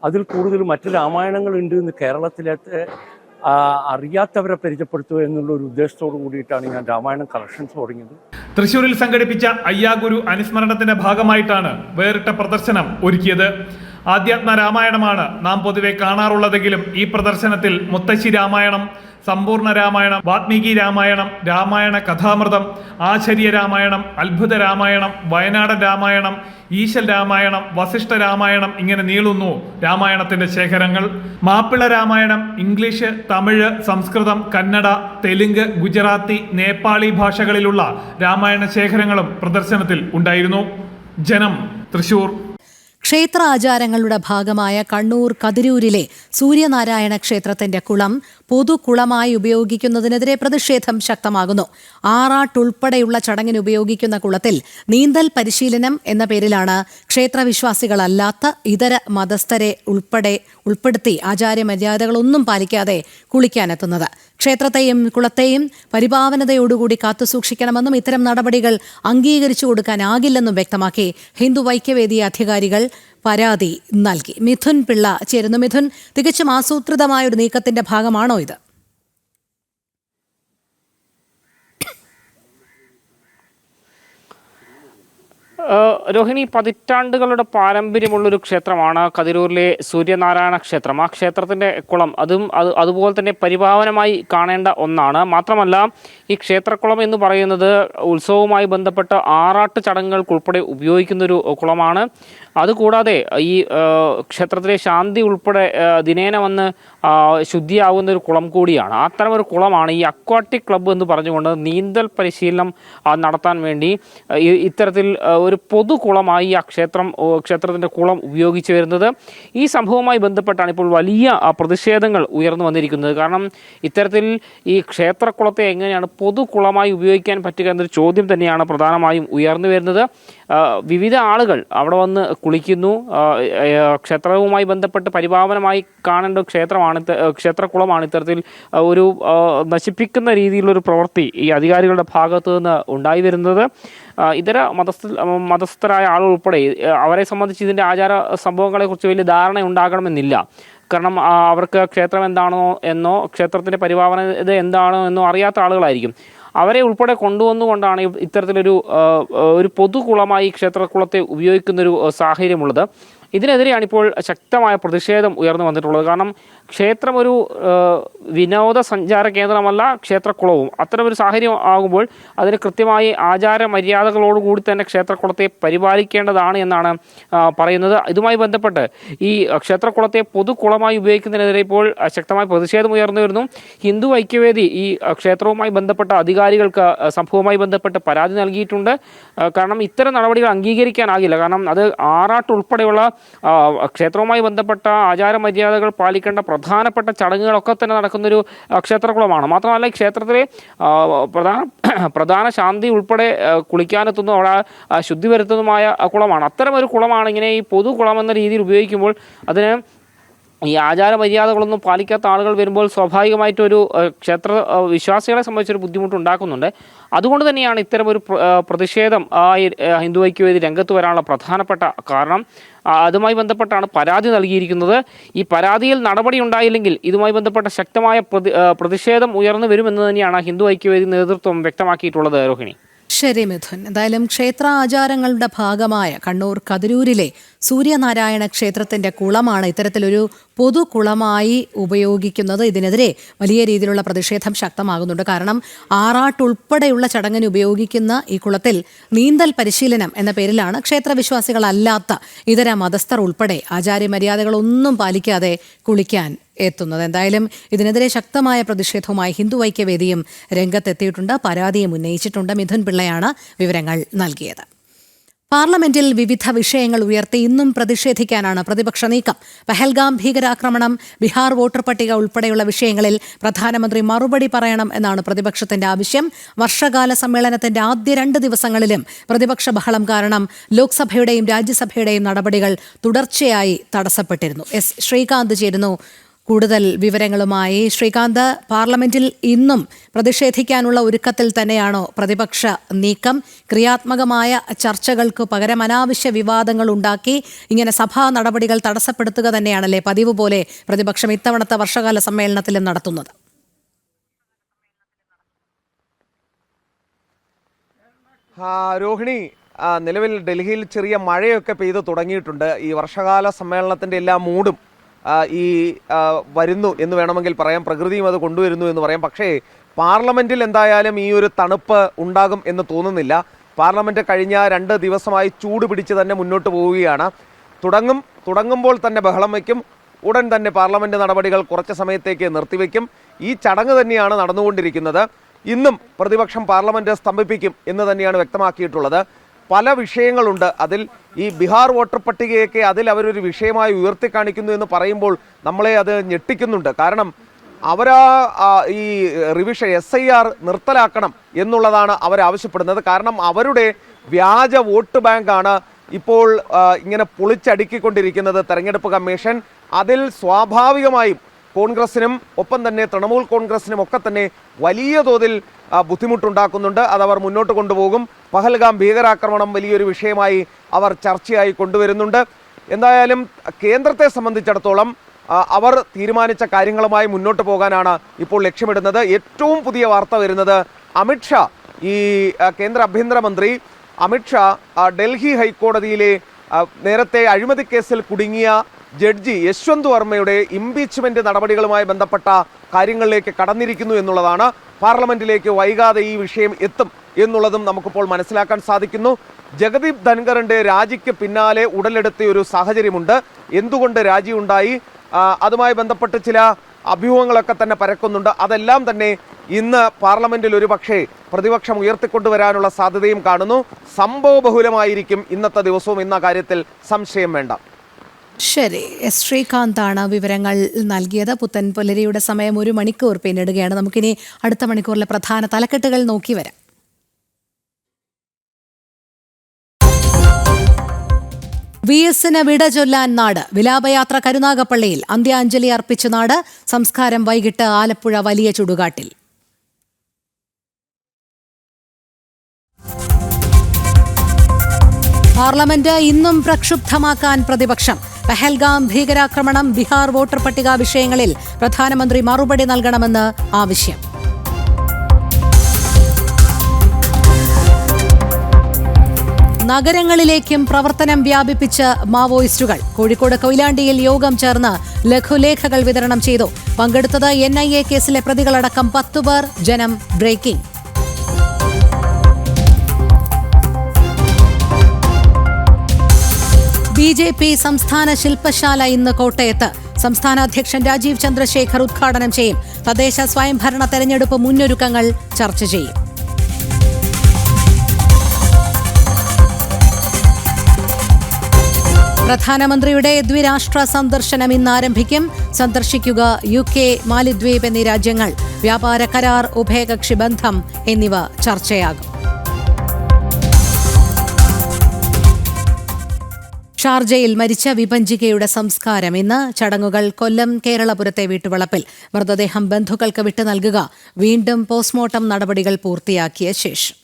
അതിൽ കൂടുതൽ മറ്റ് രാമായണങ്ങളുണ്ട് എന്ന് കേരളത്തിലെ അറിയാത്തവരെ പരിചയപ്പെടുത്തുക എന്നുള്ള ഒരു ഉദ്ദേശത്തോടു കൂടിയിട്ടാണ് ഞാൻ രാമായണം കളക്ഷൻസ് തുടങ്ങിയത്. തൃശ്ശൂരിൽ സംഘടിപ്പിച്ച അയ്യാഗുരു അനുസ്മരണത്തിന്റെ ഭാഗമായിട്ടാണ് വേറിട്ട പ്രദർശനം ഒരുക്കിയത്. ആധ്യാത്മ രാമായണമാണ് നാം പൊതുവെ കാണാറുള്ളതെങ്കിലും ഈ പ്രദർശനത്തിൽ മുത്തശ്ശി രാമായണം, സമ്പൂർണ്ണ രാമായണം, വാത്മീകി രാമായണം, രാമായണ കഥാമൃതം, ആചര്യ രാമായണം, അത്ഭുത രാമായണം, വയനാടൻ രാമായണം, ഈശൽ രാമായണം, വസിഷ്ഠ രാമായണം ഇങ്ങനെ നീളുന്നു രാമായണത്തിന്റെ ശേഖരങ്ങൾ. മാപ്പിള രാമായണം ഇംഗ്ലീഷ്, തമിഴ്, സംസ്കൃതം, കന്നഡ, തെലുങ്ക്, ഗുജറാത്തി, നേപ്പാളി ഭാഷകളിലുള്ള രാമായണ ശേഖരങ്ങളും പ്രദർശനത്തിൽ ഉണ്ടായിരുന്നു. ജനം, തൃശൂർ. ക്ഷേത്ര ആചാരങ്ങളുടെ ഭാഗമായ കണ്ണൂർ കതിരൂരിലെ സൂര്യനാരായണ ക്ഷേത്രത്തിന്റെ കുളം പൊതുകുളമായി ഉപയോഗിക്കുന്നതിനെതിരെ പ്രതിഷേധം ശക്തമാകുന്നു. ആറാട്ടുൾപ്പെടെയുള്ള ചടങ്ങിന് ഉപയോഗിക്കുന്ന കുളത്തിൽ നീന്തൽ പരിശീലനം എന്ന പേരിലാണ് ക്ഷേത്രവിശ്വാസികളല്ലാത്ത ഇതര മതസ്ഥരെ ഉൾപ്പെടുത്തി ആചാര്യമര്യാദകളൊന്നും പാലിക്കാതെ കുളിക്കാനെത്തുന്നത്. ക്ഷേത്രത്തെയും കുളത്തെയും പരിപാവനതയോടുകൂടി കാത്തുസൂക്ഷിക്കണമെന്നും ഇത്തരം നടപടികൾ അംഗീകരിച്ചു കൊടുക്കാനാകില്ലെന്നും വ്യക്തമാക്കി ഹിന്ദു ഐക്യവേദി അധികാരികൾ പരാതി നൽകി. മിഥുൻ പിള്ള ചേരുന്നു. മിഥുൻ, തികച്ചും ആസൂത്രിതമായ ഒരു നീക്കത്തിന്റെ ഭാഗമാണോ ഇത്? രോഹിണി, പതിറ്റാണ്ടുകളുടെ പാരമ്പര്യമുള്ളൊരു ക്ഷേത്രമാണ് കതിരൂരിലെ സൂര്യനാരായണ ക്ഷേത്രം. ആ ക്ഷേത്രത്തിൻ്റെ കുളം അതുപോലെ തന്നെ പരിപാവനമായി കാണേണ്ട ഒന്നാണ്. മാത്രമല്ല, ഈ ക്ഷേത്രക്കുളം എന്ന് പറയുന്നത് ഉത്സവവുമായി ബന്ധപ്പെട്ട ആറാട്ട് ചടങ്ങുകൾക്കുൾപ്പെടെ ഉപയോഗിക്കുന്നൊരു കുളമാണ്. അതുകൂടാതെ ഈ ക്ഷേത്രത്തിലെ ശാന്തി ഉൾപ്പെടെ ദിനേന വന്ന് ശുദ്ധിയാവുന്ന ഒരു കുളം കൂടിയാണ്. അത്തരമൊരു കുളമാണ് ഈ അക്വാട്ടിക് ക്ലബ്ബ് എന്ന് പറഞ്ഞുകൊണ്ട് നീന്തൽ പരിശീലനം നടത്താൻ വേണ്ടി ഇത്തരത്തിൽ ഒരു പൊതുകുളമായി ആ ക്ഷേത്രത്തിൻ്റെ കുളം ഉപയോഗിച്ചു വരുന്നത്. ഈ സംഭവവുമായി ബന്ധപ്പെട്ടാണ് ഇപ്പോൾ വലിയ പ്രതിഷേധങ്ങൾ ഉയർന്നു വന്നിരിക്കുന്നത്. കാരണം ഇത്തരത്തിൽ ഈ ക്ഷേത്രക്കുളത്തെ എങ്ങനെയാണ് പൊതുകുളമായി ഉപയോഗിക്കാൻ പറ്റുക എന്നൊരു ചോദ്യം തന്നെയാണ് പ്രധാനമായും ഉയർന്നു വരുന്നത്. വിവിധ ആളുകൾ അവിടെ വന്ന് കുളിക്കുന്നു. ക്ഷേത്രവുമായി ബന്ധപ്പെട്ട് പരിപാവനമായി കാണേണ്ട ക്ഷേത്രക്കുളമാണ് ഇത്തരത്തിൽ ഒരു നശിപ്പിക്കുന്ന രീതിയിലുള്ളൊരു പ്രവൃത്തി ഈ അധികാരികളുടെ ഭാഗത്തു നിന്ന് ഉണ്ടായി വരുന്നത്. ഇതര മതസ്ഥരായ ആളുകൾ ഉൾപ്പെടെ അവരെ സംബന്ധിച്ച് ഇതിൻ്റെ ആചാര സംഭവങ്ങളെക്കുറിച്ച് വലിയ ധാരണ ഉണ്ടാകണമെന്നില്ല. കാരണം അവർക്ക് ക്ഷേത്രം എന്താണോ എന്നോ ക്ഷേത്രത്തിൻ്റെ പരിപാവനത എന്താണോ എന്നോ അറിയാത്ത ആളുകളായിരിക്കും. അവരെ ഉൾപ്പെടെ കൊണ്ടുവന്നുകൊണ്ടാണ് ഇത്തരത്തിലൊരു പൊതുകുളമായി ക്ഷേത്രക്കുളത്തെ ഉപയോഗിക്കുന്നൊരു സാഹചര്യമുള്ളത്. ഇതിനെതിരെയാണ് ഇപ്പോൾ ശക്തമായ പ്രതിഷേധം ഉയർന്നു വന്നിട്ടുള്ളത്. കാരണം ക്ഷേത്രം ഒരു വിനോദസഞ്ചാര കേന്ദ്രമല്ല, ക്ഷേത്രക്കുളവും. അത്തരമൊരു സാഹചര്യം ആകുമ്പോൾ അതിന് കൃത്യമായി ആചാര മര്യാദകളോടുകൂടി തന്നെ ക്ഷേത്രക്കുളത്തെ പരിപാലിക്കേണ്ടതാണ് എന്നാണ് പറയുന്നത്. ഇതുമായി ബന്ധപ്പെട്ട് ഈ ക്ഷേത്രക്കുളത്തെ പൊതുക്കുളമായി ഉപയോഗിക്കുന്നതിനെതിരെ ഇപ്പോൾ ശക്തമായ പ്രതിഷേധം ഉയർന്നു വരുന്നു. ഹിന്ദു ഐക്യവേദി ഈ ക്ഷേത്രവുമായി ബന്ധപ്പെട്ട അധികാരികൾക്ക് സംഭവവുമായി ബന്ധപ്പെട്ട് പരാതി നൽകിയിട്ടുണ്ട്. കാരണം ഇത്തരം നടപടികൾ അംഗീകരിക്കാനാകില്ല. കാരണം അത് ആറാട്ട് ഉൾപ്പെടെയുള്ള ക്ഷേത്രവുമായി ബന്ധപ്പെട്ട ആചാര മര്യാദകൾ പാലിക്കേണ്ട പ്രധാനപ്പെട്ട ചടങ്ങുകളൊക്കെ തന്നെ നടക്കുന്നൊരു ക്ഷേത്രകുളമാണ്. മാത്രമല്ല ഈ ക്ഷേത്രത്തിലെ പ്രധാന ശാന്തി ഉൾപ്പെടെ കുളിക്കാനെത്തുന്നതും അവിടെ ശുദ്ധി വരുത്തുന്നതുമായ കുളമാണ്. അത്തരമൊരു കുളമാണ് ഇങ്ങനെ ഈ പൊതുകുളം എന്ന രീതിയിൽ ഉപയോഗിക്കുമ്പോൾ അതിന് ഈ ആചാര മര്യാദകളൊന്നും പാലിക്കാത്ത ആളുകൾ വരുമ്പോൾ സ്വാഭാവികമായിട്ടൊരു ക്ഷേത്ര വിശ്വാസികളെ സംബന്ധിച്ചൊരു ബുദ്ധിമുട്ട് ഉണ്ടാക്കുന്നുണ്ട്. അതുകൊണ്ട് തന്നെയാണ് ഇത്തരമൊരു പ്രതിഷേധം ഹിന്ദു ഐക്യവേദി രംഗത്ത് വരാനുള്ള പ്രധാനപ്പെട്ട കാരണം. അതുമായി ബന്ധപ്പെട്ടാണ് പരാതി നൽകിയിരിക്കുന്നത്. ഈ പരാതിയിൽ നടപടി ഉണ്ടായില്ലെങ്കിൽ ഇതുമായി ബന്ധപ്പെട്ട ശക്തമായ പ്രതിഷേധം ഉയർന്നു വരുമെന്ന് തന്നെയാണ് ഹിന്ദു ഐക്യവേദി നേതൃത്വം വ്യക്തമാക്കിയിട്ടുള്ളത്. രോഹിണി. ശരി മിഥുൻ. എന്തായാലും ക്ഷേത്ര ആചാരങ്ങളുടെ ഭാഗമായ കണ്ണൂർ കതിരൂരിലെ സൂര്യനാരായണ ക്ഷേത്രത്തിന്റെ കുളമാണ് ഇത്തരത്തിലൊരു പൊതുകുളമായി ഉപയോഗിക്കുന്നത്. ഇതിനെതിരെ വലിയ രീതിയിലുള്ള പ്രതിഷേധം ശക്തമാകുന്നുണ്ട്. കാരണം ആറാട്ടുൾപ്പെടെയുള്ള ചടങ്ങിന് ഉപയോഗിക്കുന്ന ഈ കുളത്തിൽ നീന്തൽ പരിശീലനം എന്ന പേരിലാണ് ക്ഷേത്രവിശ്വാസികളല്ലാത്ത ഇതര മതസ്ഥർ ഉൾപ്പെടെ ആചാര്യമര്യാദകളൊന്നും പാലിക്കാതെ കുളിക്കാൻ എത്തുന്നത്. എന്തായാലും ഇതിനെതിരെ ശക്തമായ പ്രതിഷേധവുമായി ഹിന്ദു ഐക്യവേദിയും രംഗത്തെത്തിയിട്ടുണ്ട്, പരാതിയും ഉന്നയിച്ചിട്ടുണ്ട്. മിഥുൻ പിള്ളയാണ് വിവരങ്ങൾ നൽകിയത്. പാർലമെന്റിൽ വിവിധ വിഷയങ്ങൾ ഉയർത്തി ഇന്നും പ്രതിഷേധിക്കാനാണ് പ്രതിപക്ഷ നീക്കം. പഹൽഗാം ഭീകരാക്രമണം, ബീഹാർ വോട്ടർ പട്ടിക ഉൾപ്പെടെയുള്ള വിഷയങ്ങളിൽ പ്രധാനമന്ത്രി മറുപടി പറയണം എന്നാണ് പ്രതിപക്ഷത്തിന്റെ ആവശ്യം. വർഷകാല സമ്മേളനത്തിന്റെ ആദ്യ 2 ദിവസങ്ങളിലും പ്രതിപക്ഷ ബഹളം കാരണം ലോക്സഭയുടെയും രാജ്യസഭയുടെയും നടപടികൾ തുടർച്ചയായി തടസ്സപ്പെട്ടിരുന്നു. എസ് ശ്രീകാന്ത് ചേരുന്നു കൂടുതൽ വിവരങ്ങളുമായി. ശ്രീകാന്ത്, പാർലമെന്റിൽ ഇന്നും പ്രതിഷേധിക്കാനുള്ള ഒരുക്കത്തിൽ തന്നെയാണോ പ്രതിപക്ഷ നീക്കം? ക്രിയാത്മകമായ ചർച്ചകൾക്ക് പകരം അനാവശ്യ വിവാദങ്ങൾ ഉണ്ടാക്കി ഇങ്ങനെ സഭാ നടപടികൾ തടസ്സപ്പെടുത്തുക തന്നെയാണല്ലേ പതിവ് പോലെ പ്രതിപക്ഷം ഇത്തവണത്തെ വർഷകാല സമ്മേളനത്തിലും നടത്തുന്നത്? രോഹിണി, നിലവിൽ ഡൽഹിയിൽ ചെറിയ മഴയൊക്കെ പെയ്തു തുടങ്ങിയിട്ടുണ്ട്. ഈ വർഷകാല സമ്മേളനത്തിൻ്റെ എല്ലാ മൂഡും ഈ വരുന്നു എന്ന് വേണമെങ്കിൽ പറയാം. പ്രകൃതിയും അത് കൊണ്ടുവരുന്നു എന്ന് പറയാം. പക്ഷേ പാർലമെന്റിൽ എന്തായാലും ഈ ഒരു തണുപ്പ് ഉണ്ടാകും എന്ന് തോന്നുന്നില്ല. പാർലമെന്റ് കഴിഞ്ഞ 2 ദിവസമായി ചൂട് പിടിച്ച് തന്നെ മുന്നോട്ട് പോവുകയാണ്. തുടങ്ങുമ്പോൾ തന്നെ ബഹളം വയ്ക്കും, ഉടൻ തന്നെ പാർലമെന്റ് നടപടികൾ കുറച്ച് സമയത്തേക്ക് നിർത്തിവെക്കും. ഈ ചടങ്ങ് തന്നെയാണ് നടന്നുകൊണ്ടിരിക്കുന്നത്. ഇന്നും പ്രതിപക്ഷം പാർലമെന്റ് സ്തംഭിപ്പിക്കും എന്ന് തന്നെയാണ് വ്യക്തമാക്കിയിട്ടുള്ളത്. പല വിഷയങ്ങളുണ്ട്. അതിൽ ഈ ബീഹാർ വോട്ടർ പട്ടികയൊക്കെ അതിൽ അവരൊരു വിഷയമായി ഉയർത്തിക്കാണിക്കുന്നു എന്ന് പറയുമ്പോൾ നമ്മളെ അത് ഞെട്ടിക്കുന്നുണ്ട്. കാരണം ഈ റിവിഷൻ SIR നിർത്തലാക്കണം എന്നുള്ളതാണ് അവരാവശ്യപ്പെടുന്നത്. കാരണം അവരുടെ വ്യാജ വോട്ട് ബാങ്കാണ് ഇപ്പോൾ ഇങ്ങനെ പൊളിച്ചടുക്കിക്കൊണ്ടിരിക്കുന്നത് തെരഞ്ഞെടുപ്പ് കമ്മീഷൻ. അതിൽ സ്വാഭാവികമായും കോൺഗ്രസിനും ഒപ്പം തന്നെ തൃണമൂൽ കോൺഗ്രസിനും ഒക്കെ തന്നെ വലിയ തോതിൽ ബുദ്ധിമുട്ടുണ്ടാക്കുന്നുണ്ട്. അതവർ മുന്നോട്ട് കൊണ്ടുപോകും. പഹൽഗാം ഭീകരാക്രമണം വലിയൊരു വിഷയമായി അവർ ചർച്ചയായി കൊണ്ടുവരുന്നുണ്ട്. എന്തായാലും കേന്ദ്രത്തെ സംബന്ധിച്ചിടത്തോളം അവർ തീരുമാനിച്ച കാര്യങ്ങളുമായി മുന്നോട്ട് പോകാനാണ് ഇപ്പോൾ ലക്ഷ്യമിടുന്നത്. ഏറ്റവും പുതിയ വാർത്ത വരുന്നത് അമിത്ഷാ, ഈ കേന്ദ്ര ആഭ്യന്തരമന്ത്രി അമിത്ഷാ ഡൽഹി ഹൈക്കോടതിയിലെ നേരത്തെ അഴിമതി കേസിൽ കുടുങ്ങിയ ജഡ്ജി യശ്വന്ത് വർമ്മയുടെ ഇംപീച്ച്മെന്റ് നടപടികളുമായി ബന്ധപ്പെട്ട കാര്യങ്ങളിലേക്ക് കടന്നിരിക്കുന്നു എന്നുള്ളതാണ്. പാർലമെന്റിലേക്ക് വൈകാതെ ഈ വിഷയം എത്തും എന്നുള്ളതും നമുക്കിപ്പോൾ മനസ്സിലാക്കാൻ സാധിക്കുന്നു. ജഗദീപ് ധൻഖറിന്റെ രാജിക്ക് പിന്നാലെ ഉടലെടുത്ത ഒരു സാഹചര്യമുണ്ട്. എന്തുകൊണ്ട് രാജി ഉണ്ടായി, അതുമായി ബന്ധപ്പെട്ട് ചില അഭ്യൂഹങ്ങളൊക്കെ തന്നെ പരക്കുന്നുണ്ട്. അതെല്ലാം തന്നെ ഇന്ന് പാർലമെന്റിൽ ഒരു പക്ഷേ പ്രതിപക്ഷം ഉയർത്തിക്കൊണ്ടുവരാനുള്ള സാധ്യതയും കാണുന്നു. സംഭവബഹുലമായിരിക്കും ഇന്നത്തെ ദിവസവും എന്ന കാര്യത്തിൽ സംശയം വേണ്ട. ശരി, എസ് ശ്രീകാന്താണ് വിവരങ്ങൾ നൽകിയത്. പുത്തൻ പുലരിയുടെ സമയം 1 മണിക്കൂർ പിന്നിടുകയാണ്. നമുക്കിനി അടുത്ത മണിക്കൂറിലെ പ്രധാന തലക്കെട്ടുകൾ നോക്കി വരാം. VS-ന് വിട ചൊല്ലാൻ നാട്. വിലാപയാത്ര കരുനാഗപ്പള്ളിയിൽ. അന്ത്യാഞ്ജലി അർപ്പിച്ച നാട്. സംസ്കാരം വൈകിട്ട് ആലപ്പുഴ വലിയ ചുടുകാട്ടിൽ. പാർലമെന്റ് ഇന്നും പ്രക്ഷുബ്ധമാക്കാൻ പ്രതിപക്ഷം. പഹൽഗാം ഭീകരാക്രമണം, ബീഹാർ വോട്ടർ പട്ടിക വിഷയങ്ങളിൽ പ്രധാനമന്ത്രി മറുപടി നൽകണമെന്ന് ആവശ്യം. നഗരങ്ങളിലേക്കും പ്രവർത്തനം വ്യാപിപ്പിച്ച് മാവോയിസ്റ്റുകൾ. കോഴിക്കോട് കൊയിലാണ്ടിയിൽ യോഗം ചേർന്ന് ലഘുലേഖകൾ വിതരണം ചെയ്തു. പങ്കെടുത്തത് NIA കേസിലെ പ്രതികളടക്കം 10 പേർ. ജനം ബ്രേക്കിംഗ്. BJP സംസ്ഥാന ശില്പശാല ഇന്ന് കോട്ടയത്ത്. സംസ്ഥാന അധ്യക്ഷൻ രാജീവ് ചന്ദ്രശേഖർ ഉദ്ഘാടനം ചെയ്യും. തദ്ദേശ സ്വയംഭരണ തെരഞ്ഞെടുപ്പ് മുന്നൊരുക്കങ്ങൾ ചർച്ച ചെയ്യും. പ്രധാനമന്ത്രിയുടെ ദ്വിരാഷ്ട്ര സന്ദർശനം ഇന്ന് ആരംഭിക്കും. സന്ദർശിക്കുക UK, മാലിദ്വീപ് എന്നീ രാജ്യങ്ങൾ. വ്യാപാര കരാർ, ഉഭയകക്ഷി ബന്ധം എന്നിവ ചർച്ചയാകും. ഷാർജയിൽ മരിച്ച വിഭജികയുടെ സംസ്കാരം ഇന്ന്. ചടങ്ങുകൾ കൊല്ലം കേരളപുരത്തെ വീട്ടുവളപ്പിൽ. മൃതദേഹം ബന്ധുക്കൾക്ക് വിട്ടു നൽകുക. വീണ്ടും പോസ്റ്റ്മോർട്ടം നടപടികൾ പൂർത്തിയാക്കിയ ശേഷം.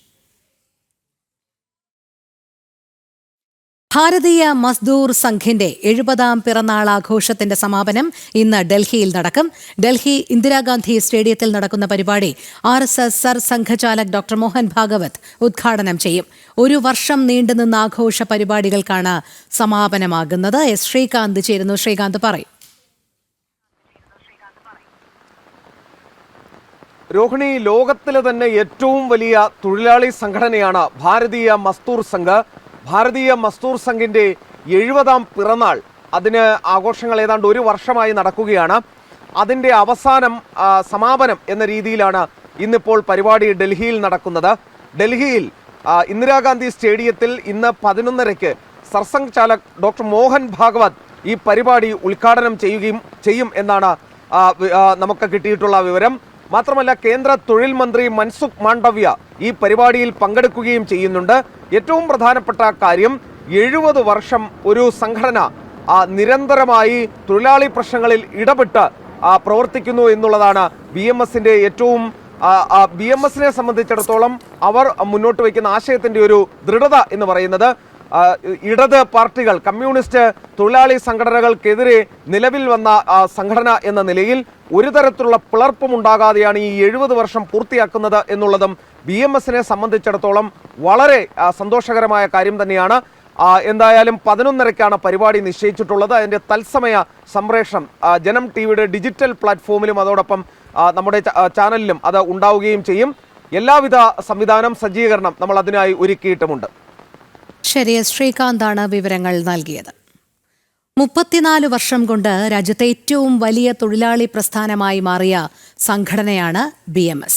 ഭാരതീയ മസ്ദൂർ സംഘിന്റെ 70ാം പിറന്നാൾ ആഘോഷത്തിന്റെ സമാപനം ഇന്ന് ഡൽഹിയിൽ നടക്കും. ഡൽഹി ഇന്ദിരാഗാന്ധി സ്റ്റേഡിയത്തിൽ നടക്കുന്ന പരിപാടി RSS സർസംഘചാലക് ഡോക്ടർ മോഹൻ ഭാഗവത് ഉദ്ഘാടനം ചെയ്യും. 1 വർഷം നീണ്ടുനിന്ന ആഘോഷ പരിപാടികൾക്കാണ് സമാപനമാകുന്നത്. ശ്രീകാന്ത് ചേരുന്നു. ശ്രീകാന്ത് പറയും. രോഹിണി, ലോകത്തിലെ തന്നെ ഏറ്റവും വലിയ തൊഴിലാളി സംഘടനയാണ് ഭാരതീയ മസ്ദൂർ സംഘ്. ഭാരതീയ മസ്ദൂർ സംഘിന്റെ 70ാം പിറന്നാൾ, അതിന് ആഘോഷങ്ങൾ ഏതാണ്ട് 1 വർഷമായി നടക്കുകയാണ്. അതിൻ്റെ അവസാനം സമാപനം എന്ന രീതിയിലാണ് ഇന്നിപ്പോൾ പരിപാടി ഡൽഹിയിൽ നടക്കുന്നത്. ഡൽഹിയിൽ ഇന്ദിരാഗാന്ധി സ്റ്റേഡിയത്തിൽ ഇന്ന് 11:30 സർസംഘ് ചാലക് ഡോക്ടർ മോഹൻ ഭാഗവത് ഈ പരിപാടി ഉദ്ഘാടനം ചെയ്യും എന്നാണ് നമുക്ക് കിട്ടിയിട്ടുള്ള വിവരം. മാത്രമല്ല, കേന്ദ്ര തൊഴിൽ മന്ത്രി മൻസുഖ് മാണ്ഡവ്യ ഈ പരിപാടിയിൽ പങ്കെടുക്കുകയും ചെയ്യുന്നുണ്ട്. ഏറ്റവും പ്രധാനപ്പെട്ട കാര്യം, 70 വർഷം ഒരു സംഘടന നിരന്തരമായി തൊഴിലാളി പ്രശ്നങ്ങളിൽ ഇടപെട്ട് പ്രവർത്തിക്കുന്നു എന്നുള്ളതാണ് BMSന്റെ ഏറ്റവും BMSനെ സംബന്ധിച്ചിടത്തോളം അവർ മുന്നോട്ട് വയ്ക്കുന്ന ആശയത്തിന്റെ ഒരു ദൃഢത എന്ന് പറയുന്നത്. ഇടത് പാർട്ടികൾ, കമ്മ്യൂണിസ്റ്റ് തൊഴിലാളി സംഘടനകൾക്കെതിരെ നിലവിൽ വന്ന സംഘടന എന്ന നിലയിൽ ഒരു തരത്തിലുള്ള പിളർപ്പും ഉണ്ടാകാതെയാണ് ഈ 70 വർഷം പൂർത്തിയാക്കുന്നത് എന്നുള്ളതും BMSനെ സംബന്ധിച്ചിടത്തോളം വളരെ സന്തോഷകരമായ കാര്യം തന്നെയാണ്. എന്തായാലും 11:30 പരിപാടി നിശ്ചയിച്ചിട്ടുള്ളത്. അതിൻ്റെ തത്സമയ സംപ്രേഷണം ജനം TVയുടെ ഡിജിറ്റൽ പ്ലാറ്റ്ഫോമിലും അതോടൊപ്പം നമ്മുടെ ചാനലിലും അത് ഉണ്ടാവുകയും ചെയ്യും. എല്ലാവിധ സംവിധാനം, സജ്ജീകരണം നമ്മൾ അതിനായി ഒരുക്കിയിട്ടുമുണ്ട്. ശരി, ശ്രീകാന്താണ് വിവരങ്ങൾ നൽകിയത്. 34 വർഷം കൊണ്ട് രാജ്യത്തെ ഏറ്റവും വലിയ തൊഴിലാളി പ്രസ്ഥാനമായി മാറിയ സംഘടനയാണ് BMS.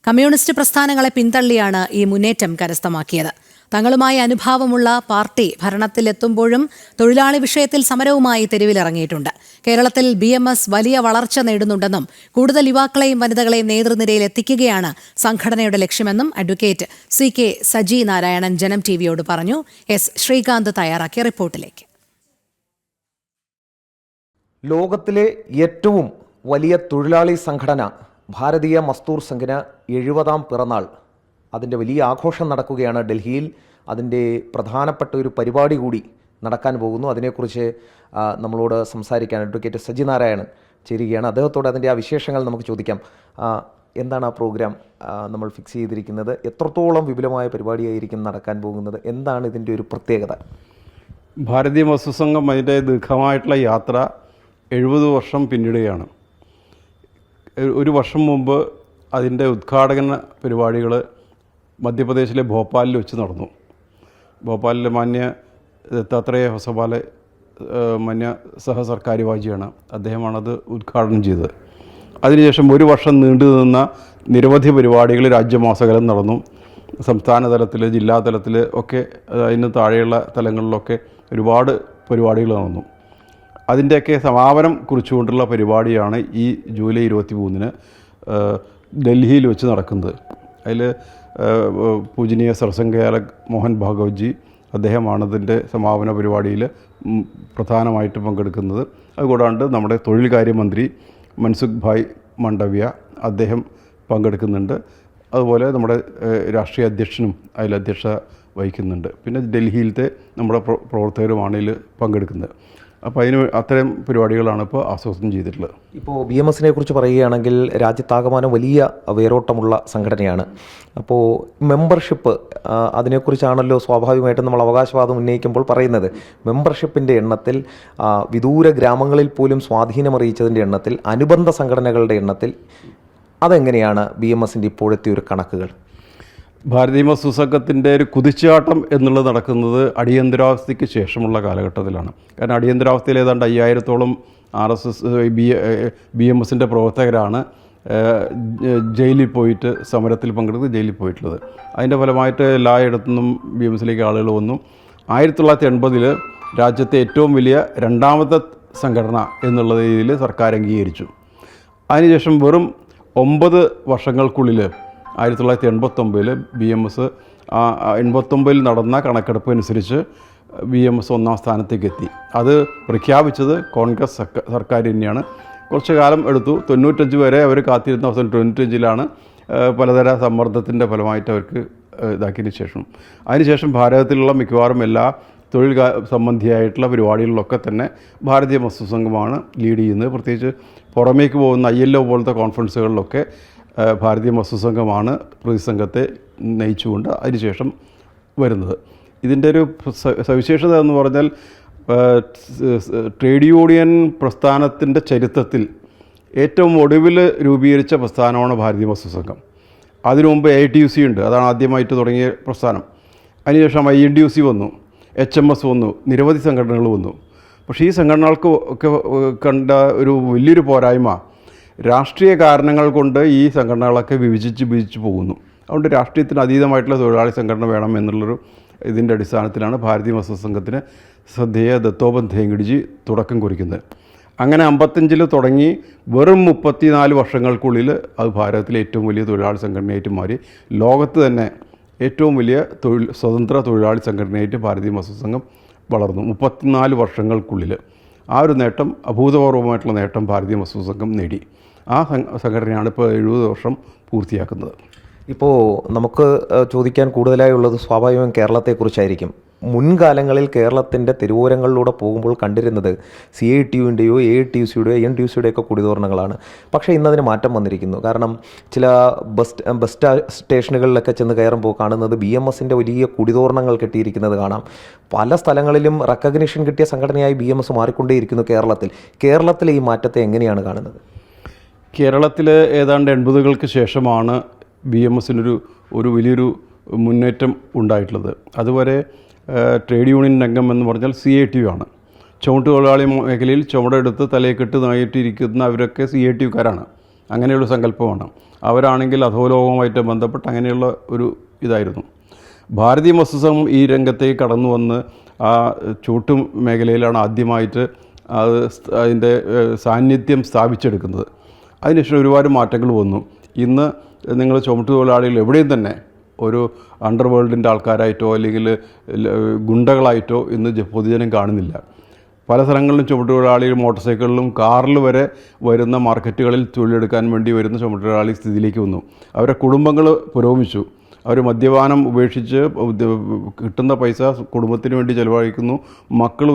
കമ്മ്യൂണിസ്റ്റ് പ്രസ്ഥാനങ്ങളെ പിന്തള്ളിയാണ് ഈ മുന്നേറ്റം കരസ്ഥമാക്കിയത്. തങ്ങളുമായി അനുഭാവമുള്ള പാർട്ടി ഭരണത്തിലെത്തുമ്പോഴും തൊഴിലാളി വിഷയത്തിൽ സമരവുമായി തെരുവിലിറങ്ങിയിട്ടുണ്ട്. കേരളത്തിൽ BMS വലിയ വളർച്ച നേടുന്നുണ്ടെന്നും കൂടുതൽ യുവാക്കളെയും വനിതകളെയും നേതൃനിരയിൽ എത്തിക്കുകയാണ് സംഘടനയുടെ ലക്ഷ്യമെന്നും അഡ്വക്കേറ്റ് CK സജി നാരായണൻ ജനം TVയോട് പറഞ്ഞു. ശ്രീകാന്ത് തയ്യാറാക്കിയ റിപ്പോർട്ടിലേക്ക്. ലോകത്തിലെ ഏറ്റവും വലിയ തൊഴിലാളി സംഘടന ഭാരതീയ മസ്ദൂർ സംഘിന് 70ാം പിറന്നാൾ, അതിൻ്റെ വലിയ ആഘോഷം നടക്കുകയാണ് ഡൽഹിയിൽ. അതിൻ്റെ പ്രധാനപ്പെട്ട ഒരു പരിപാടി കൂടി നടക്കാൻ പോകുന്നു. അതിനെക്കുറിച്ച് നമ്മളോട് സംസാരിക്കാൻ അഡ്വക്കേറ്റ് സജി നാരായണൻ ചേരുകയാണ്. അദ്ദേഹത്തോട് അതിൻ്റെ ആ വിശേഷങ്ങൾ നമുക്ക് ചോദിക്കാം. എന്താണ് ആ പ്രോഗ്രാം നമ്മൾ ഫിക്സ് ചെയ്തിരിക്കുന്നത്? എത്രത്തോളം വിപുലമായ പരിപാടിയായിരിക്കും നടക്കാൻ പോകുന്നത്? എന്താണ് ഇതിൻ്റെ ഒരു പ്രത്യേകത? ഭാരതീയ മസ്ദൂർ സംഘം അതിൻ്റെ ദീർഘമായിട്ടുള്ള യാത്ര 70 വർഷം പിന്നിടുകയാണ്. 1 വർഷം മുമ്പ് അതിൻ്റെ ഉദ്ഘാടന പരിപാടികൾ മധ്യപ്രദേശിലെ ഭോപ്പാലിൽ വെച്ച് നടന്നു. ഭോപ്പാലിലെ മാന്യ ദത്താത്രേയ ഹൊസബാലെ മാന്യ സഹസർക്കാരിവാജിയാണ്, അദ്ദേഹമാണത് ഉദ്ഘാടനം ചെയ്തത്. അതിനുശേഷം 1 വർഷം നീണ്ടു നിന്ന നിരവധി പരിപാടികൾ രാജ്യമാസകലം നടന്നു. സംസ്ഥാന തലത്തിൽ, ജില്ലാ തലത്തിൽ ഒക്കെ, അതിന് താഴെയുള്ള തലങ്ങളിലൊക്കെ ഒരുപാട് പരിപാടികൾ നടന്നു. അതിൻ്റെയൊക്കെ സമാപനം കുറിച്ചുകൊണ്ടുള്ള പരിപാടിയാണ് ഈ ജൂലൈ 23-ന് ഡൽഹിയിൽ വെച്ച് നടക്കുന്നത്. അതിൽ പൂജനീയ സർസംഘചാലക് മോഹൻ ഭാഗവത്ജി, അദ്ദേഹമാണ് ഇതിൻ്റെ സമാപന പരിപാടിയിൽ പ്രധാനമായിട്ടും പങ്കെടുക്കുന്നത്. അതുകൂടാണ്ട് നമ്മുടെ തൊഴിൽ കാര്യമന്ത്രി മൻസുഖ് ഭായ് മാണ്ഡവ്യ, അദ്ദേഹം പങ്കെടുക്കുന്നുണ്ട്. അതുപോലെ നമ്മുടെ രാഷ്ട്രീയ അധ്യക്ഷനും അതിൽ അധ്യക്ഷത വഹിക്കുന്നുണ്ട്. പിന്നെ ഡൽഹിയിലത്തെ നമ്മുടെ പ്രവർത്തകരുമാണ് ഇതിൽ പങ്കെടുക്കുന്നത്. അപ്പോൾ അതിന് അത്തരം പരിപാടികളാണ് ഇപ്പോൾ ആസൂത്രണം ചെയ്തിട്ടുള്ളത്. ഇപ്പോൾ BMSനെ കുറിച്ച് പറയുകയാണെങ്കിൽ രാജ്യത്താകമാനം വലിയ വേരോട്ടമുള്ള സംഘടനയാണ്. അപ്പോൾ മെമ്പർഷിപ്പ് അതിനെക്കുറിച്ചാണല്ലോ സ്വാഭാവികമായിട്ടും നമ്മൾ അവകാശവാദം ഉന്നയിക്കുമ്പോൾ പറയുന്നത്. മെമ്പർഷിപ്പിൻ്റെ എണ്ണത്തിൽ, വിദൂര ഗ്രാമങ്ങളിൽ പോലും സ്വാധീനമറിയിച്ചതിൻ്റെ എണ്ണത്തിൽ, അനുബന്ധ സംഘടനകളുടെ എണ്ണത്തിൽ അതെങ്ങനെയാണ് BMSൻ്റെ ഇപ്പോഴത്തെ ഒരു കണക്കുകൾ? ഭാരതീയ മസ്ദൂർ സംഘത്തിൻ്റെ ഒരു കുതിച്ചാട്ടം എന്നുള്ളത് നടക്കുന്നത് അടിയന്തരാവസ്ഥയ്ക്ക് ശേഷമുള്ള കാലഘട്ടത്തിലാണ്. കാരണം അടിയന്തരാവസ്ഥയിൽ ഏതാണ്ട് 5000-ഓളം RSS BMSൻ്റെ പ്രവർത്തകരാണ് ജയിലിൽ പോയിട്ട് സമരത്തിൽ പങ്കെടുത്ത് ജയിലിൽ പോയിട്ടുള്ളത്. അതിൻ്റെ ഫലമായിട്ട് എല്ലായിടത്തുനിന്നും BMSലേക്ക് ആളുകൾ വന്നു. 1980 രാജ്യത്തെ ഏറ്റവും വലിയ രണ്ടാമത്തെ സംഘടന എന്നുള്ള രീതിയിൽ സർക്കാർ അംഗീകരിച്ചു. അതിനുശേഷം വെറും 9 വർഷങ്ങൾക്കുള്ളിൽ 1989 BMS 89 നടന്ന കണക്കെടുപ്പ് അനുസരിച്ച് BMS 1-ാം സ്ഥാനത്തേക്ക് എത്തി. അത് പ്രഖ്യാപിച്ചത് കോൺഗ്രസ് സർക്കാർ തന്നെയാണ്. കുറച്ച് കാലം എടുത്തു. 95 വരെ അവർ കാത്തിരുന്ന അവസാനം 95-ലാണ് പലതര സമ്മർദ്ദത്തിൻ്റെ ഫലമായിട്ട് അവർക്ക് ഇതാക്കിയതിന് ശേഷം അതിനുശേഷം ഭാരതത്തിലുള്ള മിക്കവാറും എല്ലാ തൊഴിൽ സംബന്ധിയായിട്ടുള്ള പരിപാടികളിലൊക്കെ തന്നെ ഭാരതീയ മസ്ദൂർ സംഘമാണ് ലീഡ് ചെയ്യുന്നത്. പ്രത്യേകിച്ച് പുറമേക്ക് പോകുന്ന ILO പോലത്തെ കോൺഫറൻസുകളിലൊക്കെ ഭാരതീയ മസ്ദൂർ സംഘമാണ് പ്രതിസംഘത്തെ നയിച്ചുകൊണ്ട് അതിനുശേഷം വരുന്നത്. ഇതിൻ്റെ ഒരു സവിശേഷത എന്ന് പറഞ്ഞാൽ ട്രേഡ് യൂണിയൻ പ്രസ്ഥാനത്തിൻ്റെ ചരിത്രത്തിൽ ഏറ്റവും ഒടുവിൽ രൂപീകരിച്ച പ്രസ്ഥാനമാണ് ഭാരതീയ മസ്ദൂർ സംഘം. അതിനു മുമ്പ് AITUC ഉണ്ട്, അതാണ് ആദ്യമായിട്ട് തുടങ്ങിയ പ്രസ്ഥാനം. അതിനുശേഷം INTUC വന്നു, HMS വന്നു, നിരവധി സംഘടനകൾ വന്നു. പക്ഷേ ഈ സംഘടനകൾക്ക് ഒക്കെ കണ്ട ഒരു വലിയൊരു പോരായ്മ രാഷ്ട്രീയ കാരണങ്ങൾ കൊണ്ട് ഈ സംഘടനകളൊക്കെ വിഭജിച്ച് പോകുന്നു. അതുകൊണ്ട് രാഷ്ട്രീയത്തിന് അതീതമായിട്ടുള്ള തൊഴിലാളി സംഘടന വേണം എന്നുള്ളൊരു ഇതിൻ്റെ അടിസ്ഥാനത്തിലാണ് ഭാരതീയ മസ്ദൂർ സംഘത്തിന് ശ്രദ്ധേയ ദത്തോപന്ത് ധേങ്കഡ്ജി തുടക്കം കുറിക്കുന്നത്. അങ്ങനെ 55 തുടങ്ങി വെറും 34 വർഷങ്ങൾക്കുള്ളിൽ അത് ഭാരതത്തിലെ ഏറ്റവും വലിയ തൊഴിലാളി സംഘടനയായിട്ട് മാറി. ലോകത്ത് തന്നെ ഏറ്റവും വലിയ സ്വതന്ത്ര തൊഴിലാളി സംഘടനയായിട്ട് ഭാരതീയ മസ്ദൂർ സംഘം വളർന്നു 34 വർഷങ്ങൾക്കുള്ളിൽ. ആ ഒരു നേട്ടം, അഭൂതപൂർവമായിട്ടുള്ള നേട്ടം ഭാരതീയ മസ്ദൂർ സംഘം നേടി. ആ സംഘടനയാണ് ഇപ്പോൾ 70 വർഷം പൂർത്തിയാക്കുന്നത്. ഇപ്പോൾ നമുക്ക് ചോദിക്കാൻ കൂടുതലായുള്ളത് സ്വാഭാവികമായും കേരളത്തെക്കുറിച്ചായിരിക്കും. മുൻകാലങ്ങളിൽ കേരളത്തിൻ്റെ തെരുവോരങ്ങളിലൂടെ പോകുമ്പോൾ കണ്ടിരുന്നത് CITUവിൻ്റെയോ AITUCയുടെയോ INTUCയുടെയൊക്കെ കൊടിതോരണങ്ങളാണ്. പക്ഷേ ഇന്നതിന് മാറ്റം വന്നിരിക്കുന്നു. കാരണം ചില ബസ് സ്റ്റേഷനുകളിലൊക്കെ ചെന്ന് കയറുമ്പോൾ കാണുന്നത് BMSൻ്റെ വലിയ കൊടിതോരണങ്ങൾ കെട്ടിയിരിക്കുന്നത് കാണാം. പല സ്ഥലങ്ങളിലും റെക്കഗ്നിഷൻ കിട്ടിയ സംഘടനയായി BMS മാറിക്കൊണ്ടേയിരിക്കുന്നു കേരളത്തിലെ ഈ മാറ്റത്തെ എങ്ങനെയാണ് കാണുന്നത്? കേരളത്തിൽ ഏതാണ്ട് 80-കൾക്ക് ശേഷമാണ് BMSനൊരു വലിയൊരു മുന്നേറ്റം ഉണ്ടായിട്ടുള്ളത്. അതുവരെ ട്രേഡ് യൂണിയൻ രംഗം എന്ന് പറഞ്ഞാൽ CITU ആണ്. ചുമട്ടുതൊഴിലാളി മേഖലയിൽ ചുമടെടുത്ത് തലയെക്കെട്ട് നായിട്ടിരിക്കുന്ന അവരൊക്കെ CITUക്കാരാണ്. അങ്ങനെയുള്ള സങ്കല്പമാണ്. അവരാണെങ്കിൽ അധോലോകവുമായിട്ട് ബന്ധപ്പെട്ട് അങ്ങനെയുള്ള ഒരു ഇതായിരുന്നു. ഭാരതീയ മസ്ദൂർ സംഘം ഈ രംഗത്തേക്ക് കടന്നു വന്ന് ആ ചൂട്ട് മേഖലയിലാണ് ആദ്യമായിട്ട് അതിൻ്റെ സാന്നിധ്യം സ്ഥാപിച്ചെടുക്കുന്നത്. അതിനുശേഷം ഒരുപാട് മാറ്റങ്ങൾ വന്നു. ഇന്ന് നിങ്ങൾ ചുമട്ടുതൊഴിലാളികൾ എവിടെയും തന്നെ ഒരു അണ്ടർവേൾഡിൻ്റെ ആൾക്കാരായിട്ടോ അല്ലെങ്കിൽ ഗുണ്ടകളായിട്ടോ ഇന്ന് പൊതുജനം കാണുന്നില്ല. പല സ്ഥലങ്ങളിലും ചുമട്ടുതൊഴിലാളികൾ മോട്ടോർ സൈക്കിളിലും കാറിൽ വരെ വരുന്ന മാർക്കറ്റുകളിൽ തൊഴിലെടുക്കാൻ വേണ്ടി വരുന്ന ചുമട്ടുതൊഴിലാളി സ്ഥിതിയിലേക്ക് വന്നു. അവരുടെ കുടുംബങ്ങൾ പുരോഗമിച്ചു. അവർ മദ്യപാനം ഉപേക്ഷിച്ച് കിട്ടുന്ന പൈസ കുടുംബത്തിന് വേണ്ടി ചിലവഴിക്കുന്നു. മക്കൾ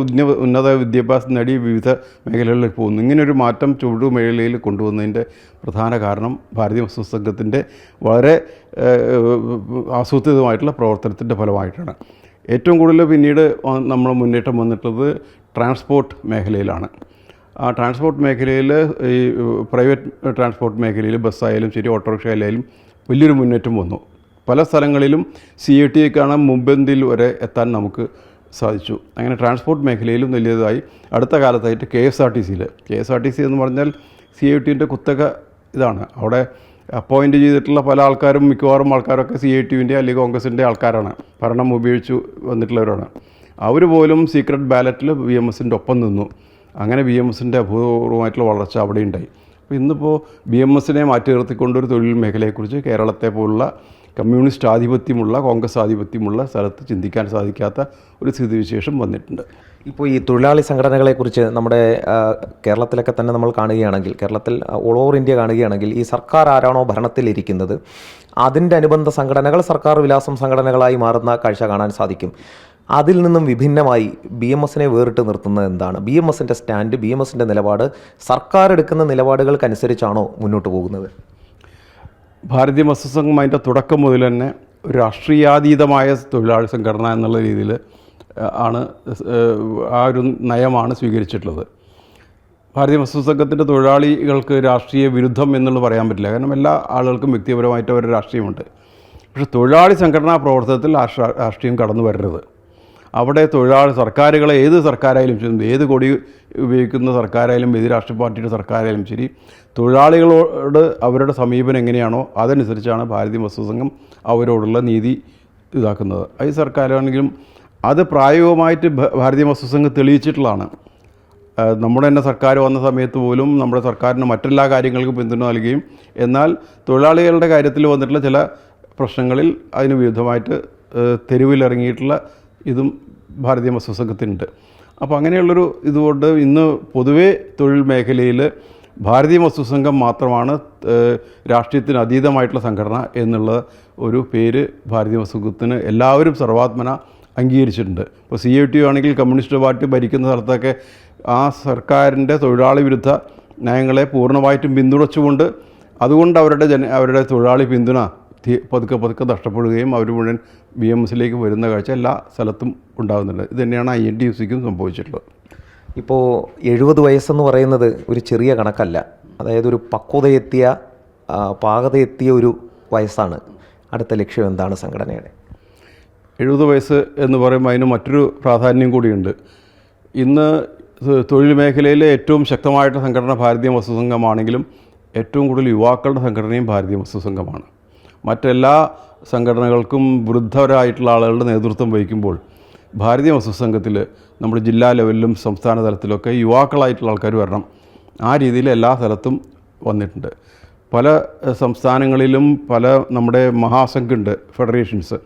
ഉന്നത വിദ്യാഭ്യാസം നേടി വിവിധ മേഖലകളിലേക്ക് പോകുന്നു. ഇങ്ങനെയൊരു മാറ്റം ചുവടു മേഖലയിൽ കൊണ്ടുവന്നതിൻ്റെ പ്രധാന കാരണം ഭാരതീയ മസ്ദൂർ സംഘത്തിൻ്റെ വളരെ ആസൂത്രിതമായിട്ടുള്ള പ്രവർത്തനത്തിൻ്റെ ഫലമായിട്ടാണ്. ഏറ്റവും കൂടുതൽ പിന്നീട് നമ്മൾ മുന്നേറ്റം വന്നിട്ടുള്ളത് ട്രാൻസ്പോർട്ട് മേഖലയിലാണ്. ആ ട്രാൻസ്പോർട്ട് മേഖലയിൽ ഈ പ്രൈവറ്റ് ട്രാൻസ്പോർട്ട് മേഖലയിൽ ബസ്സായാലും ശരി ഓട്ടോറിക്ഷ ആയാലും വലിയൊരു മുന്നേറ്റം വന്നു. പല സ്ഥലങ്ങളിലും CITUക്കാണ് മുൻപന്തിയിൽ വരെ എത്താൻ നമുക്ക് സാധിച്ചു. അങ്ങനെ ട്രാൻസ്പോർട്ട് മേഖലയിലും വലിയതായി. അടുത്ത കാലത്തായിട്ട് KSRTC എന്ന് പറഞ്ഞാൽ CITUവിൻ്റെ കുത്തക ഇതാണ്. അവിടെ അപ്പോയിൻറ്റ് ചെയ്തിട്ടുള്ള പല ആൾക്കാരും മിക്കവാറും ആൾക്കാരൊക്കെ CITUവിൻ്റെ അല്ലെങ്കിൽ കോൺഗ്രസിൻ്റെ ആൾക്കാരാണ്. ഭരണം ഉപയോഗിച്ച് വന്നിട്ടുള്ളവരാണ്. അവർ പോലും സീക്രട്ട് ബാലറ്റിൽ BMSൻ്റെ ഒപ്പം നിന്നു. അങ്ങനെ BMSൻ്റെ അഭൂതപൂർവമായിട്ടുള്ള വളർച്ച അവിടെ ഉണ്ടായി. അപ്പോൾ ഇന്നിപ്പോൾ BMSനെ മാറ്റി നിർത്തിക്കൊണ്ടൊരു തൊഴിൽ മേഖലയെക്കുറിച്ച് കേരളത്തെ പോലുള്ള കമ്മ്യൂണിസ്റ്റ് ആധിപത്യമുള്ള കോൺഗ്രസ് ആധിപത്യമുള്ള സ്ഥലത്ത് ചിന്തിക്കാൻ സാധിക്കാത്ത ഒരു സ്ഥിതിവിശേഷം വന്നിട്ടുണ്ട്. ഇപ്പോൾ ഈ തൊഴിലാളി സംഘടനകളെക്കുറിച്ച് നമ്മുടെ കേരളത്തിലൊക്കെ തന്നെ നമ്മൾ കാണുകയാണെങ്കിൽ, കേരളത്തിൽ ഓൾ ഓവർ ഇന്ത്യ കാണുകയാണെങ്കിൽ, ഈ സർക്കാർ ആരാണോ ഭരണത്തിലിരിക്കുന്നത് അതിൻ്റെ അനുബന്ധ സംഘടനകൾ സർക്കാർ വിലാസം സംഘടനകളായി മാറുന്ന കാഴ്ച കാണാൻ സാധിക്കും. അതിൽ നിന്നും വിഭിന്നമായി BMS-നെ വേറിട്ട് നിർത്തുന്നത് എന്താണ്? BMS-ന്റെ സ്റ്റാൻഡ്, BMS-ന്റെ നിലപാട് സർക്കാർ എടുക്കുന്ന നിലപാടുകൾക്കനുസരിച്ചാണോ മുന്നോട്ട് പോകുന്നത്? ഭാരതീയ മസ്ദൂർ സംഘം അതിൻ്റെ തുടക്കം മുതൽ തന്നെ ഒരു രാഷ്ട്രീയാതീതമായ തൊഴിലാളി സംഘടന എന്നുള്ള രീതിയിൽ ആണ് ആ ഒരു നയമാണ് സ്വീകരിച്ചിട്ടുള്ളത്. ഭാരതീയ മസ്ദൂർ സംഘത്തിൻ്റെ തൊഴിലാളികൾക്ക് രാഷ്ട്രീയ വിരുദ്ധം എന്നുള്ളത് പറയാൻ പറ്റില്ല. കാരണം എല്ലാ ആളുകൾക്കും വ്യക്തിപരമായിട്ട് അവരുടെ രാഷ്ട്രീയമുണ്ട്. പക്ഷേ തൊഴിലാളി സംഘടനാ പ്രവർത്തനത്തിൽ രാഷ്ട്രീയം കടന്നു വരരുത്. അവിടെ തൊഴിലാളി സർക്കാരുകളെ, ഏത് സർക്കാരായാലും ശരി, ഏത് കൊടി ഉപയോഗിക്കുന്ന സർക്കാരായാലും ഏത് രാഷ്ട്രീയ പാർട്ടിയുടെ സർക്കാരായാലും ശരി, തൊഴിലാളികളോട് അവരുടെ സമീപനം എങ്ങനെയാണോ അതനുസരിച്ചാണ് ഭാരതീയ മസ്ദൂർ സംഘം അവരോടുള്ള നീതി ഇതാക്കുന്നത്. ഈ സർക്കാരാണെങ്കിലും അത് പ്രായോഗികമായിട്ട് ഭാരതീയ മസ്ദൂർ സംഘം തെളിയിച്ചിട്ടുള്ളതാണ്. നമ്മുടെ തന്നെ സർക്കാർ വന്ന സമയത്ത് പോലും നമ്മുടെ സർക്കാരിന് മറ്റെല്ലാ കാര്യങ്ങൾക്കും പിന്തുണ നൽകുകയും എന്നാൽ തൊഴിലാളികളുടെ കാര്യത്തിൽ വന്നിട്ടുള്ള ചില പ്രശ്നങ്ങളിൽ അതിന് വിരുദ്ധമായിട്ട് തെരുവിലിറങ്ങിയിട്ടുള്ള ഇതും ഭാരതീയ മസ്ദൂർ സംഘത്തിനുണ്ട്. അപ്പോൾ അങ്ങനെയുള്ളൊരു ഇതുകൊണ്ട് ഇന്ന് പൊതുവേ തൊഴിൽ മേഖലയിൽ ഭാരതീയ മസ്ദൂർ സംഘം മാത്രമാണ് രാഷ്ട്രീയത്തിന് അതീതമായിട്ടുള്ള സംഘടന എന്നുള്ള ഒരു പേര് ഭാരതീയ മസ്ദൂർ സംഘത്തിന് എല്ലാവരും സർവാത്മന അംഗീകരിച്ചിട്ടുണ്ട്. ഇപ്പോൾ CITU ആണെങ്കിൽ കമ്മ്യൂണിസ്റ്റ് പാർട്ടി ഭരിക്കുന്ന സ്ഥലത്തൊക്കെ ആ സർക്കാരിൻ്റെ തൊഴിലാളി വിരുദ്ധ നയങ്ങളെ പൂർണ്ണമായിട്ടും പിന്തുണച്ചുകൊണ്ട് അതുകൊണ്ട് അവരുടെ തൊഴിലാളി പിന്തുണ പതുക്കെ നഷ്ടപ്പെടുകയും അവർ മുഴുവൻ BMS-ലേക്ക് വരുന്ന കാഴ്ച എല്ലാ സ്ഥലത്തും ഉണ്ടാകുന്നുണ്ട്. ഇത് തന്നെയാണ് INTUC-ക്കും സംഭവിച്ചിട്ടുള്ളത്. ഇപ്പോൾ 70 വയസ്സെന്ന് പറയുന്നത് ഒരു ചെറിയ കണക്കല്ല. അതായത് ഒരു പാകതയെത്തിയ ഒരു വയസ്സാണ്. അടുത്ത ലക്ഷ്യം എന്താണ് സംഘടനയുടെ? 70 വയസ്സ് എന്ന് പറയുമ്പോൾ അതിന് മറ്റൊരു പ്രാധാന്യം കൂടിയുണ്ട്. ഇന്ന് തൊഴിൽ മേഖലയിലെ ഏറ്റവും ശക്തമായിട്ട് സംഘടന ഭാരതീയ മസ്ദൂർ സംഘമാണെങ്കിലും ഏറ്റവും കൂടുതൽ യുവാക്കളുടെ സംഘടനയും ഭാരതീയ മസ്ദൂർ സംഘമാണ്. മറ്റെല്ലാ സംഘടനകൾക്കും വൃദ്ധരായിട്ടുള്ള ആളുകളുടെ നേതൃത്വം വഹിക്കുമ്പോൾ ഭാരതീയ മസ്ദൂർ സംഘത്തിൽ നമ്മുടെ ജില്ലാ ലെവലിലും സംസ്ഥാന തലത്തിലൊക്കെ യുവാക്കളായിട്ടുള്ള ആൾക്കാർ വരണം. ആ രീതിയിൽ എല്ലാ സ്ഥലത്തും വന്നിട്ടുണ്ട്. പല സംസ്ഥാനങ്ങളിലും പല നമ്മുടെ മഹാസംഘുണ്ട്, ഫെഡറേഷൻസ്,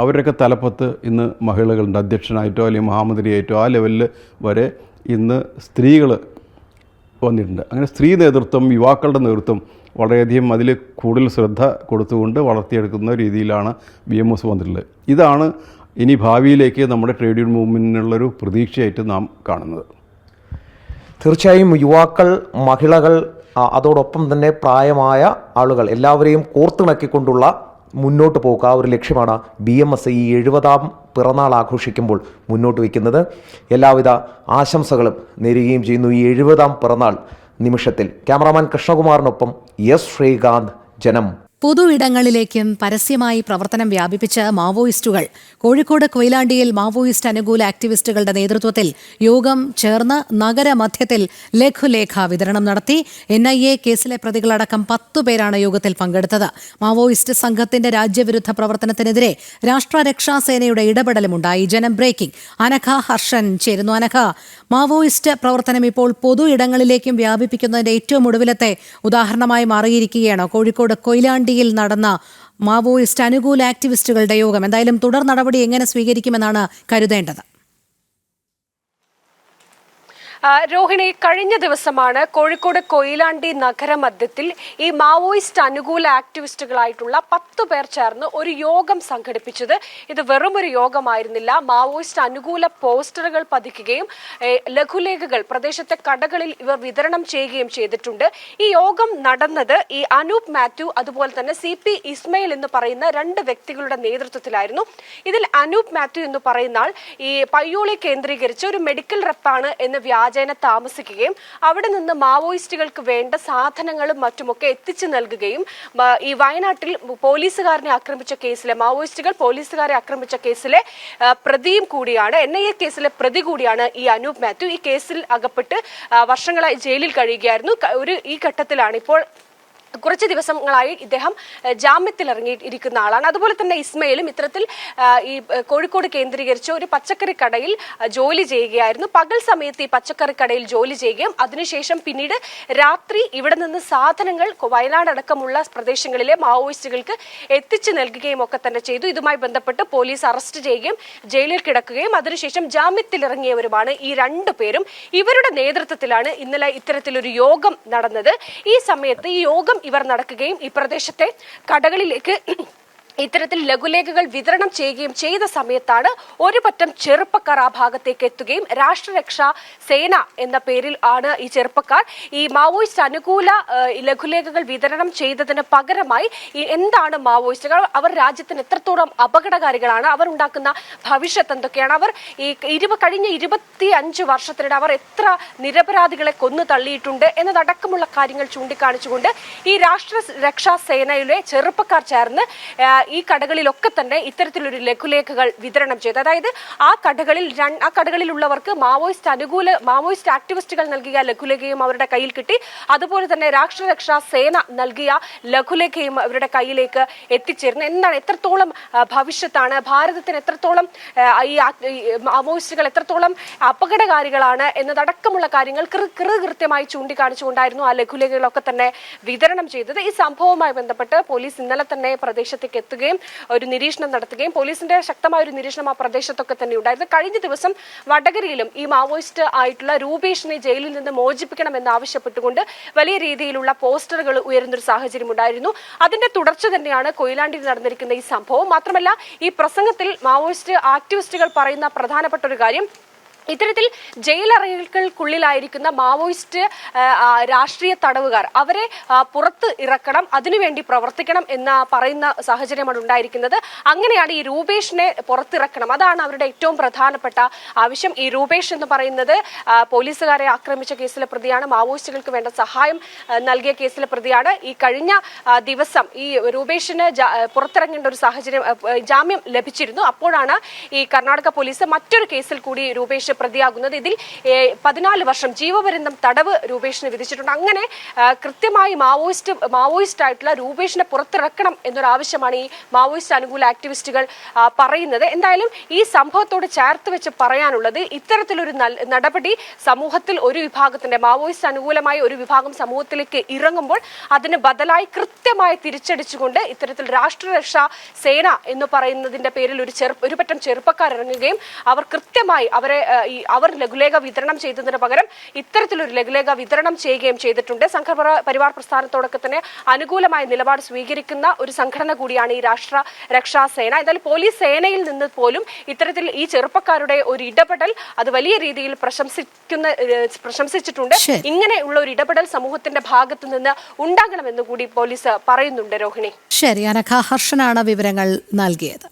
അവരുടെയൊക്കെ തലപ്പത്ത് ഇന്ന് മഹിളകളുണ്ട്. അധ്യക്ഷനായിട്ടോ അല്ലെങ്കിൽ മഹാമന്ത്രിയായിട്ടോ ആ ലെവലിൽ വരെ ഇന്ന് സ്ത്രീകൾ വന്നിട്ടുണ്ട്. അങ്ങനെ സ്ത്രീ നേതൃത്വം, യുവാക്കളുടെ നേതൃത്വം വളരെയധികം അതിൽ കൂടുതൽ ശ്രദ്ധ കൊടുത്തുകൊണ്ട് വളർത്തിയെടുക്കുന്ന രീതിയിലാണ് BMS വന്നിട്ടുള്ളത്. ഇതാണ് ഇനി ഭാവിയിലേക്ക് നമ്മുടെ ട്രേഡ് യൂണിയൻ മൂവ്മെൻറ്റിനുള്ളൊരു പ്രതീക്ഷയായിട്ട് നാം കാണുന്നത്. തീർച്ചയായും യുവാക്കൾ, മഹിളകൾ, അതോടൊപ്പം തന്നെ പ്രായമായ ആളുകൾ എല്ലാവരെയും കോർത്തിണക്കിക്കൊണ്ടുള്ള മുന്നോട്ട് പോകുക ഒരു ലക്ഷ്യമാണ് BMS ഈ 70ാം പിറന്നാൾ ആഘോഷിക്കുമ്പോൾ മുന്നോട്ട് വയ്ക്കുന്നത്. എല്ലാവിധ ആശംസകളും നേരുകയും ചെയ്യുന്നു ഈ 70ാം പിറന്നാൾ നിമിഷത്തിൽ. Cameraman കൃഷ്ണകുമാറിനൊപ്പം S. ശ്രീകാന്ത്, ജനം. പൊതു ഇടങ്ങളിലേക്കും പരസ്യമായി പ്രവർത്തനം വ്യാപിപ്പിച്ച മാവോയിസ്റ്റുകൾ കോഴിക്കോട് കൊയിലാണ്ടിയിൽ മാവോയിസ്റ്റ് അനുകൂല ആക്ടിവിസ്റ്റുകളുടെ നേതൃത്വത്തിൽ യോഗം ചേർന്ന് നഗരമധ്യത്തിൽ ലഘുലേഖ വിതരണം നടത്തി. NIA കേസിലെ പ്രതികളടക്കം 10 പേരാണ് യോഗത്തിൽ പങ്കെടുത്തത്. മാവോയിസ്റ്റ് സംഘത്തിന്റെ രാജ്യവിരുദ്ധ പ്രവർത്തനത്തിനെതിരെ രാഷ്ട്രരക്ഷാസേനയുടെ ഇടപെടലുമുണ്ടായി. ജനം ബ്രേക്കിംഗ്. അനഘ ഹർഷൻ ചേരുന്നു. അനഘ, മാവോയിസ്റ്റ് പ്രവർത്തനം ഇപ്പോൾ പൊതു ഇടങ്ങളിലേക്കും വ്യാപിപ്പിക്കുന്നതിന്റെ ഏറ്റവും ഒടുവിലത്തെ ഉദാഹരണമായി മാറിയിരിക്കുകയാണോ കോഴിക്കോട് കൊയിലാണ്ടി നടന്ന മാവോയിസ്റ്റ് അനുകൂല ആക്ടിവിസ്റ്റുകളുടെ യോഗം? എന്തായാലും തുടർ നടപടി എങ്ങനെ സ്വീകരിക്കുമെന്നാണ് കരുതേണ്ടത്? രോഹിണി, കഴിഞ്ഞ ദിവസമാണ് കോഴിക്കോട് കൊയിലാണ്ടി നഗരമധ്യത്തിൽ ഈ മാവോയിസ്റ്റ് അനുകൂല ആക്ടിവിസ്റ്റുകളായിട്ടുള്ള 10 പേർ ചേർന്ന് ഒരു യോഗം സംഘടിപ്പിച്ചത്. ഇത് വെറുമൊരു യോഗമായിരുന്നില്ല. മാവോയിസ്റ്റ് അനുകൂല പോസ്റ്ററുകൾ പതിക്കുകയും ലഘുലേഖകൾ പ്രദേശത്തെ കടകളിൽ ഇവർ വിതരണം ചെയ്യുകയും ചെയ്തിട്ടുണ്ട്. ഈ യോഗം നടന്നത് ഈ അനൂപ് മാത്യു അതുപോലെ തന്നെ CP ഇസ്മയിൽ എന്ന് പറയുന്ന 2 വ്യക്തികളുടെ നേതൃത്വത്തിലായിരുന്നു. ഇതിൽ അനൂപ് മാത്യു എന്ന് പറയുന്ന ആൾ ഈ പയ്യോളി കേന്ദ്രീകരിച്ച് ഒരു മെഡിക്കൽ റെപ്പാണ് എന്ന് വ്യാജേന താമസിക്കുകയും അവിടെ നിന്ന് മാവോയിസ്റ്റുകൾക്ക് വേണ്ട സാധനങ്ങളും മറ്റുമൊക്കെ എത്തിച്ചു നൽകുകയും ഈ വയനാട്ടിൽ പോലീസുകാരനെ ആക്രമിച്ച കേസിലെ മാവോയിസ്റ്റുകൾ പോലീസുകാരെ ആക്രമിച്ച കേസിലെ പ്രതിയും കൂടിയാണ്, NIA കേസിലെ പ്രതി കൂടിയാണ് ഈ അനൂപ് മാത്യു. ഈ കേസിൽ അകപ്പെട്ട് വർഷങ്ങളായി ജയിലിൽ കഴിയുകയായിരുന്നു. ഈ ഘട്ടത്തിലാണ് ഇപ്പോൾ കുറച്ച് ദിവസങ്ങളായി ഇദ്ദേഹം ജാമ്യത്തിൽ ഇറങ്ങിയിരിക്കുന്ന ആളാണ്. അതുപോലെ തന്നെ ഇസ്മയിലും ഇത്തരത്തിൽ ഈ കോഴിക്കോട് കേന്ദ്രീകരിച്ച് ഒരു പച്ചക്കറി കടയിൽ ജോലി ചെയ്യുകയായിരുന്നു. പകൽ സമയത്ത് ഈ പച്ചക്കറി കടയിൽ ജോലി ചെയ്യുകയും അതിനുശേഷം പിന്നീട് രാത്രി ഇവിടെ നിന്ന് സാധനങ്ങൾ വയനാട് അടക്കമുള്ള പ്രദേശങ്ങളിലെ മാവോയിസ്റ്റുകൾക്ക് എത്തിച്ചു നൽകുകയും ഒക്കെ തന്നെ ചെയ്തു. ഇതുമായി ബന്ധപ്പെട്ട് പോലീസ് അറസ്റ്റ് ചെയ്യുകയും ജയിലിൽ കിടക്കുകയും അതിനുശേഷം ജാമ്യത്തിൽ ഇറങ്ങിയവരുമാണ് ഈ 2 പേരും. ഇവരുടെ നേതൃത്വത്തിലാണ് ഇന്നലെ ഇത്തരത്തിലൊരു യോഗം നടന്നത്. ഈ സമയത്ത് ഈ യോഗം ഇവർ നടക്കുകയും ഈ പ്രദേശത്തെ കടകളിലേക്ക് ഇത്തരത്തിൽ ലഘുലേഖകൾ വിതരണം ചെയ്യുകയും ചെയ്ത സമയത്താണ് ഒരു പറ്റം ചെറുപ്പക്കാർ ആ ഭാഗത്തേക്ക് എത്തുകയും രാഷ്ട്രരക്ഷാ സേന എന്ന പേരിൽ ആണ് ഈ ചെറുപ്പക്കാർ ഈ മാവോയിസ്റ്റ് അനുകൂല ലഘുലേഖകൾ വിതരണം ചെയ്തതിന് പകരമായി എന്താണ് മാവോയിസ്റ്റുകൾ, അവർ രാജ്യത്തിന് എത്രത്തോളം അപകടകാരികളാണ്, അവർ ഉണ്ടാക്കുന്ന ഭവിഷ്യത്ത് എന്തൊക്കെയാണ്, അവർ ഈ കഴിഞ്ഞ 25 വർഷത്തിനിടെ അവർ എത്ര നിരപരാധികളെ കൊന്നു തള്ളിയിട്ടുണ്ട് എന്നതടക്കമുള്ള കാര്യങ്ങൾ ചൂണ്ടിക്കാണിച്ചുകൊണ്ട് ഈ രാഷ്ട്രരക്ഷാ സേനയിലെ ചെറുപ്പക്കാർ ചേർന്ന് ഈ കടകളിലൊക്കെ തന്നെ ഇത്തരത്തിലൊരു ലഘുലേഖകൾ വിതരണം ചെയ്തു. അതായത് ആ കടകളിലുള്ളവർക്ക് മാവോയിസ്റ്റ് ആക്ടിവിസ്റ്റുകൾ നൽകിയ ലഘുലേഖയും അവരുടെ കയ്യിൽ കിട്ടി. അതുപോലെ തന്നെ രാഷ്ട്രരക്ഷാ സേന നൽകിയ ലഘുലേഖയും അവരുടെ കയ്യിലേക്ക് എത്തിച്ചേരുന്നു. എന്താണ്, എത്രത്തോളം ഭവിഷ്യത്താണ്, ഭാരതത്തിന് എത്രത്തോളം ഈ മാവോയിസ്റ്റുകൾ എത്രത്തോളം അപകടകാരികളാണ് എന്നതടക്കമുള്ള കാര്യങ്ങൾ കൃത്യമായി ചൂണ്ടിക്കാണിച്ചുകൊണ്ടായിരുന്നു ആ ലഘുലേഖകളൊക്കെ തന്നെ വിതരണം ചെയ്തത്. ഈ സംഭവവുമായി ബന്ധപ്പെട്ട് പോലീസ് ഇന്നലെ തന്നെ പ്രദേശത്തേക്ക് എത്തുകയും ഒരു നിരീക്ഷണം നടത്തുകയും പോലീസിന്റെ ശക്തമായ ഒരു നിരീക്ഷണം ആ പ്രദേശത്തൊക്കെ തന്നെ ഉണ്ടായിരുന്നു. കഴിഞ്ഞ ദിവസം വടകരയിലും ഈ മാവോയിസ്റ്റ് ആയിട്ടുള്ള രൂപേഷിനെ ജയിലിൽ നിന്ന് മോചിപ്പിക്കണമെന്ന് ആവശ്യപ്പെട്ടുകൊണ്ട് വലിയ രീതിയിലുള്ള പോസ്റ്ററുകൾ ഉയരുന്നൊരു സാഹചര്യം ഉണ്ടായിരുന്നു. അതിന്റെ തുടർച്ച തന്നെയാണ് കൊയിലാണ്ടിയിൽ നടന്നിരിക്കുന്ന ഈ സംഭവം. മാത്രമല്ല, ഈ പ്രസംഗത്തിൽ മാവോയിസ്റ്റ് ആക്ടിവിസ്റ്റുകൾ പറയുന്ന പ്രധാനപ്പെട്ട ഒരു കാര്യം, ഇത്തരത്തിൽ ജയിലറകൾക്കുള്ളിലായിരിക്കുന്ന മാവോയിസ്റ്റ് രാഷ്ട്രീയ തടവുകാർ അവരെ പുറത്ത് ഇറക്കണം, അതിനുവേണ്ടി പ്രവർത്തിക്കണം എന്ന് പറയുന്ന സാഹചര്യമാണ് ഉണ്ടായിരിക്കുന്നത്. അങ്ങനെയാണ് ഈ രൂപേഷിനെ പുറത്തിറക്കണം, അതാണ് അവരുടെ ഏറ്റവും പ്രധാനപ്പെട്ട ആവശ്യം. ഈ രൂപേഷ് എന്ന് പറയുന്നത് പോലീസുകാരെ ആക്രമിച്ച കേസിലെ പ്രതിയാണ്, മാവോയിസ്റ്റുകൾക്ക് വേണ്ട സഹായം നൽകിയ കേസിലെ പ്രതിയാണ്. ഈ കഴിഞ്ഞ ദിവസം ഈ രൂപേഷിന് പുറത്തിറങ്ങേണ്ട ഒരു സാഹചര്യം, ജാമ്യം ലഭിച്ചിരുന്നു. അപ്പോഴാണ് ഈ കർണാടക പോലീസ് മറ്റൊരു കേസിൽ കൂടി രൂപേഷ് പ്രതിയാകുന്നത്. ഇതിൽ 14 വർഷം ജീവപര്യന്തം തടവ് രൂപേഷിന് വിധിച്ചിട്ടുണ്ട്. അങ്ങനെ കൃത്യമായി മാവോയിസ്റ്റ് ആയിട്ടുള്ള രൂപേഷിനെ പുറത്തിറക്കണം എന്നൊരു ആവശ്യമാണ് ഈ മാവോയിസ്റ്റ് അനുകൂല ആക്ടിവിസ്റ്റുകൾ പറയുന്നത്. എന്തായാലും ഈ സംഭവത്തോട് ചേർത്ത് വെച്ച് പറയാനുള്ളത്, ഇത്തരത്തിലൊരു നടപടി സമൂഹത്തിൽ ഒരു വിഭാഗത്തിന്റെ മാവോയിസ്റ്റ് അനുകൂലമായ ഒരു വിഭാഗം സമൂഹത്തിലേക്ക് ഇറങ്ങുമ്പോൾ അതിന് ബദലായി കൃത്യമായി തിരിച്ചടിച്ചുകൊണ്ട് ഇത്തരത്തിൽ രാഷ്ട്രരക്ഷാ സേന എന്ന് പറയുന്നതിന്റെ പേരിൽ ഒരു പറ്റം ചെറുപ്പക്കാർ ഇറങ്ങുകയും അവർ കൃത്യമായി അവർ ലഘുലേഖ വിതരണം ചെയ്തതിന് പകരം ഇത്തരത്തിലൊരു ലഘുലേഖ വിതരണം ചെയ്യുകയും ചെയ്തിട്ടുണ്ട്. സംഘപരിവാർ പ്രസ്ഥാനത്തോടൊക്കെ തന്നെ അനുകൂലമായ നിലപാട് സ്വീകരിക്കുന്ന ഒരു സംഘടന കൂടിയാണ് ഈ രാഷ്ട്രരക്ഷാ സേന. എന്തായാലും പോലീസ് സേനയിൽ നിന്ന് പോലും ഇത്തരത്തിൽ ഈ ചെറുപ്പക്കാരുടെ ഒരു ഇടപെടൽ അത് വലിയ രീതിയിൽ പ്രശംസിച്ചിട്ടുണ്ട്. ഇങ്ങനെയുള്ള ഒരു ഇടപെടൽ സമൂഹത്തിന്റെ ഭാഗത്തു നിന്ന് ഉണ്ടാകണമെന്ന് കൂടി പോലീസ് പറയുന്നുണ്ട്. രോഹിണി, ശരി. അനഘ ഹർഷനാണ് വിവരങ്ങൾ നൽകിയത്.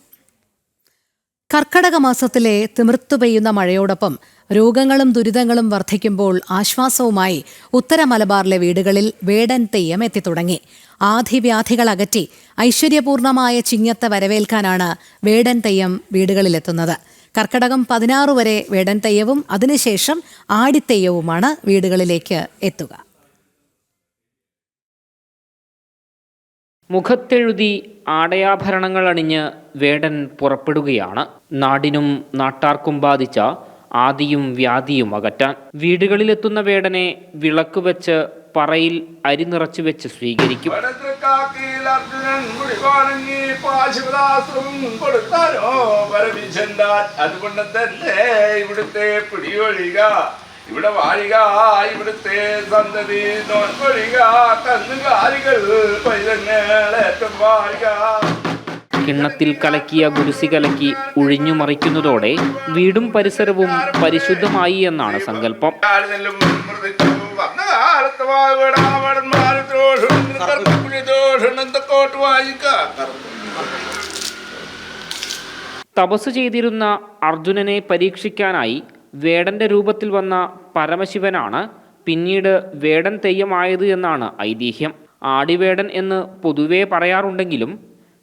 കർക്കടക മാസത്തിലെ തിമിർത്തു പെയ്യുന്ന മഴയോടൊപ്പം രോഗങ്ങളും ദുരിതങ്ങളും വർദ്ധിക്കുമ്പോൾ ആശ്വാസവുമായി ഉത്തര മലബാറിലെ വീടുകളിൽ വേടൻ തെയ്യം എത്തിത്തുടങ്ങി. ആധിവ്യാധികൾ അകറ്റി ഐശ്വര്യപൂർണമായ ചിങ്ങത്തെ വരവേൽക്കാനാണ് വേടൻ തെയ്യം വീടുകളിലെത്തുന്നത്. കർക്കടകം 16 വരെ വേടൻ തെയ്യവും അതിനുശേഷം ആടിത്തെയ്യവുമാണ് വീടുകളിലേക്ക് എത്തുക. മുഖത്തെഴുതി ആടയാഭരണങ്ങൾ അണിഞ്ഞ് വേടൻ പുറപ്പെടുകയാണ്. നാടിനും നാട്ടാർക്കും ബാധിച്ച ആദിയും വ്യാധിയും അകറ്റാൻ വീടുകളിലെത്തുന്ന വേടനെ വിളക്ക് വെച്ച് പറയിൽ അരി നിറച്ചു വെച്ച് സ്വീകരിക്കും. അതുകൊണ്ട് തന്നെ ഇവിടുത്തെ പിടിയൊഴിക, ഇവിടെ വാഴിക, ഇവിടുത്തെ സന്തതി നോൻകൊഴിക, കന്നുകാലികൾ പൈതങ്ങളേറ്റം വാഴിക. കിണ്ണത്തിൽ കലക്കിയ ഗുരുസി കലക്കി ഉഴിഞ്ഞു മറിക്കുന്നതോടെ വീടും പരിസരവും പരിശുദ്ധമായി എന്നാണ് സങ്കല്പം. തപസ് ചെയ്തിരുന്ന അർജുനനെ പരീക്ഷിക്കാനായി വേടന്റെ രൂപത്തിൽ വന്ന പരമശിവനാണ് പിന്നീട് വേടൻ തെയ്യമായത് എന്നാണ് ഐതിഹ്യം. ആടിവേടൻ എന്ന് പൊതുവെ പറയാറുണ്ടെങ്കിലും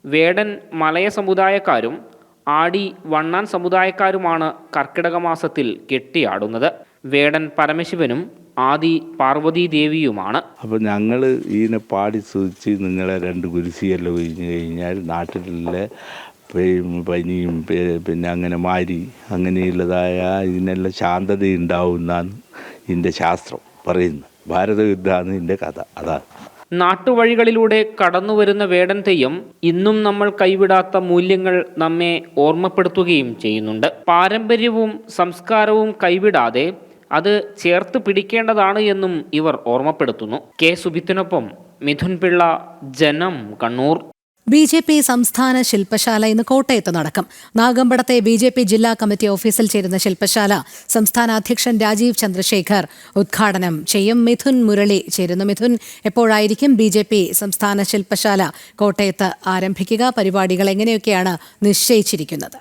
വേടൻ മലയ സമുദായക്കാരും ആടി വണ്ണാൻ സമുദായക്കാരുമാണ് കർക്കിടക മാസത്തിൽ കെട്ടിയാടുന്നത്. വേടൻ പരമശിവനും ആദി പാർവതീ ദേവിയുമാണ്. അപ്പോൾ ഞങ്ങൾ ഇതിനെ പാടി സ്തുതിച്ച് നിങ്ങളെ 2 കുരിശിയെല്ലാം ഒഴിഞ്ഞു കഴിഞ്ഞാൽ നാട്ടിലെ പനിയും പിന്നെ അങ്ങനെ മാരി അങ്ങനെയുള്ളതായ ഇതിനെല്ലാം ശാന്തത ഉണ്ടാവുമെന്നാണ് ഇതിൻ്റെ ശാസ്ത്രം പറയുന്നത്. ഭാരതയുദ്ധമാണ് ഇതിൻ്റെ കഥ. അതാണ് നാട്ടുവഴികളിലൂടെ കടന്നുവരുന്ന വേടൻ തെയ്യം ഇന്നും നമ്മൾ കൈവിടാത്ത മൂല്യങ്ങൾ നമ്മെ ഓർമ്മപ്പെടുത്തുകയും ചെയ്യുന്നുണ്ട്. പാരമ്പര്യവും സംസ്കാരവും കൈവിടാതെ അത് ചേർത്ത് പിടിക്കേണ്ടതാണ് എന്നും ഇവർ ഓർമ്മപ്പെടുത്തുന്നു. കെ സുബിത്തിനൊപ്പം മിഥുൻ പിള്ള, ജനം, കണ്ണൂർ. BJP സംസ്ഥാന ശില്പശാല ഇന്ന് കോട്ടയത്ത് നടക്കും. നാഗമ്പടത്തെ BJP ജില്ലാ കമ്മിറ്റി ഓഫീസിൽ ചേരുന്ന ശില്പശാല സംസ്ഥാന അധ്യക്ഷൻ രാജീവ് ചന്ദ്രശേഖർ ഉദ്ഘാടനം ചെയ്യും. മിഥുൻ മുരളി ചേരുന്നു. മിഥുൻ, എപ്പോഴായിരിക്കും BJP സംസ്ഥാന ശില്പശാല കോട്ടയത്ത് ആരംഭിക്കുക? പരിപാടികൾ എങ്ങനെയൊക്കെയാണ് നിശ്ചയിച്ചിരിക്കുന്നത്?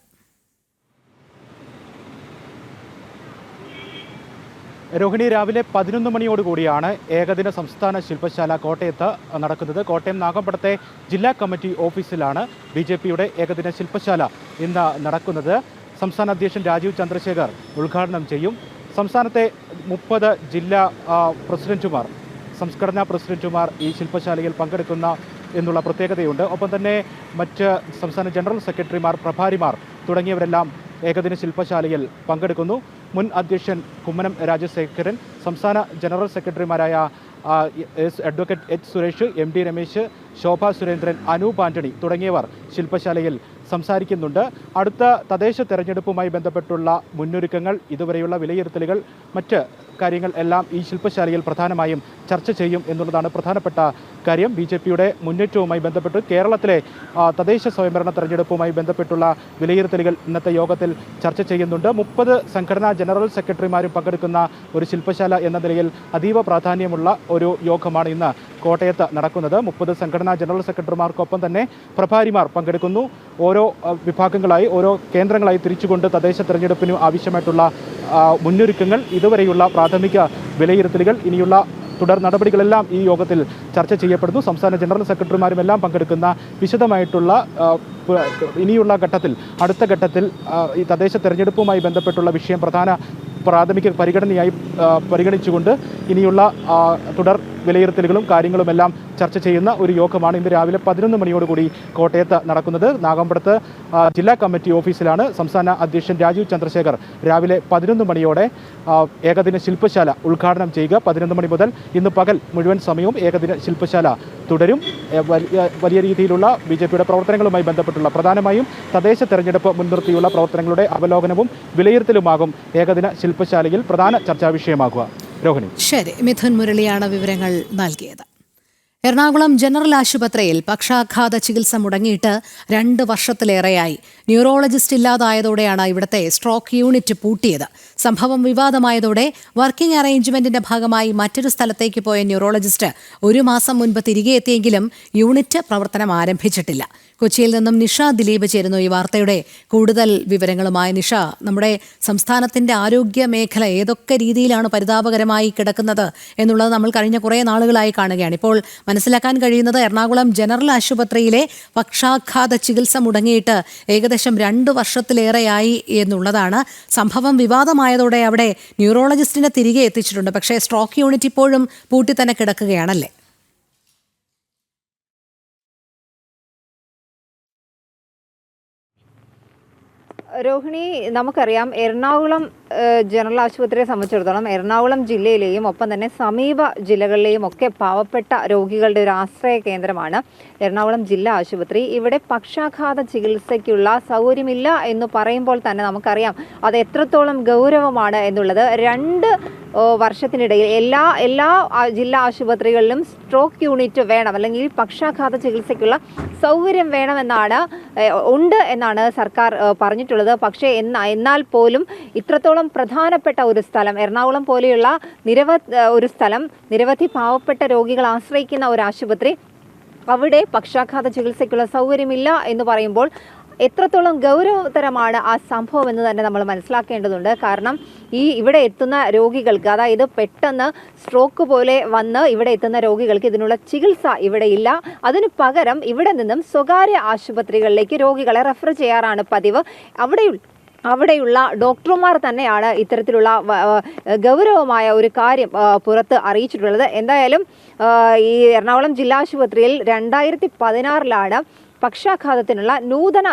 രോഹിണി, രാവിലെ 11 മണിയോടുകൂടിയാണ് ഏകദിന സംസ്ഥാന ശില്പശാല കോട്ടയത്ത് നടക്കുന്നത്. കോട്ടയം നാഗമ്പടത്തെ ജില്ലാ കമ്മിറ്റി ഓഫീസിലാണ് BJPയുടെ ഏകദിന ശില്പശാല ഇന്ന് നടക്കുന്നത്. സംസ്ഥാന അധ്യക്ഷൻ രാജീവ് ചന്ദ്രശേഖർ ഉദ്ഘാടനം ചെയ്യും. സംസ്ഥാനത്തെ 30 ജില്ലാ പ്രസിഡന്റുമാർ, സംഘടനാ പ്രസിഡന്റുമാർ ഈ ശില്പശാലയിൽ പങ്കെടുക്കുന്ന എന്നുള്ള പ്രത്യേകതയുണ്ട്. ഒപ്പം തന്നെ മറ്റ് സംസ്ഥാന ജനറൽ സെക്രട്ടറിമാർ, പ്രഭാരിമാർ തുടങ്ങിയവരെല്ലാം ഏകദിന ശില്പശാലയിൽ പങ്കെടുക്കുന്നു. മുൻ അധ്യക്ഷൻ കുമ്മനം രാജശേഖരൻ, സംസ്ഥാന ജനറൽ സെക്രട്ടറിമാരായ advocate H. Suresh, MD Ramesh, Shobha Surendran, Anoop Antony തുടങ്ങിയവർ ശില്പശാലയിൽ സംസാരിക്കുന്നുണ്ട്. അടുത്ത തദ്ദേശ തെരഞ്ഞെടുപ്പുമായി ബന്ധപ്പെട്ടുള്ള മുന്നൊരുക്കങ്ങൾ, ഇതുവരെയുള്ള വിലയിരുത്തലുകൾ, മറ്റ് കാര്യങ്ങൾ എല്ലാം ഈ ശില്പശാലയിൽ പ്രധാനമായും ചർച്ച ചെയ്യും എന്നുള്ളതാണ് പ്രധാനപ്പെട്ട കാര്യം. BJPയുടെ മുന്നേറ്റവുമായി ബന്ധപ്പെട്ട് കേരളത്തിലെ തദ്ദേശ സ്വയംഭരണ തെരഞ്ഞെടുപ്പുമായി ബന്ധപ്പെട്ടുള്ള വിലയിരുത്തലുകൾ ഇന്നത്തെ യോഗത്തിൽ ചർച്ച ചെയ്യുന്നുണ്ട്. 30 സംഘടനാ ജനറൽ സെക്രട്ടറിമാരും പങ്കെടുക്കുന്ന ഒരു ശില്പശാല എന്ന നിലയിൽ അതീവ പ്രാധാന്യമുള്ള ഒരു യോഗമാണ് ഇന്ന് കോട്ടയത്ത് നടക്കുന്നത്. 30 സംഘടനാ ജനറൽ സെക്രട്ടറിമാർക്കൊപ്പം തന്നെ പ്രഭാരിമാർ പങ്കെടുക്കുന്നു. ഓരോ വിഭാഗങ്ങളായി, ഓരോ കേന്ദ്രങ്ങളായി തിരിച്ചുകൊണ്ട് തദ്ദേശ തെരഞ്ഞെടുപ്പിന് ആവശ്യമായിട്ടുള്ള മുന്നൊരുക്കങ്ങൾ, ഇതുവരെയുള്ള പ്രാഥമിക വിലയിരുത്തലുകൾ, ഇനിയുള്ള തുടർ നടപടികളെല്ലാം ഈ യോഗത്തിൽ ചർച്ച ചെയ്യപ്പെടുന്നു. സംസ്ഥാന ജനറൽ സെക്രട്ടറിമാരും എല്ലാം പങ്കെടുക്കുന്ന വിശദമായിട്ടുള്ള ഇനിയുള്ള ഘട്ടത്തിൽ, അടുത്ത ഘട്ടത്തിൽ ഈ തദ്ദേശ തെരഞ്ഞെടുപ്പുമായി ബന്ധപ്പെട്ടുള്ള വിഷയം പ്രാഥമിക പരിഗണനയായി പരിഗണിച്ചുകൊണ്ട് ഇനിയുള്ള തുടർ വിലയിരുത്തലുകളും കാര്യങ്ങളുമെല്ലാം ചർച്ച ചെയ്യുന്ന ഒരു യോഗമാണ് ഇന്ന് രാവിലെ 11 മണിയോടുകൂടി കോട്ടയത്ത് നടക്കുന്നത്. നാഗമ്പടത്ത് ജില്ലാ കമ്മിറ്റി ഓഫീസിലാണ് സംസ്ഥാന അധ്യക്ഷൻ രാജീവ് ചന്ദ്രശേഖർ രാവിലെ 11 മണിയോടെ ഏകദിന ശില്പശാല ഉദ്ഘാടനം ചെയ്യുക. 11 മണി മുതൽ ഇന്ന് പകൽ മുഴുവൻ സമയവും ഏകദിന ശില്പശാല തുടരും. വലിയ രീതിയിലുള്ള BJPയുടെ പ്രവർത്തനങ്ങളുമായി ബന്ധപ്പെട്ടുള്ള, പ്രധാനമായും തദ്ദേശ തെരഞ്ഞെടുപ്പ് മുൻനിർത്തിയുള്ള പ്രവർത്തനങ്ങളുടെ അവലോകനവും വിലയിരുത്തലുമാകും ഏകദിന ശില്പശാലയിൽ പ്രധാന ചർച്ചാ വിഷയമാകുക. രോഹിണി. ശരി, മിഥുൻ മുരളിയാണ് വിവരങ്ങൾ നൽകിയത്. എറണാകുളം ജനറൽ ആശുപത്രിയിൽ പക്ഷാഘാത ചികിത്സ മുടങ്ങിയിട്ട് 2 വർഷത്തിലേറെയായി. ന്യൂറോളജിസ്റ്റ് ഇല്ലാതായതോടെയാണ് ഇവിടുത്തെ സ്ട്രോക്ക് യൂണിറ്റ് പൂട്ടിയത്. സംഭവം വിവാദമായതോടെ വർക്കിംഗ് അറേഞ്ച്മെന്റിന്റെ ഭാഗമായി മറ്റൊരു സ്ഥലത്തേക്ക് പോയ ന്യൂറോളജിസ്റ്റ് 1 മാസം മുൻപ് തിരികെ എത്തിയെങ്കിലും യൂണിറ്റ് പ്രവർത്തനം ആരംഭിച്ചിട്ടില്ല. കൊച്ചിയിൽ നിന്നും നിഷ ദിലീപ് ചേരുന്നു ഈ വാർത്തയുടെ കൂടുതൽ വിവരങ്ങളുമായി. നിഷ, നമ്മുടെ സംസ്ഥാനത്തിന്റെ ആരോഗ്യ മേഖല ഏതൊക്കെ രീതിയിലാണ് പരിതാപകരമായി കിടക്കുന്നത് എന്നുള്ളത് നമ്മൾ കഴിഞ്ഞ കുറേ നാളുകളായി കാണുകയാണ്. ഇപ്പോൾ മനസ്സിലാക്കാൻ കഴിയുന്നത് എറണാകുളം ജനറൽ ആശുപത്രിയിലെ പക്ഷാഘാത ചികിത്സ മുടങ്ങിയിട്ട് ഏകദേശം 2 വർഷത്തിലേറെയായി എന്നുള്ളതാണ്. സംഭവം വിവാദമായതോടെ അവിടെ ന്യൂറോളജിസ്റ്റിനെ തിരികെ എത്തിച്ചിട്ടുണ്ട്. പക്ഷേ സ്ട്രോക്ക് യൂണിറ്റ് ഇപ്പോഴും പൂട്ടി തന്നെ കിടക്കുകയാണല്ലേ? രോഹിണി, നമുക്കറിയാം എറണാകുളം ജനറൽ ആശുപത്രിയെ സംബന്ധിച്ചിടത്തോളം എറണാകുളം ജില്ലയിലെയും ഒപ്പം തന്നെ സമീപ ജില്ലകളിലെയും ഒക്കെ പാവപ്പെട്ട രോഗികളുടെ ഒരു ആശ്രയ കേന്ദ്രമാണ് എറണാകുളം ജില്ലാ ആശുപത്രി. ഇവിടെ പക്ഷാഘാത ചികിത്സയ്ക്കുള്ള സൗകര്യമില്ല എന്ന് പറയുമ്പോൾ തന്നെ നമുക്കറിയാം അത് എത്രത്തോളം ഗൗരവമാണ് എന്നുള്ളത്. 2 വർഷത്തിനിടയിൽ എല്ലാ ജില്ലാ ആശുപത്രികളിലും സ്ട്രോക്ക് യൂണിറ്റ് വേണം, അല്ലെങ്കിൽ പക്ഷാഘാത ചികിത്സയ്ക്കുള്ള സൗകര്യം ഉണ്ട് എന്നാണ് സർക്കാർ പറഞ്ഞിട്ടുള്ളത്. പക്ഷേ എന്നാൽ പോലും ഇത്രത്തോളം പ്രധാനപ്പെട്ട ഒരു സ്ഥലം, എറണാകുളം പോലെയുള്ള നിരവധി പാവപ്പെട്ട രോഗികൾ ആശ്രയിക്കുന്ന ഒരു ആശുപത്രി, അവിടെ പക്ഷാഘാത ചികിത്സയ്ക്കുള്ള സൗകര്യമില്ല എന്ന് പറയുമ്പോൾ എത്രത്തോളം ഗൗരവതരമാണ് ആ സംഭവം എന്ന് തന്നെ നമ്മൾ മനസ്സിലാക്കേണ്ടതുണ്ട്. കാരണം ഇവിടെ എത്തുന്ന രോഗികൾക്ക്, അതായത് പെട്ടെന്ന് സ്ട്രോക്ക് പോലെ വന്ന് ഇവിടെ എത്തുന്ന രോഗികൾക്ക് ഇതിനുള്ള ചികിത്സ ഇവിടെ ഇല്ല. അതിനു പകരം ഇവിടെ നിന്നും സ്വകാര്യ ആശുപത്രികളിലേക്ക് രോഗികളെ റെഫർ ചെയ്യാറാണ് പതിവ്. അവിടെയുള്ള ഡോക്ടർമാർ തന്നെയാണ് ഇത്തരത്തിലുള്ള ഗൗരവമായ ഒരു കാര്യം പുറത്ത് അറിയിച്ചിട്ടുള്ളത്. എന്തായാലും ഈ എറണാകുളം ജില്ലാ ആശുപത്രിയിൽ 2016 പക്ഷാഘാതത്തിനുള്ള നൂതന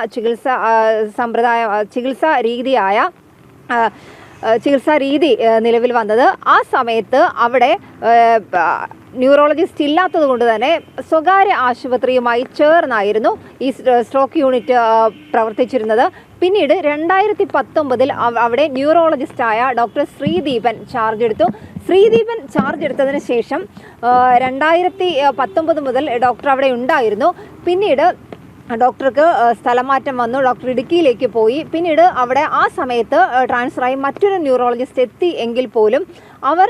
ചികിത്സാ രീതി നിലവിൽ വന്നത്. ആ സമയത്ത് അവിടെ ന്യൂറോളജിസ്റ്റ് ഇല്ലാത്തത് കൊണ്ട് തന്നെ സ്വകാര്യ ആശുപത്രിയുമായി ചേർന്നായിരുന്നു ഈ സ്ട്രോക്ക് യൂണിറ്റ് പ്രവർത്തിച്ചിരുന്നത്. പിന്നീട് 2019 അവിടെ ന്യൂറോളജിസ്റ്റായ ഡോക്ടർ ശ്രീദീപൻ ചാർജ് എടുത്തു. ശ്രീദീപൻ ചാർജ് എടുത്തതിന് ശേഷം 2019 മുതൽ ഡോക്ടർ അവിടെ ഉണ്ടായിരുന്നു. പിന്നീട് ഡോക്ടർക്ക് സ്ഥലമാറ്റം വന്നു. ഡോക്ടർ ഇടുക്കിയിലേക്ക് പോയി. പിന്നീട് അവിടെ ആ സമയത്ത് ട്രാൻസ്ഫറായി മറ്റൊരു ന്യൂറോളജിസ്റ്റ് എത്തി എങ്കിൽ പോലും അവർ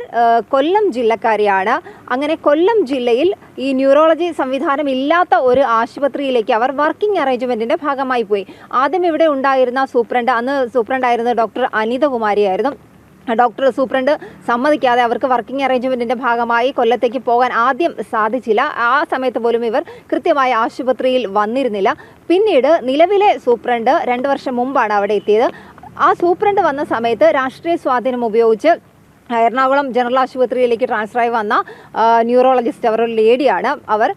കൊല്ലം ജില്ലക്കാരിയാണ്. അങ്ങനെ കൊല്ലം ജില്ലയിൽ ഈ ന്യൂറോളജി സംവിധാനം ഇല്ലാത്ത ഒരു ആശുപത്രിയിലേക്ക് അവർ വർക്കിംഗ് അറേഞ്ച്മെൻറ്റിൻ്റെ ഭാഗമായി പോയി. ആദ്യം ഇവിടെ ഉണ്ടായിരുന്ന അന്ന് സൂപ്രണ്ടായിരുന്നത് ഡോക്ടർ അനിതകുമാരിയായിരുന്നു. സൂപ്രണ്ട് സമ്മതിക്കാതെ അവർക്ക് വർക്കിംഗ് അറേഞ്ച്മെൻറ്റിൻ്റെ ഭാഗമായി കൊല്ലത്തേക്ക് പോകാൻ ആദ്യം സാധിച്ചില്ല. ആ സമയത്ത് പോലും ഇവർ കൃത്യമായ ആശുപത്രിയിൽ വന്നിരുന്നില്ല. പിന്നീട് നിലവിലെ സൂപ്രണ്ട് 2 വർഷം മുമ്പാണ് അവിടെ എത്തിയത്. ആ സൂപ്രണ്ട് വന്ന സമയത്ത് രാഷ്ട്രീയ സ്വാധീനം ഉപയോഗിച്ച് എറണാകുളം ജനറൽ ആശുപത്രിയിലേക്ക് ട്രാൻസ്ഫറായി വന്ന ന്യൂറോളജിസ്റ്റ് അവർ ഒരു ലേഡിയാണ്. അവർ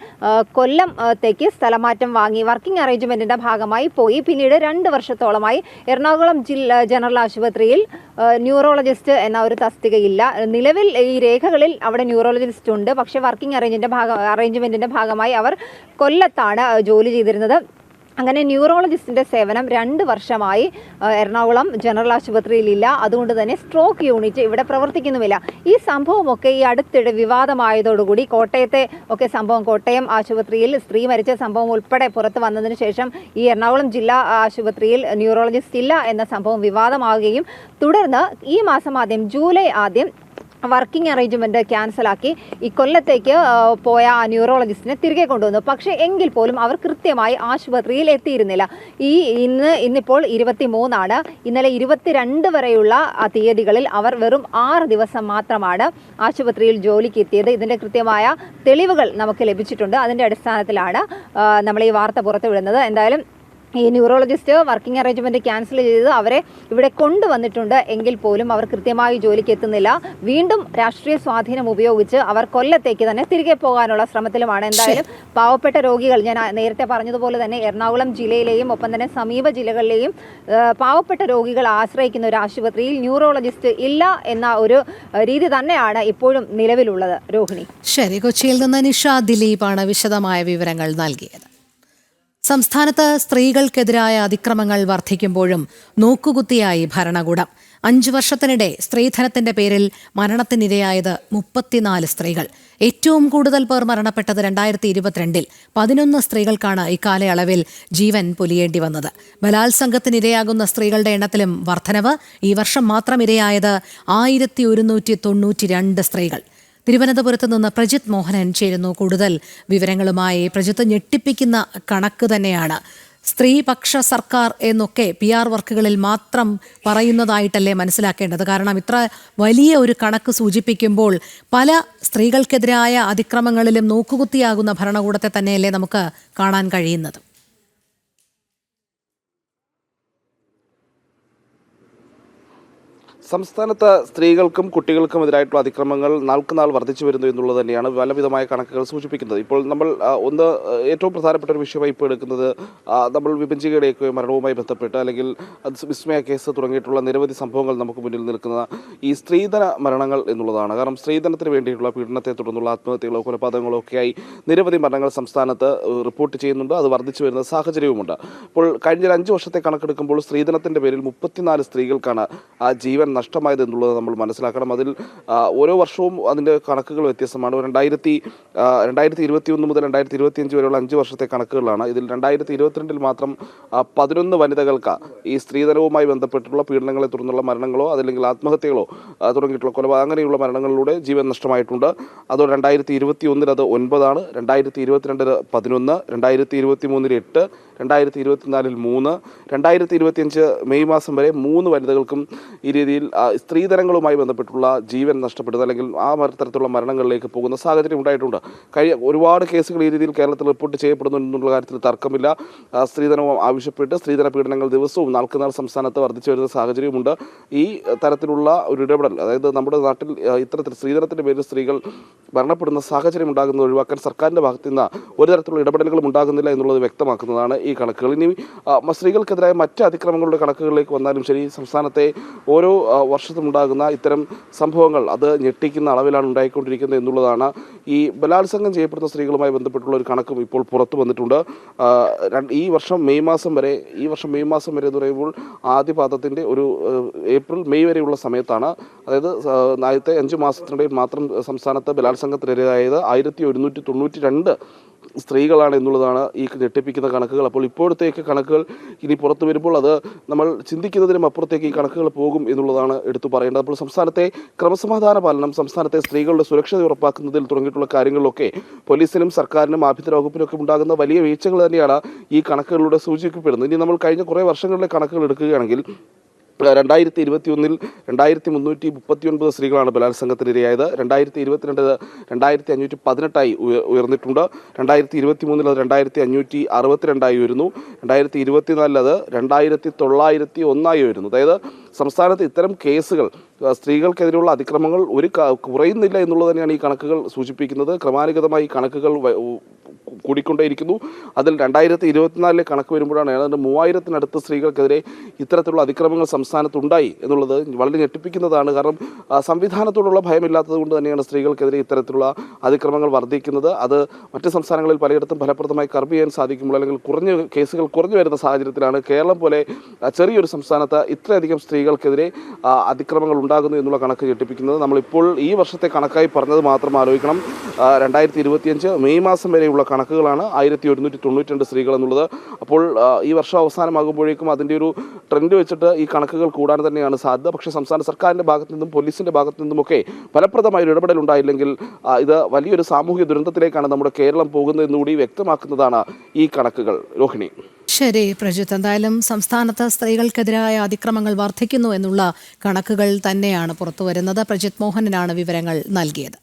കൊല്ലത്തേക്ക് സ്ഥലമാറ്റം വാങ്ങി വർക്കിംഗ് അറേഞ്ച്മെൻറ്റിൻ്റെ ഭാഗമായി പോയി. പിന്നീട് 2 വർഷത്തോളമായി എറണാകുളം ജനറൽ ആശുപത്രിയിൽ ന്യൂറോളജിസ്റ്റ് എന്ന ഒരു തസ്തികയില്ല. നിലവിൽ ഈ രേഖകളിൽ അവിടെ ന്യൂറോളജിസ്റ്റ് ഉണ്ട്. പക്ഷേ വർക്കിംഗ് അറേഞ്ച്മെൻറ്റിൻ്റെ ഭാഗമായി അവർ കൊല്ലത്താണ് ജോലി ചെയ്തിരുന്നത്. അങ്ങനെ ന്യൂറോളജിസ്റ്റിൻ്റെ സേവനം 2 വർഷമായി എറണാകുളം ജനറൽ ആശുപത്രിയിലില്ല. അതുകൊണ്ട് തന്നെ സ്ട്രോക്ക് യൂണിറ്റ് ഇവിടെ പ്രവർത്തിക്കുന്നുമില്ല. ഈ സംഭവമൊക്കെ ഈ അടുത്തിടെ വിവാദമായതോടുകൂടി കോട്ടയം ആശുപത്രിയിൽ സ്ത്രീ മരിച്ച സംഭവം ഉൾപ്പെടെ പുറത്തു വന്നതിന് ശേഷം ഈ എറണാകുളം ജില്ലാ ആശുപത്രിയിൽ ന്യൂറോളജിസ്റ്റ് ഇല്ല എന്ന സംഭവം വിവാദമാവുകയും തുടർന്ന് ഈ മാസം ജൂലൈ ആദ്യം വർക്കിംഗ് അറേഞ്ച്മെൻറ്റ് ക്യാൻസലാക്കി ഈ കൊല്ലത്തേക്ക് പോയ ആ ന്യൂറോളജിസ്റ്റിനെ തിരികെ കൊണ്ടുവന്നു. പക്ഷേ എങ്കിൽ പോലും അവർ കൃത്യമായി ആശുപത്രിയിൽ എത്തിയിരുന്നില്ല. ഇന്നിപ്പോൾ 23 ഇന്നലെ 22 വരെയുള്ള തീയതികളിൽ അവർ വെറും 6 ദിവസം മാത്രമാണ് ആശുപത്രിയിൽ ജോലിക്ക് എത്തിയത്. ഇതിൻ്റെ കൃത്യമായ തെളിവുകൾ നമുക്ക് ലഭിച്ചിട്ടുണ്ട്. അതിൻ്റെ അടിസ്ഥാനത്തിലാണ് നമ്മൾ ഈ വാർത്ത പുറത്തുവിടുന്നത്. എന്തായാലും ഈ ന്യൂറോളജിസ്റ്റ് വർക്കിംഗ് അറേഞ്ച്മെൻറ്റ് ക്യാൻസൽ ചെയ്ത് അവരെ ഇവിടെ കൊണ്ടുവന്നിട്ടുണ്ട് എങ്കിൽ പോലും അവർ കൃത്യമായി ജോലിക്ക് എത്തുന്നില്ല. വീണ്ടും രാഷ്ട്രീയ സ്വാധീനം ഉപയോഗിച്ച് അവർ കൊല്ലത്തേക്ക് തന്നെ തിരികെ പോകാനുള്ള ശ്രമത്തിലുമാണ്. എന്തായാലും പാവപ്പെട്ട രോഗികൾ, ഞാൻ നേരത്തെ പറഞ്ഞതുപോലെ തന്നെ എറണാകുളം ജില്ലയിലെയും ഒപ്പം തന്നെ സമീപ ജില്ലകളിലെയും പാവപ്പെട്ട രോഗികൾ ആശ്രയിക്കുന്ന ഒരു ആശുപത്രിയിൽ ന്യൂറോളജിസ്റ്റ് ഇല്ല എന്ന ഒരു രീതി തന്നെയാണ് ഇപ്പോഴും നിലവിലുള്ളത്. രോഹിണി. ശരി, കൊച്ചിയിൽ നിന്ന് നിഷ ദിലീപാണ് വിശദമായ വിവരങ്ങൾ നൽകിയത്. സംസ്ഥാനത്ത് സ്ത്രീകൾക്കെതിരായ അതിക്രമങ്ങൾ വർദ്ധിക്കുമ്പോഴും നോക്കുകുത്തിയായി ഭരണകൂടം. 5 വർഷത്തിനിടെ സ്ത്രീധനത്തിന്റെ പേരിൽ മരണത്തിനിരയായത് 34 സ്ത്രീകൾ. ഏറ്റവും കൂടുതൽ പേർ മരണപ്പെട്ടത് 2022 11 സ്ത്രീകൾക്കാണ് ഇക്കാലയളവിൽ ജീവൻ പൊലിയേണ്ടി വന്നത്. ബലാത്സംഗത്തിനിരയാകുന്ന സ്ത്രീകളുടെ എണ്ണത്തിലും വർധനവ്. ഈ വർഷം മാത്രം ഇരയായത് 1192 സ്ത്രീകൾ. തിരുവനന്തപുരത്ത് നിന്ന് പ്രജിത്ത് മോഹനൻ ചേരുന്നു കൂടുതൽ വിവരങ്ങളുമായി. പ്രജിത്ത്, ഞെട്ടിപ്പിക്കുന്ന കണക്ക് തന്നെയാണ്. സ്ത്രീപക്ഷ സർക്കാർ എന്നൊക്കെ PR വർക്കുകളിൽ മാത്രം പറയുന്നതായിട്ടല്ലേ മനസ്സിലാക്കേണ്ടത്? കാരണം ഇത്ര വലിയ ഒരു കണക്ക് സൂചിപ്പിക്കുമ്പോൾ പല സ്ത്രീകൾക്കെതിരായ അതിക്രമങ്ങളിലും നോക്കുകുത്തിയാകുന്ന ഭരണകൂടത്തെ തന്നെയല്ലേ നമുക്ക് കാണാൻ കഴിയുന്നത്? സംസ്ഥാനത്ത് സ്ത്രീകൾക്കും കുട്ടികൾക്കും എതിരായിട്ടുള്ള അതിക്രമങ്ങൾ നാൾക്കുനാൾ വർദ്ധിച്ചു വരുന്നു എന്നുള്ളത് തന്നെയാണ് പലവിധമായ കണക്കുകൾ സൂചിപ്പിക്കുന്നത്. ഇപ്പോൾ നമ്മൾ ഏറ്റവും പ്രധാനപ്പെട്ട ഒരു വിഷയമായി ഇപ്പോൾ എടുക്കുന്നത് നമ്മൾ വിഭജികയുടെയൊക്കെ മരണവുമായി ബന്ധപ്പെട്ട് അല്ലെങ്കിൽ വിസ്മയ കേസ് തുടങ്ങിയിട്ടുള്ള നിരവധി സംഭവങ്ങൾ നമുക്ക് മുന്നിൽ നിൽക്കുന്ന ഈ സ്ത്രീധന മരണങ്ങൾ എന്നുള്ളതാണ്. കാരണം സ്ത്രീധനത്തിന് വേണ്ടിയിട്ടുള്ള പീഡനത്തെ തുടർന്നുള്ള ആത്മഹത്യകളോ കൊലപാതകങ്ങളോ ഒക്കെയായി നിരവധി മരണങ്ങൾ സംസ്ഥാനത്ത് റിപ്പോർട്ട് ചെയ്യുന്നുണ്ട്. അത് വർദ്ധിച്ചു വരുന്ന സാഹചര്യവുമുണ്ട്. ഇപ്പോൾ കഴിഞ്ഞ 5 വർഷത്തെ കണക്കെടുക്കുമ്പോൾ സ്ത്രീധനത്തിൻ്റെ പേരിൽ 34 സ്ത്രീകൾക്കാണ് ജീവൻ നഷ്ടമായത് എന്നുള്ളത് നമ്മൾ മനസ്സിലാക്കണം. അതിൽ ഓരോ വർഷവും അതിൻ്റെ കണക്കുകൾ വ്യത്യസ്തമാണ്. 2021 മുതൽ 2025 വരെയുള്ള 5 വർഷത്തെ കണക്കുകളാണ്. ഇതിൽ 2022 മാത്രം 11 വനിതകൾക്ക് ഈ സ്ത്രീധനവുമായി ബന്ധപ്പെട്ടുള്ള പീഡനങ്ങളെ തുടർന്നുള്ള മരണങ്ങളോ അതല്ലെങ്കിൽ ആത്മഹത്യകളോ തുടങ്ങിയിട്ടുള്ള കൊലപാതകം അങ്ങനെയുള്ള മരണങ്ങളിലൂടെ ജീവൻ നഷ്ടമായിട്ടുണ്ട്. അതോടെ 2021 അത് 9, 2022 11, 2023 8, 2024 3, 2025 മെയ് മാസം വരെ 3 വനിതകൾക്കും ഈ രീതിയിൽ സ്ത്രീധനങ്ങളുമായി ബന്ധപ്പെട്ടുള്ള ജീവൻ നഷ്ടപ്പെടുന്നത് അല്ലെങ്കിൽ ആ തരത്തിലുള്ള മരണങ്ങളിലേക്ക് പോകുന്ന സാഹചര്യം ഉണ്ടായിട്ടുണ്ട്. ഒരുപാട് കേസുകൾ ഈ രീതിയിൽ കേരളത്തിൽ റിപ്പോർട്ട് ചെയ്യപ്പെടുന്നു എന്നുള്ള കാര്യത്തിൽ തർക്കമില്ല. സ്ത്രീധനം ആവശ്യപ്പെട്ട് സ്ത്രീധന പീഡനങ്ങൾ ദിവസവും നാൾക്കുനാൾ സംസ്ഥാനത്ത് വർദ്ധിച്ചു വരുന്ന സാഹചര്യമുണ്ട്. ഈ തരത്തിലുള്ള ഒരു ഇടപെടൽ, അതായത് നമ്മുടെ നാട്ടിൽ ഇത്തരത്തിൽ സ്ത്രീധനത്തിൻ്റെ പേരിൽ സ്ത്രീകൾ മരണപ്പെടുന്ന സാഹചര്യം ഉണ്ടാകുന്നത് ഒഴിവാക്കാൻ സർക്കാരിൻ്റെ ഭാഗത്തു നിന്ന് ഒരു തരത്തിലുള്ള ഇടപെടലുകളും ഉണ്ടാകുന്നില്ല എന്നുള്ളത് വ്യക്തമാക്കുന്നതാണ് ഈ കണക്കുകൾ. ഇനി സ്ത്രീകൾക്കെതിരായ മറ്റ് അതിക്രമങ്ങളുടെ കണക്കുകളിലേക്ക് വന്നാലും ശരി, സംസ്ഥാനത്തെ ഓരോ വർഷത്തും ഉണ്ടാകുന്ന ഇത്തരം സംഭവങ്ങൾ അത് ഞെട്ടിക്കുന്ന അളവിലാണ് ഉണ്ടായിക്കൊണ്ടിരിക്കുന്നത് എന്നുള്ളതാണ്. ഈ ബലാത്സംഗം ചെയ്യപ്പെടുന്ന സ്ത്രീകളുമായി ബന്ധപ്പെട്ടുള്ള ഒരു കണക്കും ഇപ്പോൾ പുറത്തു വന്നിട്ടുണ്ട്. ഈ വർഷം മെയ് മാസം വരെ എന്ന് പറയുമ്പോൾ ആദ്യപാദത്തിൻ്റെ ഒരു ഏപ്രിൽ മെയ് വരെയുള്ള സമയത്താണ്, അതായത് ആദ്യത്തെ 5 മാസത്തിനിടയിൽ മാത്രം സംസ്ഥാനത്ത് ബലാത്സംഗത്തിനിരയായത് 1192 സ്ത്രീകളാണ് എന്നുള്ളതാണ് ഈ ഞെട്ടിപ്പിക്കുന്ന കണക്കുകൾ. അപ്പോൾ ഇപ്പോഴത്തേക്ക് കണക്കുകൾ ഇനി പുറത്തു വരുമ്പോൾ അത് നമ്മൾ ചിന്തിക്കുന്നതിനും അപ്പുറത്തേക്ക് ഈ കണക്കുകൾ പോകും എന്നുള്ളതാണ് എടുത്തു പറയേണ്ടത്. അപ്പോൾ സംസ്ഥാനത്തെ ക്രമസമാധാന പാലനം, സംസ്ഥാനത്തെ സ്ത്രീകളുടെ സുരക്ഷ ഉറപ്പാക്കുന്നതിൽ തുടങ്ങിയിട്ടുള്ള കാര്യങ്ങളിലൊക്കെ പോലീസിനും സർക്കാരിനും ആഭ്യന്തര വകുപ്പിനൊക്കെ ഉണ്ടാകുന്ന വലിയ വീഴ്ചകൾ തന്നെയാണ് ഈ കണക്കുകളിലൂടെ സൂചിപ്പിക്കപ്പെടുന്നത്. ഇനി നമ്മൾ കഴിഞ്ഞ കുറേ വർഷങ്ങളിലെ കണക്കുകൾ എടുക്കുകയാണെങ്കിൽ 2021 2339 സ്ത്രീകളാണ് ബലാത്സംഗത്തിനിരയായത്. 2022 2518 ഉയർന്നിട്ടുണ്ട്. 2023 അത് 2562 ഉയരുന്നു. 2024 അത് 2901 ഉയരുന്നു. അതായത് സംസ്ഥാനത്ത് ഇത്തരം കേസുകൾ, സ്ത്രീകൾക്കെതിരെയുള്ള അതിക്രമങ്ങൾ കുറയുന്നില്ല എന്നുള്ളത് തന്നെയാണ് ഈ കണക്കുകൾ സൂചിപ്പിക്കുന്നത്. ക്രമാനുഗതമായി ഈ കണക്കുകൾ കൂടിക്കൊണ്ടേയിരിക്കുന്നു. അതിൽ 2024 കണക്ക് വരുമ്പോഴാണ് ഏതാണ്ട് 3000-നടുത്ത് സ്ത്രീകൾക്കെതിരെ ഇത്തരത്തിലുള്ള അതിക്രമങ്ങൾ സംസ്ഥാനത്തുണ്ടായി എന്നുള്ളത് വളരെ ഞെട്ടിപ്പിക്കുന്നതാണ്. കാരണം സംവിധാനത്തോടുള്ള ഭയമില്ലാത്തത് കൊണ്ട് തന്നെയാണ് സ്ത്രീകൾക്കെതിരെ ഇത്തരത്തിലുള്ള അതിക്രമങ്ങൾ വർദ്ധിക്കുന്നത്. അത് മറ്റ് സംസ്ഥാനങ്ങളിൽ പലയിടത്തും ഫലപ്രദമായി കർബ് ചെയ്യാൻ സാധിക്കുമ്പോൾ, അല്ലെങ്കിൽ കേസുകൾ കുറഞ്ഞു വരുന്ന സാഹചര്യത്തിലാണ് കേരളം പോലെ ചെറിയൊരു സംസ്ഥാനത്ത് ഇത്രയധികം സ്ത്രീകൾക്കെതിരെ അതിക്രമങ്ങൾ ഉണ്ടാകുന്നു എന്നുള്ള കണക്ക് ഞെട്ടിപ്പിക്കുന്നത്. നമ്മളിപ്പോൾ ഈ വർഷത്തെ കണക്കായി പറഞ്ഞത് മാത്രം ആലോചിക്കണം. 2025 മെയ് മാസം വരെയുള്ള കണക്കുകളാണ് 1192 സ്ത്രീകൾ എന്നുള്ളത്. അപ്പോൾ ഈ വർഷം അവസാനമാകുമ്പോഴേക്കും അതിൻ്റെ ഒരു ട്രെൻഡ് വെച്ചിട്ട് ഈ കണക്കുകൾ കൂടാൻ തന്നെയാണ് സാധ്യത. പക്ഷേ സംസ്ഥാന സർക്കാരിൻ്റെ ഭാഗത്തു നിന്നും പോലീസിൻ്റെ ഭാഗത്തു നിന്നുമൊക്കെ ഫലപ്രദമായ ഒരു ഇടപെടൽ ഉണ്ടായില്ലെങ്കിൽ ഇത് വലിയൊരു സാമൂഹിക ദുരന്തത്തിലേക്കാണ് നമ്മുടെ കേരളം പോകുന്നതെന്നുകൂടി വ്യക്തമാക്കുന്നതാണ് ഈ കണക്കുകൾ. രോഹിണി. ശരി പ്രജിത്ത്, എന്തായാലും സംസ്ഥാനത്ത് സ്ത്രീകൾക്കെതിരായ അതിക്രമങ്ങൾ വർദ്ധിക്കുന്നു എന്നുള്ള കണക്കുകൾ തന്നെയാണ് പുറത്തുവരുന്നത്. പ്രജിത്ത് മോഹനനാണ് വിവരങ്ങൾ നൽകിയത്.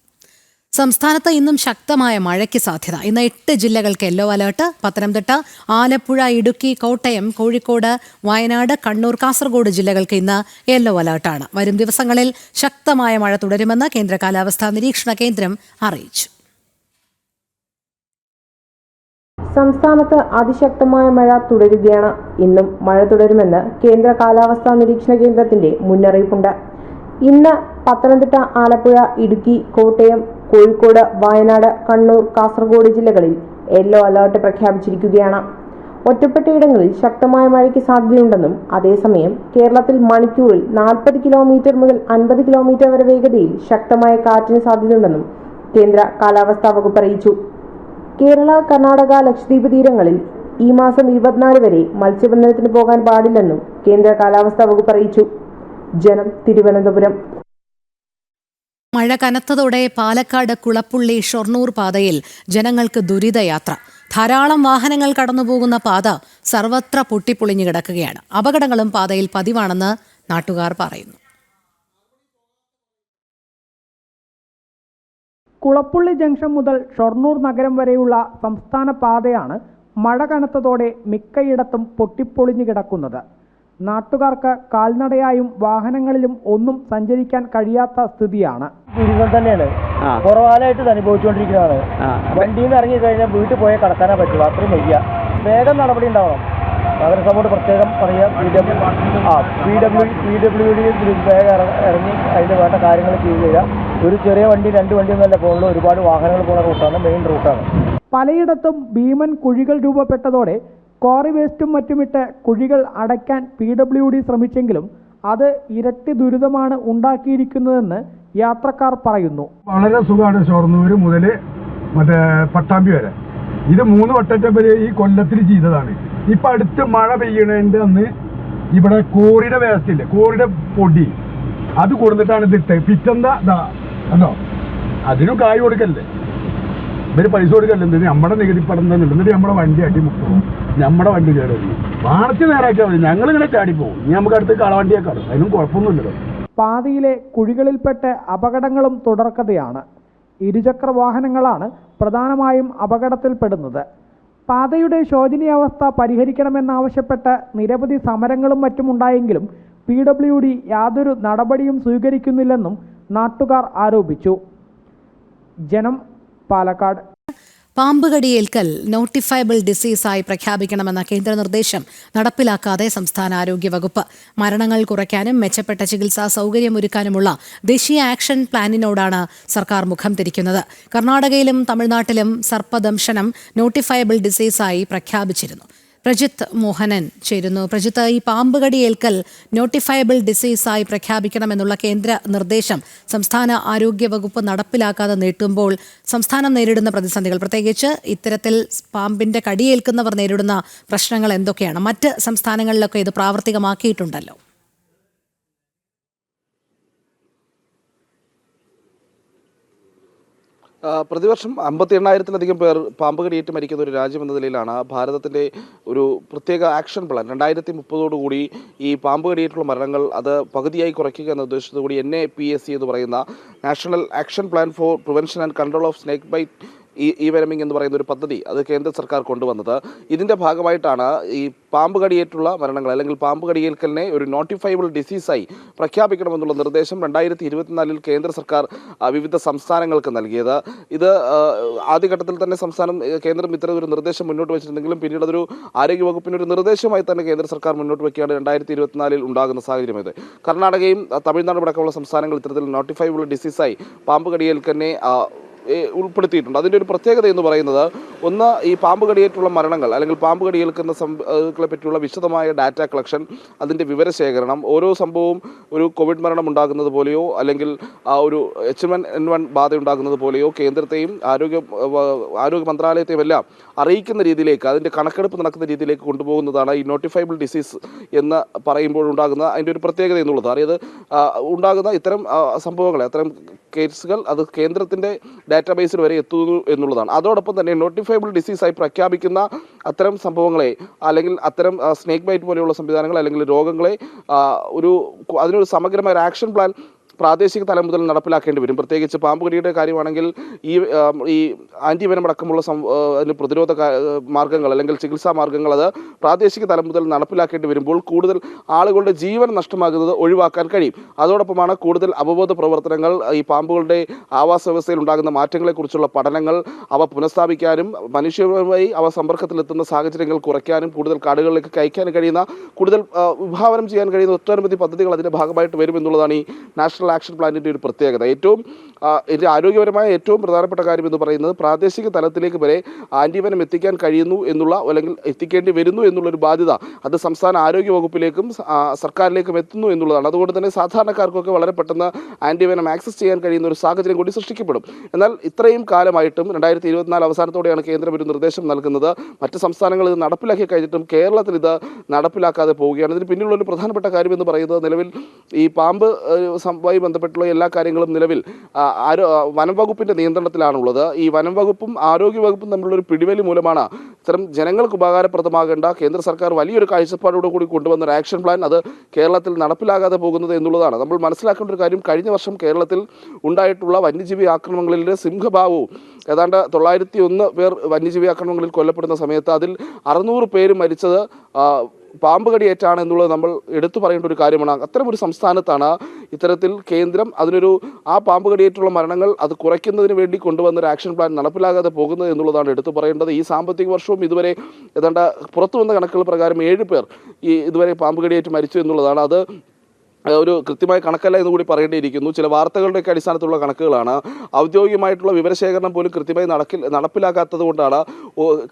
സംസ്ഥാനത്ത് ഇന്നും ശക്തമായ മഴയ്ക്ക് സാധ്യത. ഇന്ന് 8 ജില്ലകൾക്ക് യെല്ലോ അലേർട്ട്. പത്തനംതിട്ട, ആലപ്പുഴ, ഇടുക്കി, കോട്ടയം, കോഴിക്കോട്, വയനാട്, കണ്ണൂർ, കാസർഗോഡ് ജില്ലകൾക്ക് ഇന്ന് യെല്ലോ അലേർട്ടാണ്. വരും ദിവസങ്ങളിൽ ശക്തമായ മഴ തുടരുമെന്ന് കേന്ദ്ര കാലാവസ്ഥാ നിരീക്ഷണ കേന്ദ്രം അറിയിച്ചു. സംസ്ഥാനത്ത് അതിശക്തമായ മഴ തുടരുകയാണ്. ഇന്നും മഴ തുടരുമെന്ന് കേന്ദ്ര കാലാവസ്ഥാ നിരീക്ഷണ കേന്ദ്രത്തിന്റെ മുന്നറിയിപ്പുണ്ട്. ഇന്ന് പത്തനംതിട്ട, ആലപ്പുഴ, ഇടുക്കി, കോട്ടയം, കോഴിക്കോട്, വയനാട്, കണ്ണൂർ, കാസർഗോഡ് ജില്ലകളിൽ യെല്ലോ അലേർട്ട് പ്രഖ്യാപിച്ചിരിക്കുകയാണ്. ഒറ്റപ്പെട്ടയിടങ്ങളിൽ ശക്തമായ മഴയ്ക്ക് സാധ്യതയുണ്ടെന്നും അതേസമയം കേരളത്തിൽ മണിക്കൂറിൽ 40 കിലോമീറ്റർ മുതൽ 50 കിലോമീറ്റർ വരെ വേഗതയിൽ ശക്തമായ കാറ്റിന് സാധ്യതയുണ്ടെന്നും കേന്ദ്ര കാലാവസ്ഥാ വകുപ്പ് അറിയിച്ചു. കേരള, കർണാടക, ലക്ഷദ്വീപ് തീരങ്ങളിൽ ഈ മാസം 24 വരെ മത്സ്യബന്ധനത്തിന് പോകാൻ പാടില്ലെന്നും കേന്ദ്ര കാലാവസ്ഥാ വകുപ്പ് അറിയിച്ചു. ജനം, തിരുവനന്തപുരം. മഴ കനത്തതോടെ പാലക്കാട് കുളപ്പുള്ളി ഷൊർണൂർ പാതയിൽ ജനങ്ങൾക്ക് ദുരിതയാത്ര. ധാരാളം വാഹനങ്ങൾ കടന്നുപോകുന്ന പാത സർവത്ര പൊട്ടിപ്പൊളിഞ്ഞു കിടക്കുകയാണ്. അപകടങ്ങളും പാതയിൽ പതിവാണെന്ന് നാട്ടുകാർ പറയുന്നു. കുളപ്പുള്ളി ജംഗ്ഷൻ മുതൽ ഷൊർണൂർ നഗരം വരെയുള്ള സംസ്ഥാന പാതയാണ് മഴ കനത്തതോടെ മിക്കയിടത്തും പൊട്ടിപ്പൊളിഞ്ഞു കിടക്കുന്നത്. നാട്ടുകാർക്ക് കാൽനടയായും വാഹനങ്ങളിലും ഒന്നും സഞ്ചരിക്കാൻ കഴിയാത്ത സ്ഥിതിയാണ്. ദുരിതം തന്നെയാണ്, കുറവാലായിട്ട് അനുഭവിച്ചുകൊണ്ടിരിക്കുന്നതാണ്. വണ്ടിയിൽ നിന്ന് ഇറങ്ങി കഴിഞ്ഞാൽ വീട്ടിൽ പോയാൽ കടക്കാനേ പറ്റുള്ളൂ, അത്രയും വയ്യ. വേഗം നടപടി ഉണ്ടാവണം. നഗരസഭയോട് പ്രത്യേകം പറയാം. PWD വേഗം ഇറങ്ങി അതിന് വേണ്ട കാര്യങ്ങൾ ചെയ്യുക. ഒരു ചെറിയ വണ്ടി 2 വണ്ടിയൊന്നുമല്ല പോകുള്ളൂ, ഒരുപാട് വാഹനങ്ങൾ പോകുന്ന റൂട്ടാണ്, മെയിൻ റൂട്ടാണ്. പലയിടത്തും ഭീമൻ കുഴികൾ രൂപപ്പെട്ടതോടെ ക്വാറി വേസ്റ്റും മറ്റുമിട്ട് കുഴികൾ അടയ്ക്കാൻ PWD ശ്രമിച്ചെങ്കിലും അത് ഇരട്ടി ദുരിതമാണ് ഉണ്ടാക്കിയിരിക്കുന്നതെന്ന് യാത്രക്കാർ പറയുന്നു. വളരെ സുഖമാണ്. ഷൊർണൂർ മുതൽ മറ്റേ പട്ടാമ്പി വരെ ഇത് 3 വട്ടത്തെ ഈ കൊല്ലത്തിൽ ചെയ്തതാണ്. ഇപ്പം അടുത്ത് മഴ പെയ്യണതിൻ്റെ അന്ന് ഇവിടെ കോറിയുടെ വേസ്റ്റ് ഇല്ലേ, കോറിയുടെ പൊടി അത് കൊടുത്തിട്ടാണ് ഇതിട്ട് പിറ്റെന്താ അതോ അതിനും കായ് കൊടുക്കല്ലേ, ഇവര് പൈസ കൊടുക്കല്ലേ, എന്തിന് നമ്മുടെ നികുതി പടം തന്നെ എന്നിട്ട് നമ്മുടെ വണ്ടി അടിമുക്കും, നമ്മുടെ വണ്ടി കയറി വാണച്ച് നേരാക്കിയാൽ മതി. ഞങ്ങളിങ്ങനെ ചാടിപ്പോവും. ഇനി നമുക്ക് അടുത്ത് കളവണ്ടിയൊക്കെ കാണും, അതിനും കുഴപ്പമൊന്നുമില്ലല്ലോ. പാതയിലെ കുഴികളിൽപ്പെട്ട് അപകടങ്ങളും തുടർക്കഥയാണ്. ഇരുചക്ര വാഹനങ്ങളാണ് പ്രധാനമായും അപകടത്തിൽപ്പെടുന്നത്. പാതയുടെ ശോചനീയാവസ്ഥ പരിഹരിക്കണമെന്നാവശ്യപ്പെട്ട് നിരവധി സമരങ്ങളും മറ്റുമുണ്ടായെങ്കിലും PWD യാതൊരു നടപടിയും സ്വീകരിക്കുന്നില്ലെന്നും നാട്ടുകാർ ആരോപിച്ചു. ജനം, പാലക്കാട്. പാമ്പ് കടിയേൽക്കൽ നോട്ടിഫയബിൾ ഡിസീസായി പ്രഖ്യാപിക്കണമെന്ന കേന്ദ്ര നിർദ്ദേശം നടപ്പിലാക്കാതെ സംസ്ഥാന ആരോഗ്യ വകുപ്പ്. മരണങ്ങൾ കുറയ്ക്കാനും മെച്ചപ്പെട്ട ചികിത്സാ സൗകര്യമൊരുക്കാനുമുള്ള ദേശീയ ആക്ഷൻ പ്ലാനിനോടാണ് സർക്കാർ മുഖം തിരിക്കുന്നത്. കർണാടകയിലും തമിഴ്നാട്ടിലും സർപ്പദംശനം നോട്ടിഫയബിൾ ഡിസീസായി പ്രഖ്യാപിച്ചിരുന്നു. പ്രജിത്ത് മോഹനൻ ചേരുന്നു. പ്രജിത്ത്, ഈ പാമ്പ് കടിയേൽക്കൽ നോട്ടിഫയബിൾ ഡിസീസായി പ്രഖ്യാപിക്കണമെന്നുള്ള കേന്ദ്ര നിർദ്ദേശം സംസ്ഥാന ആരോഗ്യ വകുപ്പ് നടപ്പിലാക്കാതെ നീട്ടുമ്പോൾ സംസ്ഥാനം നേരിടുന്ന പ്രതിസന്ധികൾ, പ്രത്യേകിച്ച് ഇത്തരത്തിൽ പാമ്പിന്റെ കടിയേൽക്കുന്നവർ നേരിടുന്ന പ്രശ്നങ്ങൾ എന്തൊക്കെയാണ്? മറ്റ് സംസ്ഥാനങ്ങളിലൊക്കെ ഇത് പ്രാവർത്തികമാക്കിയിട്ടുണ്ടല്ലോ. പ്രതിവർഷം 58,000-ലധികം പേർ പാമ്പ് കടിയേറ്റ് മരിക്കുന്ന ഒരു രാജ്യം എന്ന നിലയിലാണ് ഭാരതത്തിൻ്റെ ഒരു പ്രത്യേക ആക്ഷൻ പ്ലാൻ 2030 ഈ പാമ്പ് കടിയേറ്റുള്ള മരണങ്ങൾ അത് പകുതിയായി കുറയ്ക്കുക എന്ന ഉദ്ദേശത്തോടുകൂടി NAPSC എന്ന് പറയുന്ന national action plan for prevention and control of snake bite ഈ വെനമിംഗ് എന്ന് പറയുന്ന ഒരു പദ്ധതി അത് കേന്ദ്ര സർക്കാർ കൊണ്ടുവന്നത്. ഇതിൻ്റെ ഭാഗമായിട്ടാണ് ഈ പാമ്പ് കടിയേറ്റുള്ള മരണങ്ങൾ അല്ലെങ്കിൽ പാമ്പ് കടിയേൽക്കലിനെ ഒരു നോട്ടിഫയബിൾ ഡിസീസായി പ്രഖ്യാപിക്കണമെന്നുള്ള നിർദ്ദേശം 2024 കേന്ദ്ര സർക്കാർ വിവിധ സംസ്ഥാനങ്ങൾക്ക് നൽകിയത്. ഇത് ആദ്യഘട്ടത്തിൽ തന്നെ കേന്ദ്രം ഇത്തരം ഒരു നിർദ്ദേശം മുന്നോട്ട് വെച്ചിട്ടുണ്ടെങ്കിലും പിന്നീട് അതൊരു ആരോഗ്യവകുപ്പിനൊരു നിർദ്ദേശമായി തന്നെ കേന്ദ്ര സർക്കാർ മുന്നോട്ട് വയ്ക്കുകയാണ് 2024 ഉണ്ടാകുന്ന സാഹചര്യം. ഇത് കർണാടകയും തമിഴ്നാടും അടക്കമുള്ള സംസ്ഥാനങ്ങൾ ഇത്തരത്തിൽ നോട്ടിഫയബിൾ ഡിസീസായി പാമ്പ് കടിയേൽക്കലിനെ ഉൾപ്പെടുത്തിയിട്ടുണ്ട്. അതിൻ്റെ ഒരു പ്രത്യേകത എന്ന് പറയുന്നത്, ഒന്ന്, ഈ പാമ്പ് കടിയേറ്റുള്ള മരണങ്ങൾ അല്ലെങ്കിൽ പാമ്പ് കടിയേൽക്കുന്ന സംഭവങ്ങളെ പറ്റിയുള്ള വിശദമായ ഡാറ്റ കളക്ഷൻ, അതിൻ്റെ വിവരശേഖരണം, ഓരോ സംഭവവും ഒരു കോവിഡ് മരണം ഉണ്ടാകുന്നത് പോലെയോ അല്ലെങ്കിൽ ഒരു H1N1 ബാധ ഉണ്ടാകുന്നത് പോലെയോ കേന്ദ്രത്തെയും ആരോഗ്യ മന്ത്രാലയത്തെയും എല്ലാം അറിയിക്കുന്ന രീതിയിലേക്ക്, അതിൻ്റെ കണക്കെടുപ്പ് നടക്കുന്ന രീതിയിലേക്ക് കൊണ്ടുപോകുന്നതാണ് ഈ നോട്ടിഫയബിൾ ഡിസീസ് എന്ന് പറയുമ്പോൾ ഉണ്ടാകുന്ന അതിൻ്റെ ഒരു പ്രത്യേകത എന്നുള്ളത്. അതായത് ഉണ്ടാകുന്ന ഇത്തരം സംഭവങ്ങളെ, അത്തരം കേസുകൾ അത് കേന്ദ്രത്തിൻ്റെ ഡാറ്റാബേസിൽ വരെ എത്തുന്നു എന്നുള്ളതാണ്. അതോടൊപ്പം തന്നെ നോട്ടിഫയബിൾ ഡിസീസായി പ്രഖ്യാപിക്കുന്ന അത്തരം സംഭവങ്ങളെ അല്ലെങ്കിൽ അത്തരം സ്നേക്ക് ബൈറ്റ് പോലെയുള്ള സംവിധാനങ്ങൾ അല്ലെങ്കിൽ രോഗങ്ങളെ അതിനൊരു സമഗ്രമായ ഒരു ആക്ഷൻ പ്ലാൻ പ്രാദേശിക തലം മുതൽ നടപ്പിലാക്കേണ്ടി വരും. പ്രത്യേകിച്ച് പാമ്പ് കടിയുടെ കാര്യമാണെങ്കിൽ ഈ ആൻറ്റിവെനം അടക്കമുള്ള അതിന് പ്രതിരോധ മാർഗ്ഗങ്ങൾ അല്ലെങ്കിൽ ചികിത്സാ മാർഗ്ഗങ്ങൾ അത് പ്രാദേശിക തലം മുതൽ നടപ്പിലാക്കേണ്ടി വരുമ്പോൾ കൂടുതൽ ആളുകളുടെ ജീവൻ നഷ്ടമാകുന്നത് ഒഴിവാക്കാൻ കഴിയും. അതോടൊപ്പമാണ് കൂടുതൽ അവബോധ പ്രവർത്തനങ്ങൾ, ഈ പാമ്പുകളുടെ ആവാസ വ്യവസ്ഥയിൽ ഉണ്ടാകുന്ന മാറ്റങ്ങളെക്കുറിച്ചുള്ള പഠനങ്ങൾ, അവ പുനഃസ്ഥാപിക്കാനും മനുഷ്യരുമായി അവ സമ്പർക്കത്തിലെത്തുന്ന സാഹചര്യങ്ങൾ കുറയ്ക്കാനും കൂടുതൽ കാടുകളിലേക്ക് അയക്കാൻ കഴിയുന്ന, കൂടുതൽ വിഭാവനം ചെയ്യാൻ കഴിയുന്ന ഒട്ടനവധി പദ്ധതികൾ അതിൻ്റെ ഭാഗമായിട്ട് വരുമെന്നുള്ളതാണ് ഈ നാഷണൽ ആക്ഷൻ പ്ലാനിൻ്റെ ഒരു പ്രത്യേകത. ഇതിൻ്റെ ആരോഗ്യപരമായ ഏറ്റവും പ്രധാനപ്പെട്ട കാര്യം എന്ന് പറയുന്നത് പ്രാദേശിക തലത്തിലേക്ക് വരെ ആൻറ്റിവെനം എത്തിക്കാൻ കഴിയുന്നു എന്നുള്ള അല്ലെങ്കിൽ എത്തിക്കേണ്ടി വരുന്നു എന്നുള്ളൊരു ബാധ്യത അത് സംസ്ഥാന ആരോഗ്യ വകുപ്പിലേക്കും സർക്കാരിലേക്കും എത്തുന്നു എന്നുള്ളതാണ്. അതുകൊണ്ട് തന്നെ സാധാരണക്കാർക്കൊക്കെ വളരെ പെട്ടെന്ന് ആൻറ്റിവെനം ആക്സസ് ചെയ്യാൻ കഴിയുന്ന ഒരു സാഹചര്യം കൂടി സൃഷ്ടിക്കപ്പെടും. എന്നാൽ ഇത്രയും കാലമായിട്ടും 2024 അവസാനത്തോടെയാണ് കേന്ദ്രം ഒരു നിർദ്ദേശം നൽകുന്നത്. മറ്റ് സംസ്ഥാനങ്ങൾ ഇത് നടപ്പിലാക്കി കഴിഞ്ഞിട്ടും കേരളത്തിൽ ഇത് നടപ്പിലാക്കാതെ പോവുകയാണ്. ഇതിന് പിന്നിലുള്ളൊരു പ്രധാനപ്പെട്ട കാര്യം എന്ന് പറയുന്നത്, നിലവിൽ ഈ പാമ്പ് ബന്ധപ്പെട്ടുള്ള എല്ലാ കാര്യങ്ങളും നിലവിൽ വനം വകുപ്പിൻ്റെ നിയന്ത്രണത്തിലാണുള്ളത്. ഈ വനം വകുപ്പും ആരോഗ്യ വകുപ്പും തമ്മിലുള്ളൊരു പിടിവലി മൂലമാണ് ഇത്തരം ജനങ്ങൾക്ക് ഉപകാരപ്രദമാകേണ്ട കേന്ദ്ര സർക്കാർ വലിയൊരു കാഴ്ചപ്പാടോടുകൂടി കൊണ്ടുവന്ന ഒരു ആക്ഷൻ പ്ലാൻ അത് കേരളത്തിൽ നടപ്പിലാകാതെ പോകുന്നത് എന്നുള്ളതാണ്. നമ്മൾ മനസ്സിലാക്കേണ്ട ഒരു കാര്യം, കഴിഞ്ഞ വർഷം കേരളത്തിൽ ഉണ്ടായിട്ടുള്ള വന്യജീവി ആക്രമണങ്ങളിലെ സിംഹഭാവവും ഏതാണ്ട് 901 പേർ വന്യജീവി ആക്രമണങ്ങളിൽ കൊല്ലപ്പെടുന്ന സമയത്ത് അതിൽ 600 പേര് മരിച്ചത് പാമ്പ് കടിയേറ്റാണ് എന്നുള്ളത് നമ്മൾ എടുത്തു പറയേണ്ട ഒരു കാര്യമാണ്. അത്തരം ഒരു സംസ്ഥാനത്താണ് ഇത്തരത്തിൽ കേന്ദ്രം ആ പാമ്പ് കടിയേറ്റുള്ള മരണങ്ങൾ അത് കുറയ്ക്കുന്നതിന് വേണ്ടി കൊണ്ടുവന്ന ഒരു ആക്ഷൻ പ്ലാൻ നടപ്പിലാകാതെ പോകുന്നത് എന്നുള്ളതാണ് എടുത്തു പറയേണ്ടത്. ഈ സാമ്പത്തിക വർഷവും ഇതുവരെ ഏതാണ്ട് പുറത്തു വന്ന കണക്കുകൾ പ്രകാരം 7 പേർ ഇതുവരെ പാമ്പ് കടിയേറ്റ് മരിച്ചു എന്നുള്ളതാണ്. അത് ഒരു കൃത്യമായ കണക്കല്ല എന്ന് കൂടി പറയേണ്ടിയിരിക്കുന്നു. ചില വാർത്തകളുടെയൊക്കെ അടിസ്ഥാനത്തിലുള്ള കണക്കുകളാണ്. ഔദ്യോഗികമായിട്ടുള്ള വിവരശേഖരണം പോലും കൃത്യമായി നടപ്പിലാക്കാത്തത് കൊണ്ടാണ്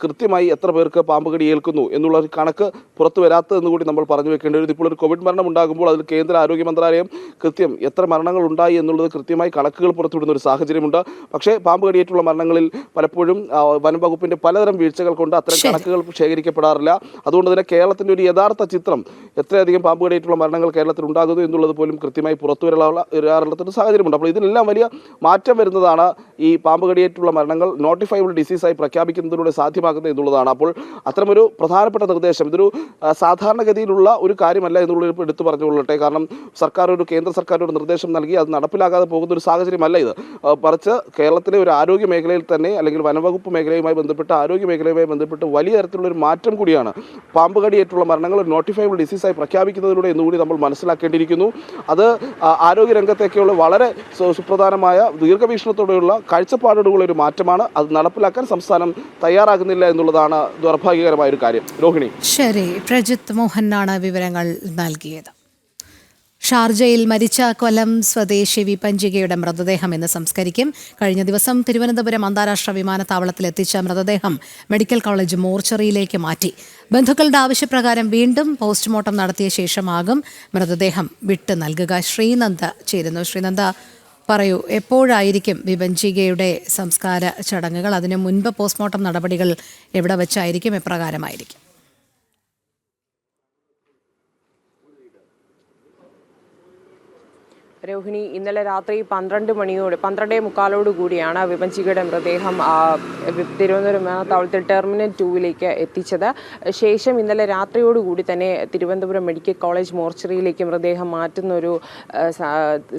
കൃത്യമായി എത്ര പേർക്ക് പാമ്പ് കടി ഏൽക്കുന്നു എന്നുള്ള ഒരു കണക്ക് പുറത്തു വരാത്തതെന്ന് കൂടി നമ്മൾ പറഞ്ഞു വെക്കേണ്ടി വരും. ഇപ്പോൾ ഒരു കോവിഡ് മരണം ഉണ്ടാകുമ്പോൾ അതിൽ കേന്ദ്ര ആരോഗ്യ മന്ത്രാലയം കൃത്യം എത്ര മരണങ്ങൾ ഉണ്ടായി എന്നുള്ളത് കൃത്യമായി കണക്കുകൾ പുറത്തുവിടുന്ന ഒരു സാഹചര്യമുണ്ട്. പക്ഷേ പാമ്പ് കടിയേറ്റുള്ള മരണങ്ങളിൽ പലപ്പോഴും വനം വകുപ്പിൻ്റെ പലതരം വീഴ്ചകൾ കൊണ്ട് അത്തരം കണക്കുകൾ ശേഖരിക്കപ്പെടാറില്ല. അതുകൊണ്ട് തന്നെ കേരളത്തിൻ്റെ ഒരു യഥാർത്ഥ ചിത്രം എത്രയധികം പാമ്പ് കടിയേറ്റുള്ള മരണങ്ങൾ കേരളത്തിൽ ഉണ്ടാകുന്നു എന്നുള്ളത് പോലും കൃത്യമായി പുറത്തു വരാറുള്ള സാഹചര്യമുണ്ട്. അപ്പോൾ ഇതിലെല്ലാം വലിയ മാറ്റം വരുന്നതാണ് ഈ പാമ്പ് കടിയേറ്റുള്ള മരണങ്ങൾ നോട്ടിഫയബിൾ ഡിസീസായി പ്രഖ്യാപിക്കുന്നതിലൂടെ സാധ്യമാകുന്നത് എന്നുള്ളതാണ്. അപ്പോൾ അത്തരമൊരു പ്രധാനപ്പെട്ട നിർദ്ദേശം ഇതൊരു സാധാരണഗതിയിലുള്ള ഒരു കാര്യമല്ല എന്നുള്ളത് എടുത്തു പറഞ്ഞുകൊള്ളട്ടെ. കാരണം കേന്ദ്ര സർക്കാർ ഒരു നിർദ്ദേശം നൽകി അത് നടപ്പിലാക്കാതെ പോകുന്ന ഒരു സാഹചര്യമല്ല ഇത്. മറിച്ച് കേരളത്തിലെ ഒരു ആരോഗ്യ മേഖലയിൽ തന്നെ അല്ലെങ്കിൽ വനംവകുപ്പ് മേഖലയുമായി ബന്ധപ്പെട്ട് ആരോഗ്യ മേഖലയുമായി ബന്ധപ്പെട്ട് വലിയ തരത്തിലുള്ള ഒരു മാറ്റം കൂടിയാണ് പാമ്പ് കടിയേറ്റുള്ള മരണങ്ങൾ ഒരു നോട്ടിഫയബിൾ ഡിസീസായി പ്രഖ്യാപിക്കുന്നതിലൂടെ എന്നുകൂടി നമ്മൾ മനസ്സിലാക്കേണ്ടിയിരിക്കുന്നു. അത് ആരോഗ്യരംഗത്തേക്കുള്ള വളരെ സുപ്രധാനമായ ദീർഘവീക്ഷണത്തോടെയുള്ള കാഴ്ചപ്പാടുകളുള്ള ഒരു മാറ്റമാണ്. അത് നടപ്പിലാക്കാൻ സംസ്ഥാനം തയ്യാറാകുന്നില്ല എന്നുള്ളതാണ് ദൗർഭാഗ്യകരമായ ഒരു കാര്യം. രോഹിണി. ശരി, പ്രജിത്ത് മോഹനാണ് വിവരങ്ങൾ നൽകിയത്. ഷാർജയിൽ മരിച്ച കൊല്ലം സ്വദേശി വിപഞ്ചികയുടെ മൃതദേഹം ഇന്ന് സംസ്കരിക്കും. കഴിഞ്ഞ ദിവസം തിരുവനന്തപുരം അന്താരാഷ്ട്ര വിമാനത്താവളത്തിൽ എത്തിച്ച മൃതദേഹം മെഡിക്കൽ കോളേജ് മോർച്ചറിയിലേക്ക് മാറ്റി. ബന്ധുക്കളുടെ ആവശ്യപ്രകാരം വീണ്ടും പോസ്റ്റ്മോർട്ടം നടത്തിയ ശേഷമാകും മൃതദേഹം വിട്ടു നൽകുക. ശ്രീനന്ദ ചേരുന്നു. ശ്രീനന്ദ, പറയൂ, എപ്പോഴായിരിക്കും വിപഞ്ചികയുടെ സംസ്കാര ചടങ്ങുകൾ? അതിനു മുൻപ് പോസ്റ്റ്മോർട്ടം നടപടികൾ എവിടെ വെച്ചായിരിക്കും, എപ്രകാരമായിരിക്കും? രോഹിണി, ഇന്നലെ രാത്രി 12:15 കൂടിയാണ് വിപഞ്ചികയുടെ മൃതദേഹം തിരുവനന്തപുരം വിമാനത്താവളത്തിൽ ടെർമിനൽ 2 എത്തിച്ചത്. ശേഷം ഇന്നലെ രാത്രിയോടുകൂടി തന്നെ തിരുവനന്തപുരം മെഡിക്കൽ കോളേജ് മോർച്ചറിയിലേക്ക് മൃതദേഹം മാറ്റുന്ന ഒരു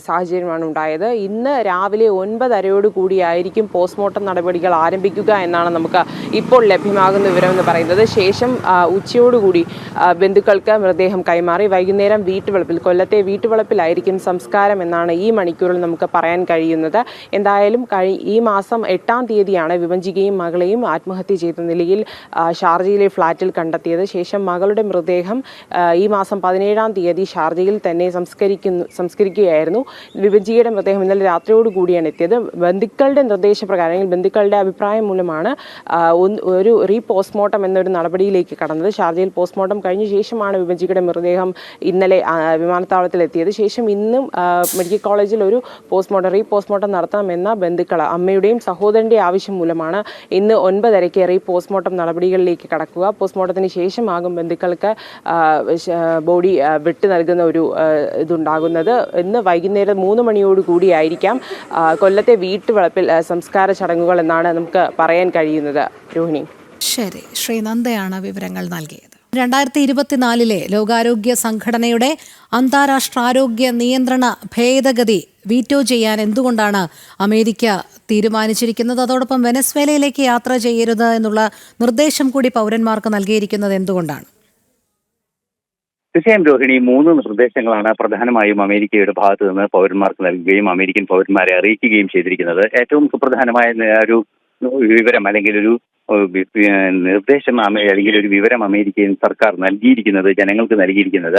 സാഹചര്യമാണ് ഉണ്ടായത്. ഇന്ന് രാവിലെ 9:30 പോസ്റ്റ്മോർട്ടം നടപടികൾ ആരംഭിക്കുക എന്നാണ് നമുക്ക് ഇപ്പോൾ ലഭ്യമാകുന്ന വിവരമെന്ന് പറയുന്നത്. ശേഷം ഉച്ചയോടുകൂടി ബന്ധുക്കൾക്ക് മൃതദേഹം കൈമാറി വൈകുന്നേരം വീട്ടുവളപ്പിൽ, കൊല്ലത്തെ വീട്ടുവളപ്പിലായിരിക്കും സംസ്കാരം എന്നാണ് ഈ മണിക്കൂറിൽ നമുക്ക് പറയാൻ കഴിയുന്നത്. എന്തായാലും ഈ മാസം 8-ാം തീയതിയാണ് വിപഞ്ചികയും മകളെയും ആത്മഹത്യ ചെയ്ത നിലയിൽ ഷാർജയിലെ ഫ്ളാറ്റിൽ കണ്ടെത്തിയത്. ശേഷം മകളുടെ മൃതദേഹം ഈ മാസം 17-ാം തീയതി ഷാർജയിൽ തന്നെ സംസ്കരിക്കുകയായിരുന്നു. വിപഞ്ചികയുടെ മൃതദേഹം ഇന്നലെ രാത്രിയോടുകൂടിയാണ് എത്തിയത്. ബന്ധുക്കളുടെ നിർദ്ദേശപ്രകാരം, അല്ലെങ്കിൽ ബന്ധുക്കളുടെ അഭിപ്രായം മൂലമാണ് ഒരു പോസ്റ്റ്മോർട്ടം എന്നൊരു നടപടിയിലേക്ക് കടന്നത്. ഷാർജയിൽ പോസ്റ്റ്മോർട്ടം കഴിഞ്ഞ ശേഷമാണ് വിപഞ്ചികയുടെ മൃതദേഹം ഇന്നലെ വിമാനത്താവളത്തിൽ എത്തിയത്. ശേഷം ഇന്നും മെഡിക്കൽ കോളേജിൽ ഒരു പോസ്റ്റ്മോർട്ടം നടത്തണമെന്ന അമ്മയുടെയും സഹോദരൻ്റെയും ആവശ്യം മൂലമാണ് ഇന്ന് 9:30 പോസ്റ്റ്മോർട്ടം നടപടികളിലേക്ക് കടക്കുക. പോസ്റ്റ്മോർട്ടത്തിന് ശേഷമാകും ബന്ധുക്കൾക്ക് ബോഡി വിട്ടു നൽകുന്ന ഒരു ഇതുണ്ടാകുന്നത്. ഇന്ന് വൈകുന്നേരം 3 മണിയോടുകൂടിയായിരിക്കാം കൊല്ലത്തെ വീട്ടുവളപ്പിൽ സംസ്കാര ചടങ്ങുകൾ എന്നാണ് നമുക്ക് പറയാൻ കഴിയുന്നത്. രോഹിണി, ശരി, ശ്രീനന്ദയാണ് വിവരങ്ങൾ നൽകിയത്. 2024 ലോകാരോഗ്യ സംഘടനയുടെ അന്താരാഷ്ട്ര ആരോഗ്യ നിയന്ത്രണ ഭേദഗതി വീറ്റോ ചെയ്യാൻ എന്തുകൊണ്ടാണ് അമേരിക്ക തീരുമാനിച്ചിരിക്കുന്നത്? അതോടൊപ്പം വെനസ്വേലയിലേക്ക് യാത്ര ചെയ്യരുത് എന്നുള്ള നിർദ്ദേശം കൂടി പൗരന്മാർക്ക് നൽകിയിരിക്കുന്നത് എന്തുകൊണ്ടാണ്? തീർച്ചയായും രോഹിണി, 3 നിർദ്ദേശങ്ങളാണ് പ്രധാനമായും അമേരിക്കയുടെ ഭാഗത്തു നിന്ന് പൗരന്മാർക്ക് നൽകുകയും അമേരിക്കൻ പൗരന്മാരെ അറിയിക്കുകയും ചെയ്തിരിക്കുന്നത്. ഏറ്റവും സുപ്രധാനമായ ഒരു വിവരം അല്ലെങ്കിൽ ഒരു നിർദ്ദേശം അല്ലെങ്കിൽ ഒരു വിവരം അമേരിക്കൻ സർക്കാർ നൽകിയിരിക്കുന്നത്, ജനങ്ങൾക്ക് നൽകിയിരിക്കുന്നത്,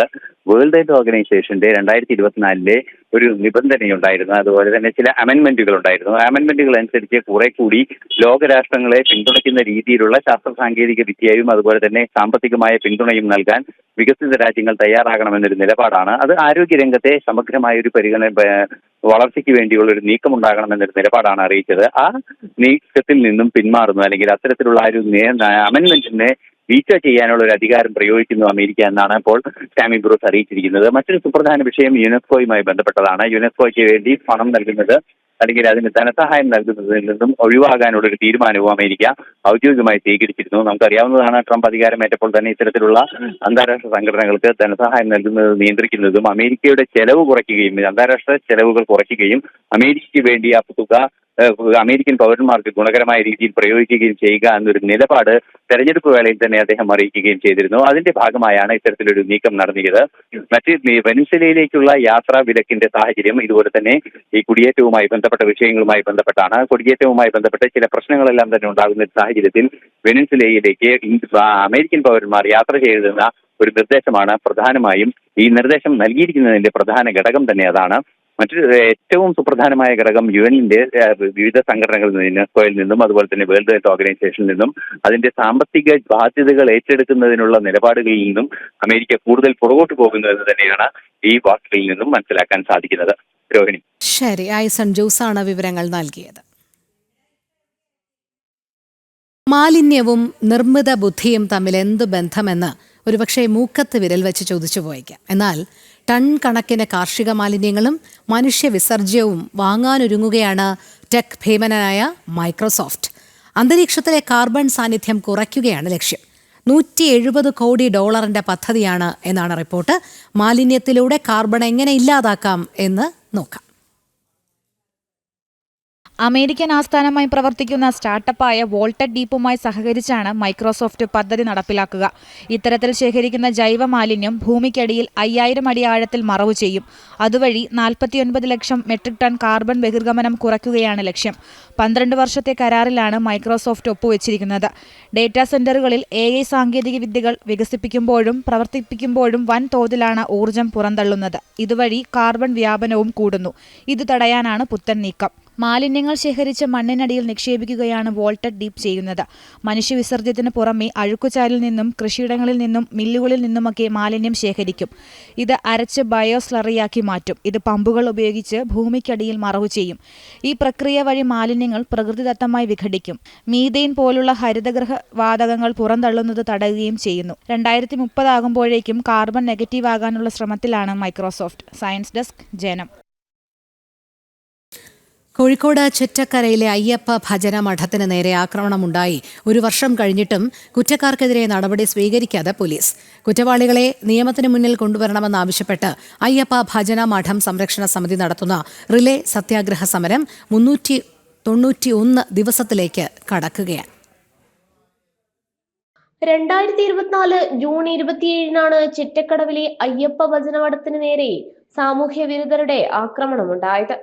വേൾഡ് ഹെൽത്ത് ഓർഗനൈസേഷന്റെ 2024 ഒരു നിബന്ധനയുണ്ടായിരുന്നു. അതുപോലെ തന്നെ ചില അമെൻമെന്റുകൾ ഉണ്ടായിരുന്നു. അമെൻമെന്റുകൾ അനുസരിച്ച് കുറെ കൂടി ലോകരാഷ്ട്രങ്ങളെ പിന്തുണയ്ക്കുന്ന രീതിയിലുള്ള ശാസ്ത്ര സാങ്കേതിക വിദ്യയും അതുപോലെ തന്നെ സാമ്പത്തികമായ പിന്തുണയും നൽകാൻ വികസിത രാജ്യങ്ങൾ തയ്യാറാകണമെന്നൊരു നിലപാടാണ്. അത് ആരോഗ്യരംഗത്തെ സമഗ്രമായ ഒരു വളർച്ചയ്ക്ക് വേണ്ടിയുള്ള ഒരു നീക്കം ഉണ്ടാകണമെന്നൊരു നിലപാടാണ് അറിയിച്ചത്. ആ നീക്കത്തിൽ നിന്നും പിന്മാറുന്നു, അല്ലെങ്കിൽ അത്തരത്തിലുള്ള ഒരു അമെൻമെന്റിനെ വീറ്റോ ചെയ്യാനുള്ള ഒരു അധികാരം പ്രയോഗിക്കുന്നു അമേരിക്ക എന്നാണ് ഇപ്പോൾ സാമി ബ്രൂസ് അറിയിച്ചിരിക്കുന്നത്. മറ്റൊരു സുപ്രധാന വിഷയം യുനെസ്കോയുമായി ബന്ധപ്പെട്ടതാണ്. യുനെസ്കോയ്ക്ക് വേണ്ടി പണം നൽകുന്നത് അല്ലെങ്കിൽ അതിന് ധനസഹായം നൽകുന്നതിൽ നിന്നും ഒഴിവാകാനുള്ള ഒരു തീരുമാനവും അമേരിക്ക ഔദ്യോഗികമായി സ്വീകരിച്ചിരുന്നു. നമുക്കറിയാവുന്നതാണ്, ട്രംപ് അധികാരമേറ്റപ്പോൾ തന്നെ ഇത്തരത്തിലുള്ള അന്താരാഷ്ട്ര സംഘടനകൾക്ക് ധനസഹായം നൽകുന്നത് നിയന്ത്രിക്കുന്നതും അമേരിക്കയുടെ ചെലവ് കുറയ്ക്കുകയും അന്താരാഷ്ട്ര ചെലവുകൾ കുറയ്ക്കുകയും അമേരിക്കയ്ക്ക് വേണ്ടി ആ തുക അമേരിക്കൻ പൗരന്മാർക്ക് ഗുണകരമായ രീതിയിൽ പ്രയോഗിക്കുകയും ചെയ്യുക എന്നൊരു നിലപാട് തെരഞ്ഞെടുപ്പ് വേളയിൽ തന്നെ അദ്ദേഹം അറിയിക്കുകയും ചെയ്തിരുന്നു. അതിന്റെ ഭാഗമായാണ് ഇത്തരത്തിലൊരു നീക്കം നടത്തിയത്. വെനിസ്വേലയിലേക്കുള്ള യാത്രാ വിലക്കിന്റെ സാഹചര്യം ഇതുപോലെ തന്നെ ഈ കുടിയേറ്റവുമായി ബന്ധപ്പെട്ട വിഷയങ്ങളുമായി ബന്ധപ്പെട്ടാണ്. കുടിയേറ്റവുമായി ബന്ധപ്പെട്ട ചില പ്രശ്നങ്ങളെല്ലാം തന്നെ ഉണ്ടാകുന്ന സാഹചര്യത്തിൽ വെനിസ്വേലയിലേക്ക് അമേരിക്കൻ പൗരന്മാർ യാത്ര ചെയ്തെന്ന ഒരു നിർദ്ദേശമാണ് പ്രധാനമായും ഈ നിർദ്ദേശം നൽകിയിരിക്കുന്നതിന്റെ പ്രധാന ഘടകം തന്നെ അതാണ്. മറ്റൊരു ഏറ്റവും സുപ്രധാനമായ ഘടകം യുഎന്നിന്റെ വിവിധ സംഘടനകളിൽ നിന്ന്, യുനെസ്കോയിൽ നിന്നും അതുപോലെ തന്നെ വേൾഡ് ഹെൽത്ത് ഓർഗനൈസേഷനിൽ നിന്നും അതിന്റെ സാമ്പത്തിക ബാധ്യതകൾ ഏറ്റെടുക്കുന്നതിനുള്ള നിലപാടുകളിൽ നിന്നും അമേരിക്ക കൂടുതൽ പുറകോട്ട് പോകുന്നു എന്ന് തന്നെയാണ് ഈ വാർത്തകളിൽ നിന്നും മനസ്സിലാക്കാൻ സാധിക്കുന്നത്. രോഹിണി, ശരി, ഐസൺ ജോസാണ് വിവരങ്ങൾ നൽകിയത്. മാലിന്യവും നിർമ്മിത ബുദ്ധിയും തമ്മിൽ എന്ത് ബന്ധമെന്ന് ഒരുപക്ഷെ മൂക്കത്ത് വിരൽ വെച്ച് ചോദിച്ചു പോയേക്കാം. എന്നാൽ ടൺ കണക്കിന് കാർഷിക മാലിന്യങ്ങളും മനുഷ്യ വിസർജ്യവും വാങ്ങാനൊരുങ്ങുകയാണ് ടെക് ഭീമനായ മൈക്രോസോഫ്റ്റ്. അന്തരീക്ഷത്തിലെ കാർബൺ സാന്നിധ്യം കുറയ്ക്കുകയാണ് ലക്ഷ്യം. $170 കോടി പദ്ധതിയാണ് എന്നാണ് റിപ്പോർട്ട്. മാലിന്യത്തിലൂടെ കാർബൺ എങ്ങനെ ഇല്ലാതാക്കാം എന്ന് നോക്കാം. അമേരിക്കൻ ആസ്ഥാനമായി പ്രവർത്തിക്കുന്ന സ്റ്റാർട്ടപ്പായ വോൾട്ടഡ് ഡീപ്പുമായി സഹകരിച്ചാണ് മൈക്രോസോഫ്റ്റ് പദ്ധതി നടപ്പിലാക്കുക. ഇത്തരത്തിൽ ശേഖരിക്കുന്ന ജൈവ മാലിന്യം ഭൂമിക്കടിയിൽ 5000 അടി ആഴത്തിൽ മറവു ചെയ്യും. അതുവഴി 49 ലക്ഷം മെട്രിക് ടൺ കാർബൺ ബഹിർഗമനം കുറയ്ക്കുകയാണ് ലക്ഷ്യം. 12 വർഷത്തെ കരാറിലാണ് മൈക്രോസോഫ്റ്റ് ഒപ്പുവെച്ചിരിക്കുന്നത്. ഡേറ്റാ സെന്ററുകളിൽ AI സാങ്കേതിക വിദ്യകൾ വികസിപ്പിക്കുമ്പോഴും പ്രവർത്തിപ്പിക്കുമ്പോഴും വൻ തോതിലാണ് ഊർജ്ജം പുറന്തള്ളുന്നത്. ഇതുവഴി കാർബൺ വ്യാപനവും കൂടുന്നു. ഇത് തടയാനാണ് പുത്തൻ നീക്കം. മാലിന്യങ്ങൾ ശേഖരിച്ച് മണ്ണിനടിയിൽ നിക്ഷേപിക്കുകയാണ് വോൾട്ടഡ് ഡീപ്പ് ചെയ്യുന്നത്. മനുഷ്യവിസർജ്യത്തിന് പുറമെ അഴുക്കുചാലിൽ നിന്നും കൃഷിയിടങ്ങളിൽ നിന്നും മില്ലുകളിൽ നിന്നുമൊക്കെ മാലിന്യം ശേഖരിക്കും. ഇത് അരച്ച് ബയോ സ്ലറിയാക്കി മാറ്റും. ഇത് പമ്പുകൾ ഉപയോഗിച്ച് ഭൂമിക്കടിയിൽ മറവു ചെയ്യും. ഈ പ്രക്രിയ വഴി മാലിന്യങ്ങൾ പ്രകൃതിദത്തമായി വിഘടിക്കും. മീഥെയ്ൻ പോലുള്ള ഹരിതഗൃഹ വാതകങ്ങൾ പുറന്തള്ളുന്നത് തടയുകയും ചെയ്യുന്നു. 2030 ആകുമ്പോഴേക്കും കാർബൺ നെഗറ്റീവ് ആകാനുള്ള ശ്രമത്തിലാണ് മൈക്രോസോഫ്റ്റ്. സയൻസ് ഡെസ്ക്, ജനം. കോഴിക്കോട് ചുറ്റക്കരയിലെ അയ്യപ്പ ഭജന മഠത്തിന് നേരെ ആക്രമണമുണ്ടായി 1 വർഷം കഴിഞ്ഞിട്ടും കുറ്റക്കാർക്കെതിരെ നടപടി സ്വീകരിക്കാതെ പോലീസ്. കുറ്റവാളികളെ നിയമത്തിന് മുന്നിൽ കൊണ്ടുവരണമെന്നാവശ്യപ്പെട്ട് അയ്യപ്പ ഭജന മഠം സംരക്ഷണ സമിതി നടത്തുന്ന റിലേ സത്യാഗ്രഹ സമരം 391 ദിവസത്തിലേക്ക് കടക്കുകയാണ്. 2024 ജൂൺ 27-നാണ് ചിറ്റക്കടവിലെ അയ്യപ്പ ഭജന മഠത്തിന് നേരെ സാമൂഹ്യ വിരുദ്ധരുടെ ആക്രമണമുണ്ടായത്.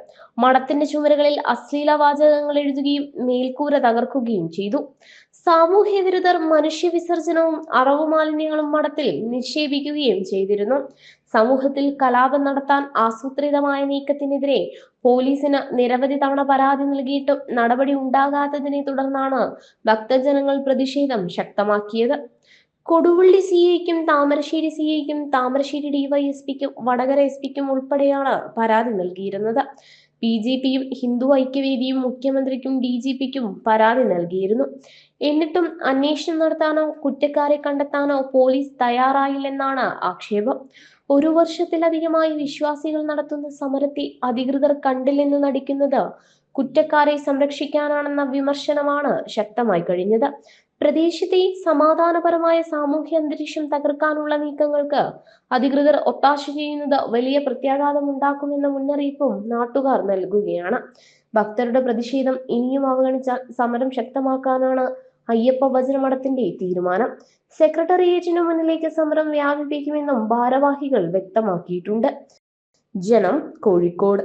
മഠത്തിന്റെ ചുമരുകളിൽ അശ്ലീല വാചകങ്ങൾ എഴുതുകയും മേൽക്കൂര തകർക്കുകയും ചെയ്തു. സാമൂഹ്യ വിരുദ്ധർ മനുഷ്യ വിസർജനവും അറവു മാലിന്യങ്ങളും മഠത്തിൽ നിക്ഷേപിക്കുകയും ചെയ്തിരുന്നു. സമൂഹത്തിൽ കലാപം നടത്താൻ ആസൂത്രിതമായ നീക്കത്തിനെതിരെ പോലീസിന് നിരവധി തവണ പരാതി നൽകിയിട്ടും നടപടി ഉണ്ടാകാത്തതിനെ തുടർന്നാണ് ഭക്തജനങ്ങൾ പ്രതിഷേധം ശക്തമാക്കിയത്. കൊടുവള്ളി CIക്കും താമരശ്ശേരി CIക്കും താമരശ്ശേരി DYSPക്കും വടകര SP-ക്കും ഉൾപ്പെടെയാണ് പരാതി നൽകിയിരുന്നത്. BJPയും ഹിന്ദു ഐക്യവേദിയും മുഖ്യമന്ത്രിക്കും DGPക്കും പരാതി നൽകിയിരുന്നു. എന്നിട്ടും അന്വേഷണം നടത്താനോ കുറ്റക്കാരെ കണ്ടെത്താനോ പോലീസ് തയ്യാറായില്ലെന്നാണ് ആക്ഷേപം. 1 വർഷത്തിലധികമായി വിശ്വാസികൾ നടത്തുന്ന സമരത്തെ അധികൃതർ കണ്ടില്ലെന്ന് നടിക്കുന്നത് കുറ്റക്കാരെ സംരക്ഷിക്കാനാണെന്ന വിമർശനമാണ് ശക്തമായി കഴിഞ്ഞത്. പ്രദേശത്തെ സമാധാനപരമായ സാമൂഹ്യ അന്തരീക്ഷം തകർക്കാനുള്ള നീക്കങ്ങൾക്ക് അധികൃതർ ഒത്താശ ചെയ്യുന്നത് വലിയ പ്രത്യാഘാതമുണ്ടാക്കുമെന്ന മുന്നറിയിപ്പും നാട്ടുകാർ നൽകുകയാണ്. ഭക്തരുടെ പ്രതിഷേധം ഇനിയും അവഗണിച്ചാൽ സമരം ശക്തമാക്കാനാണ് അയ്യപ്പ ഭജന മഠത്തിന്റെ തീരുമാനം. സെക്രട്ടേറിയറ്റിന് മുന്നിലേക്ക് സമരം വ്യാപിപ്പിക്കുമെന്നും ഭാരവാഹികൾ വ്യക്തമാക്കിയിട്ടുണ്ട്. ജനം, കോഴിക്കോട്.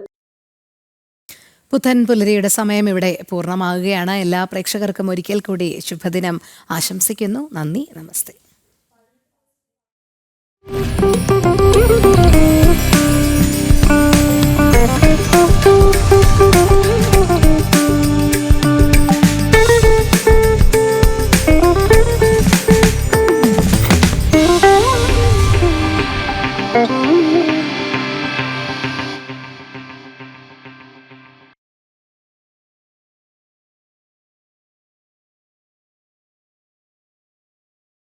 പുത്തൻ പുലരിയുടെ സമയം ഇവിടെ പൂർണ്ണമാകുകയാണ്. എല്ലാ പ്രേക്ഷകർക്കും ഒരിക്കൽ കൂടി ശുഭദിനം ആശംസിക്കുന്നു. നന്ദി, നമസ്തേ.